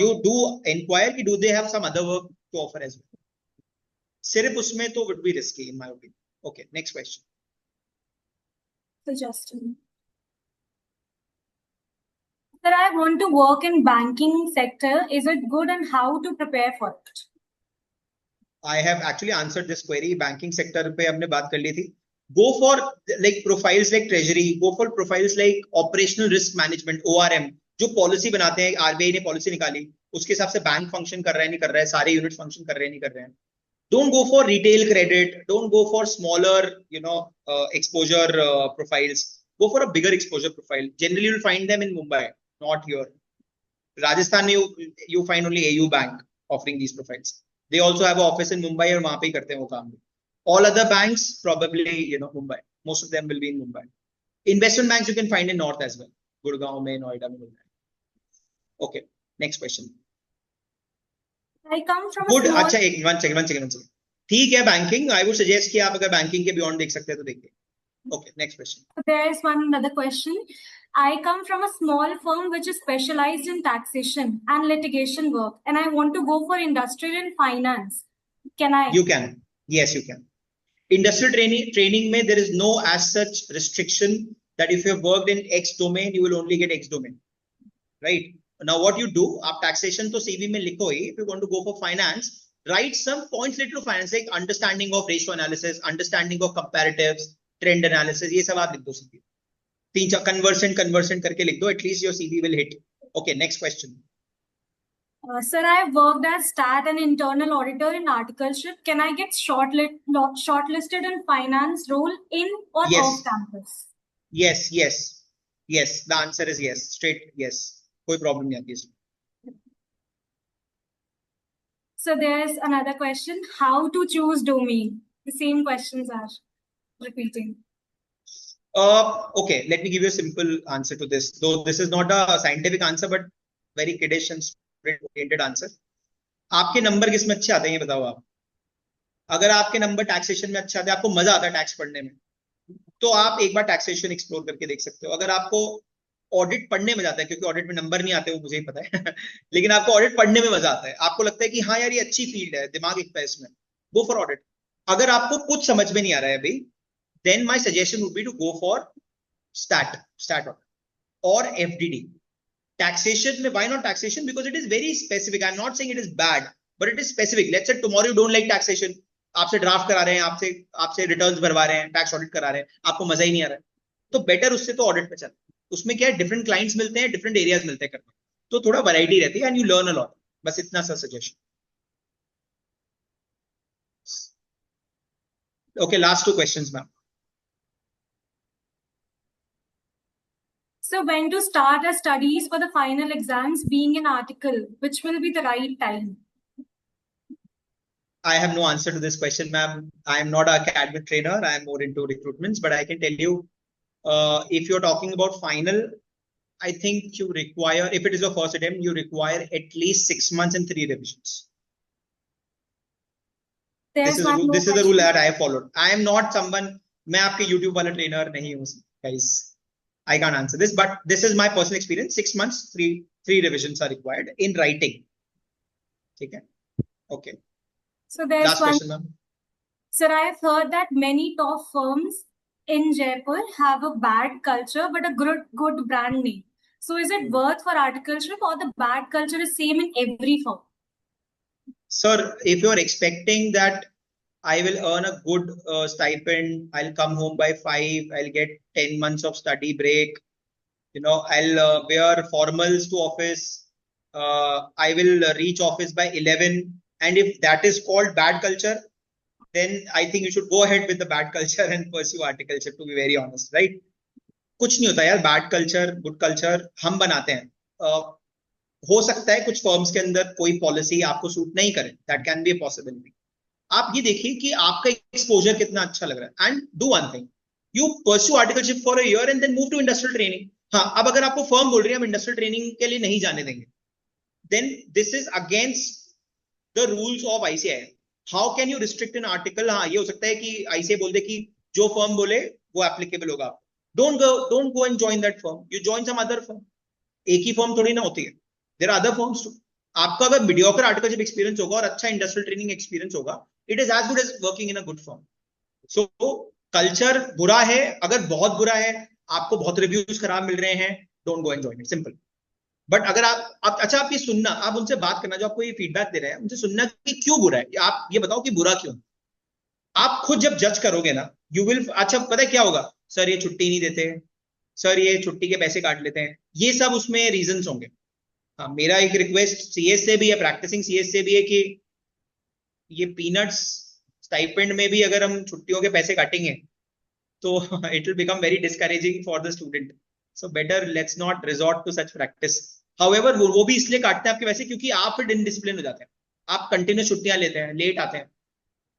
You do inquire कि do they have some other work to offer as well. सिर्फ उसमें तो would be risky in my opinion. Okay, next question. Justin. Sir, I want to work in banking sector. Is it good and how to prepare for it? I have actually answered this query. Banking sector पे हमने बात कर ली थी. Go for like profiles like treasury. Go for profiles like operational risk management (ORM). जो policy बनाते हैं, RBI ने policy निकाली, उसके हिसाब से बैंक फंक्शन कर रहा है नहीं कर रहा है, सारे यूनिट फंक्शन कर रहे हैं नहीं कर रहे हैं. Don't go for retail credit. Don't go for smaller, exposure profiles. Go for a bigger exposure profile. Generally, you'll find them in Mumbai, not here. Rajasthan, you find only AU Bank offering these profiles. They also have an office in Mumbai और वहाँ पे ही करते हैं वो काम. All other banks probably, Mumbai. Most of them will be in Mumbai. Investment banks you can find in North as well. Gurgaon में, Noida में. Okay, next question. I come from Good. अच्छा, one second. ठीक है, banking. I would suggest कि आप अगर banking के beyond देख सकते हैं तो देखिए. Okay, next question. There is another question. I come from a small firm which is specialized in taxation and litigation work, and I want to go for industrial and finance. Can I? You can. Yes, you can. Industrial training में there is no as such restriction that if you have worked in X domain, you will only get X domain, right? Now what you do, आप taxation तो CV में लिखो ही. If you want to go for finance, write some points related to finance, like understanding of ratio analysis, understanding of comparatives, trend analysis. ये सब आप लिख दो CV. 3-4 conversion करके लिख दो. At least your CV will hit. Okay, next question. Sir, I have worked as stat and internal auditor in articleship. Can I get shortlisted in finance role in or Yes. off campus? Yes. The answer is yes. Straight yes. कोई problem नहीं आती इसमें. So there's another question. How to choose domain? The same questions are repeating. Okay, let me give you a simple answer to this. Though this is not a scientific answer, but very kiddish and student-oriented answer. आपके number किस में अच्छे आते हैं ये बताओ आप. अगर आपके नंबर टैक्सेशन में अच्छे आते हैं, आपको मजा आता है टैक्स पढ़ने में, तो आप एक बार टैक्सेशन एक्सप्लोर करके देख सकते हो. अगर आपको ऑडिट पढ़ने में जाता है, क्योंकि ऑडिट में नंबर नहीं आते वो मुझे ही पता है लेकिन आपको ऑडिट पढ़ने में मजा आता है, आपको लगता है कि हाँ यार ये अच्छी फील्ड है, दिमाग एक है इसमें, गो फॉर ऑडिट. अगर आपको कुछ समझ में नहीं आ रहा है अभी, then my suggestion would be to go for stat audit or FDD. Taxation में, why not taxation? Because it is very specific. I'm not saying it is bad, but it is specific. Let's say tomorrow you don't like taxation, आपसे draft करा रहे हैं, आपसे returns भरवा रहे हैं, tax audit करा रहे हैं, आपको मजा ही नहीं आ रहा है, तो बेटर उससे तो ऑडिट पे चल. उसमें क्या है, डिफरेंट क्लाइंट्स मिलते हैं, डिफरेंट एरियाज मिलते हैं करने, तो थोड़ा वैरायटी रहती है and you learn a lot. बस इतना सा suggestion. Okay, last 2 questions, ma'am. So when to start our studies for the final exams being an article, which will be the right time? I have no answer to this question, ma'am. I am not an academic trainer. I am more into recruitments, but I can tell you, if you're talking about final, I think you require, if it is your first attempt, you require at least 6 months and 3 revisions. This is the rule that I have followed. I am not someone, मैं आपके YouTube वाला trainer नहीं हूँ, guys. I can't answer this, but this is my personal experience. 6 months, 3 revisions are required in writing. Okay. Okay. So there's Last one. question, ma'am. Sir, I have heard that many top firms in Jaipur have a bad culture but a good brand name. So is it worth for articleship, or the bad culture is same in every firm? Sir, if you're expecting that I will earn a good stipend, I'll come home by 5, I'll get 10 months of study break, I'll wear formals to office, I will reach office by 11, and if that is called bad culture, then I think you should go ahead with the bad culture and pursue articleship, to be very honest, right? कुछ नहीं होता यार, bad culture, good culture हम बनाते हैं. हो सकता है कुछ फर्म्स के अंदर कोई पॉलिसी आपको सूट नहीं करे, that can be a possibility. आप ये देखिए कि आपका एक्सपोजर कितना अच्छा लग रहा है, and do one thing, you pursue articleship for a year and then move to industrial training. हाँ, अब अगर आपको फर्म बोल रही है हम इंडस्ट्रियल ट्रेनिंग के लिए नहीं जाने देंगे, then this is against the rules of ICAI. How can you restrict an article? हाँ, ये हो सकता है कि ICAI बोल दे कि जो फर्म बोले वो एप्लीकेबल होगा. Don't go and join that firm, you join some other firm. एक ही फर्म थोड़ी ना होती है, there are other firms too. आपका अगर मीडियोकर आर्टिकलशिप एक्सपीरियंस होगा और अच्छा इंडस्ट्रियल ट्रेनिंग एक्सपीरियंस होगा, it is as good as working in a good firm. So culture बुरा है, अगर बहुत बुरा है, आपको बहुत रिव्यूज खराब मिल रहे हैं, don't go and join it, simple. But अगर आप अच्छा, आप ये सुनना, आप उनसे बात करना, जो आपको ये फीडबैक दे रहे हैं, उनसे सुनना कि क्यों बुरा है, आप ये बताओ कि बुरा क्यों. आप खुद जब जज करोगे ना, यू विल, अच्छा पता है क्या होगा, सर ये छुट्टी नहीं देते, सर ये छुट्टी के पैसे काट लेते हैं, ये सब उसमें रीजंस होंगे. हाँ, मेरा एक रिक्वेस्ट CS से भी है, प्रैक्टिसिंग CS से भी है कि ये पीनट्स स्टाइपेंड में भी अगर हम छुट्टियों के पैसे काटेंगे तो it will become very discouraging for the student. So better let's not resort to such practice. However वो भी इसलिए काटते हैं आपके पैसे क्योंकि आप फिर इनडिसिप्लिन हो जाते हैं, आप कंटिन्यूस छुट्टियां लेते हैं, लेट आते हैं,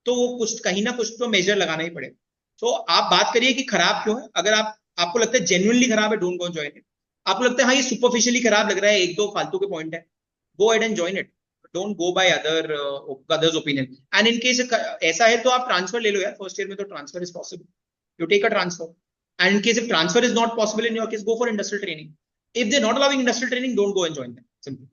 तो वो कुछ कहीं ना कुछ तो मेजर लगाना ही पड़ेगा. तो आप बात करिए कि खराब क्यों है. अगर आपको लगता है जेन्युइनली खराब है, डोंट गो जॉइन इट. आपको लगता है हाँ ये सुपरफिशियली खराब लग रहा है, 1-2 फालतू के पॉइंट है, go ahead and join it. Don't go by others' opinion. And in case ऐसा है तो आप ट्रांसफर ले लो यार, फर्स्ट ईयर में तो transfer is possible. You take a transfer. And in case if transfer is not possible in your case, go for industrial training. If they're not allowing industrial training, don't go and join them. Simple.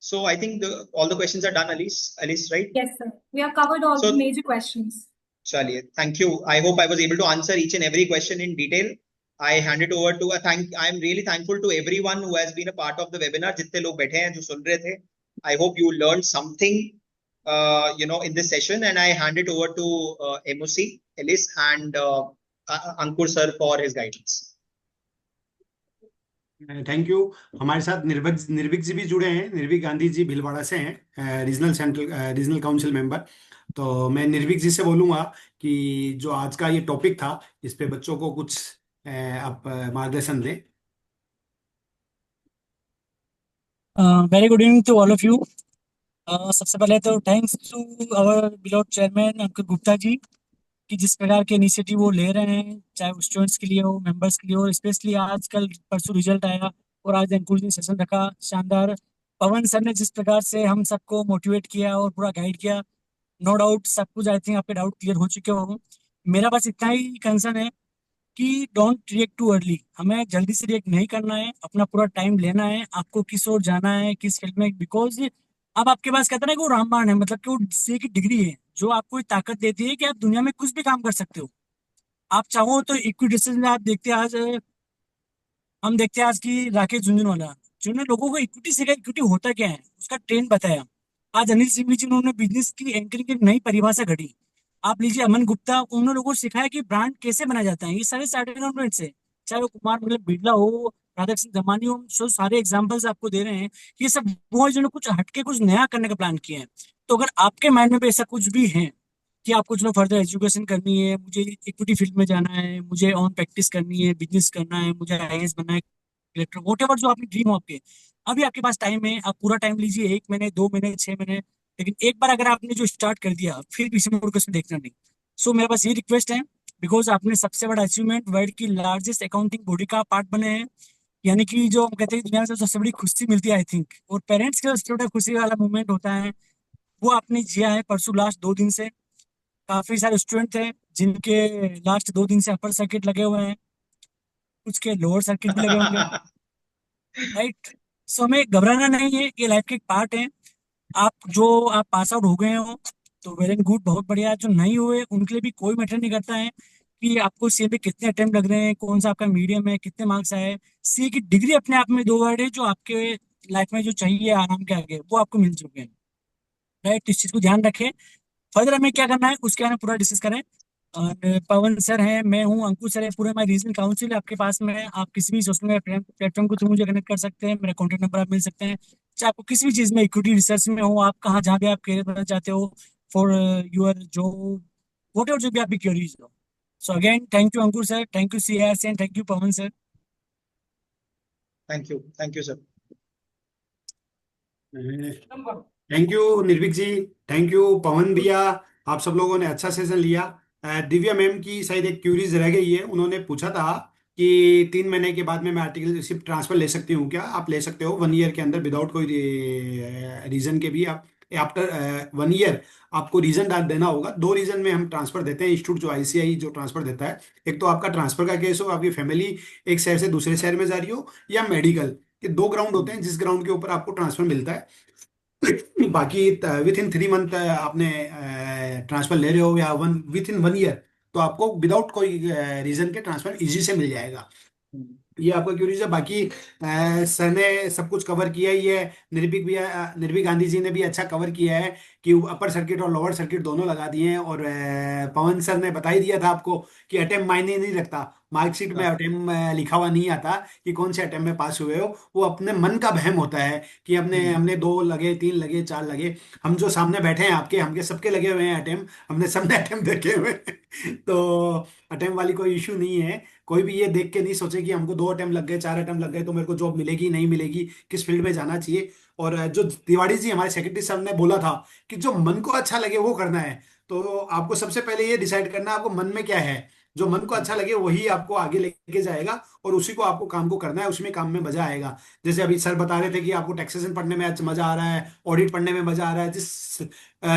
So I think all the questions are done, Alice. Alice, right? Yes, sir. We have covered all So- the major questions. Chaliye, thank you. I hope I was able to answer each and every question in detail. I hand it over to I'm really thankful to everyone who has been a part of the webinar. जितने लोग बैठे हैं जो सुन रहे थे. I hope you learned something, in this session, and I hand it over to MOC, Alice, and Ankur sir for his guidance. Thank you. हमारे साथ निर्भीक जी भी जुड़े हैं। निर्भीक गांधी जी भीलवाड़ा से हैं, रीजनल काउंसिल मेंबर। तो मैं निर्भीक जी से बोलूंगा कि जो आज का ये टॉपिक था, इस पे बच्चों को कुछ आप मार्गदर्शन दें। Very good evening to all of you. सबसे पहले तो thanks to our beloved chairman Ankur Gupta ji कि जिस प्रकार के इनिशिएटिव वो ले रहे हैं, चाहे वो स्टूडेंट्स के लिए हो, मेंबर्स के लिए हो। स्पेशली आजकल परसों रिजल्ट आया और आज अंकुर जी ने सेशन रखा, शानदार। पवन सर ने जिस प्रकार से हम सबको मोटिवेट किया और पूरा गाइड किया, नो डाउट सब कुछ आई थिंक आपके डाउट क्लियर हो चुके हो। मेरा बस इतना ही कंसर्न है कि डोंट रिएक्ट टू अर्ली। हमें जल्दी से रिएक्ट नहीं करना है, अपना पूरा टाइम लेना है, आपको किस ओर जाना है, किस फील्ड में। बिकॉज अब आपके पास कहते हैं ना कि वो रामबाण है, मतलब कि वो सीए की डिग्री है जो आपको ये ताकत देती है कि आप दुनिया में कुछ भी काम कर सकते हो। आप चाहो तो इक्विटी में आप देखते हैं आज, हम देखते हैं आज की राकेश झुंझुनवाला जिन्होंने लोगों को इक्विटी सिखाया, इक्विटी होता क्या है उसका ट्रेंड बताया। आज अनिल सिंह जी उन्होंने बिजनेस की एंकरिंग की नई परिभाषा घड़ी। आप लीजिए अमन गुप्ता, उन्होंने लोगों को सिखाया कि ब्रांड कैसे बनाया जाता है। ये सारे चार्टर्ड अकाउंटेंट्स है, चाहे वो कुमार मतलब बिरला हो, राधा सिंह धमानी हो, सो सारे एग्जांपल्स आपको दे रहे हैं। ये सब वो है जिन्होंने कुछ हटके कुछ नया करने का प्लान किया है। तो अगर आपके माइंड में भी ऐसा कुछ भी है कि आपको चलो फर्दर एजुकेशन करनी है, मुझे इक्विटी फील्ड में जाना है, मुझे ऑन प्रैक्टिस करनी है, बिजनेस करना है, मुझे आईएएस बनना है, कलेक्टर, वॉट एवर जो आपकी ड्रीम हो आपके, अभी आपके पास टाइम है। आप पूरा टाइम लीजिए, 1 महीने 2 महीने 6 महीने। लेकिन एक बार अगर आपने जो स्टार्ट कर दिया फिर पीछे मुड़ के उसमें देखना नहीं। सो मेरा बस ये रिक्वेस्ट है, बिकॉज आपने सबसे बड़ा अचीवमेंट वर्ल्ड की लार्जेस्ट अकाउंटिंग बॉडी का पार्ट बने हैं, यानी कि जो हम कहते हैं दुनिया में सबसे बड़ी खुशी मिलती है आई थिंक, और पेरेंट्स के सबसे बड़ा खुशी वाला मोमेंट होता है, वो आपने जिया है परसों लास्ट 2 दिन से। काफी सारे स्टूडेंट थे जिनके लास्ट 2 दिन से अपर सर्किट लगे हुए हैं, कुछ के लोअर सर्किट भी लगे होंगे, राइट। सो हमें घबराना नहीं है, ये लाइफ के एक पार्ट है। आप पास आउट हो गए हो तो वेल एंड गुड, बहुत बढ़िया। जो नहीं हुए उनके लिए भी कोई मैटर नहीं करता है कि आपको सीए पे कितने अटेम्प्ट लग रहे हैं, कौन सा आपका मीडियम है, कितने मार्क्स आए। सीए की डिग्री अपने आप में 2 वर्ड है जो आपके लाइफ में जो चाहिए आराम के आगे, वो आपको मिल चुके हैं, राइट। इस चीज को ध्यान रखें। फर्दर हमें क्या करना है उसके बारे में पूरा डिस्कस करें। और पवन सर हैं, मैं हूँ, अंकुर सर है, पूरे हमारे रीजनल काउंसिल आपके पास में है। आप किसी भी सोशल मीडिया प्लेटफॉर्म के थ्रू मुझे कनेक्ट कर सकते हैं, मेरा कॉन्टैक्ट नंबर आप मिल सकते हैं। चाहे आपको किसी भी चीज में इक्विटी रिसर्च में हो, आप कहाँ जहाँ भी आप करियर करना चाहते हो, फॉर योर जो वॉट एवर जो भी आपकी क्वेरीज हो। So again thank you Ankur sir, thank you CRC and thank you Pawan sir. Thank you, sir. Thank you निर्भीक जी, थैंक यू पवन भैया। आप सब लोगों ने अच्छा सेशन लिया। दिव्या मैम की शायद एक क्यूरीज रह गई है, उन्होंने पूछा था कि 3 महीने के बाद में मैं आर्टिकलशिप ट्रांसफर ले सकती हूँ क्या? आप ले सकते हो 1 ईयर के अंदर विदाउट कोई रीजन के भी। आप आफ्टर 1 ईयर आपको रीजन डाल देना होगा। 2 रीजन में हम ट्रांसफर देते हैं, इंस्टीट्यूट जो आईसीआई जो ट्रांसफर देता है। एक तो आपका ट्रांसफर का केस हो, आपकी फैमिली एक शहर से दूसरे शहर में जा रही हो, या मेडिकल के 2 ग्राउंड होते हैं जिस ग्राउंड के ऊपर आपको ट्रांसफर मिलता है। बाकी विथ इन 3 मंथ आपने ट्रांसफर ले रहे हो, या विथ इन 1 ईयर, तो आपको विदाउट कोई रीजन के ट्रांसफर इजी से मिल जाएगा। ये आपका क्यूरीज है। बाकी सर ने सब कुछ कवर किया ही है। निर्भीक गांधी जी ने भी अच्छा कवर किया है कि अपर सर्किट और लोअर सर्किट दोनों लगा दिए हैं। और पवन सर ने बता ही दिया था आपको कि अटेम्प्ट मायने नहीं रखता, मार्कशीट में अटेम्प्ट लिखा हुआ नहीं आता कि कौन से अटेम्प्ट में पास हुए हो। वो अपने मन का वहम होता है कि हमने 2 लगे, 3 लगे, 4 लगे। हम जो सामने बैठे हैं आपके, हमके सबके लगे हुए हैं अटेम्प्ट, हमने सबने अटेम्प्ट देखे हुए हैं। तो अटेम्प्ट वाली कोई इशू नहीं है। कोई भी ये देख के नहीं सोचे कि हमको 2 अटेम्प्ट लग गए, 4 अटेम्प्ट लग गए तो मेरे को जॉब मिलेगी नहीं मिलेगी, किस फील्ड में जाना चाहिए। और जो तिवाड़ी जी हमारे सेक्रेटरी साहब ने बोला था कि जो मन को अच्छा लगे वो करना है। तो आपको सबसे पहले ये डिसाइड करना है आपको मन में क्या है, जो मन को अच्छा लगे वही आपको आगे लेके जाएगा, और उसी को आपको काम को करना है, उसमें काम में मजा आएगा। जैसे अभी सर बता रहे थे कि आपको टैक्सेशन पढ़ने में मजा आ रहा है, ऑडिट पढ़ने में मजा आ रहा है, जिस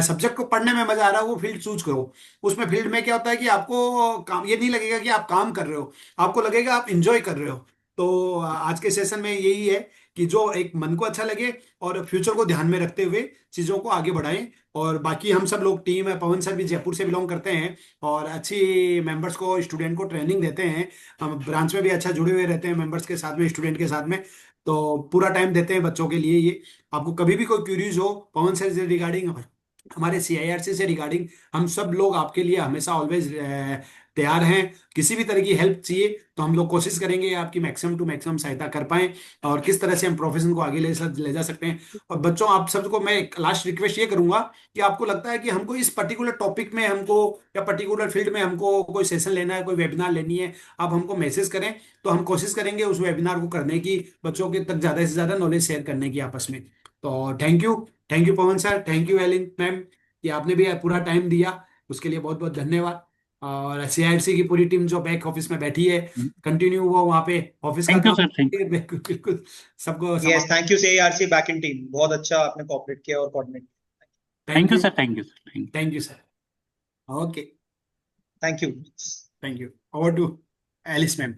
सब्जेक्ट को पढ़ने में मजा आ रहा है वो फील्ड चूज करो। उसमें फील्ड में क्या होता है कि आपको काम ये नहीं लगेगा कि आप काम कर रहे हो, आपको लगेगा आप इंजॉय कर रहे हो। तो आज के सेशन में यही है कि जो एक मन को अच्छा लगे और फ्यूचर को ध्यान में रखते हुए चीजों को आगे बढ़ाएं। और बाकी हम सब लोग टीम है, पवन सर भी जयपुर से बिलोंग करते हैं और अच्छी मेंबर्स को, स्टूडेंट को ट्रेनिंग देते हैं। हम ब्रांच में भी अच्छा जुड़े हुए रहते हैं मेंबर्स के साथ में, स्टूडेंट के साथ में। तो पूरा टाइम देते हैं बच्चों के लिए। ये आपको कभी भी कोई क्यूरीज हो पवन सर से रिगार्डिंग, हमारे CIRC से रिगार्डिंग, हम सब लोग आपके लिए हमेशा ऑलवेज तैयार हैं। किसी भी तरह की हेल्प चाहिए तो हम लोग कोशिश करेंगे आपकी मैक्सिमम टू मैक्सिमम सहायता कर पाएं, और किस तरह से हम प्रोफेशन को आगे ले जा सकते हैं। और बच्चों, आप सबको मैं एक लास्ट रिक्वेस्ट ये करूंगा कि आपको लगता है कि हमको इस पर्टिकुलर टॉपिक में हमको या पर्टिकुलर फील्ड में हमको कोई सेशन लेना है, कोई वेबिनार लेनी है, आप हमको मैसेज करें, तो हम कोशिश करेंगे उस वेबिनार को करने की, बच्चों के तक ज्यादा से ज्यादा नॉलेज शेयर करने की आपस में। तो thank you Pawan sir, thank you Ellen ma'am कि आपने भी पूरा टाइम दिया, उसके लिए बहुत बहुत धन्यवाद। और CIRC की पूरी टीम जो बैक ऑफिस में बैठी है, कंटिन्यू वो वहाँ पे ऑफिस का थैंक यू काम सर, थैंक बिल्कुल सबको yes, thank you CIRC back in team, बहुत अच्छा आपने कोऑपरेट किया और coordinate. Thank you sir, thank you sir, thank you sir. Okay, thank you. Thank you. Over to Alice ma'am.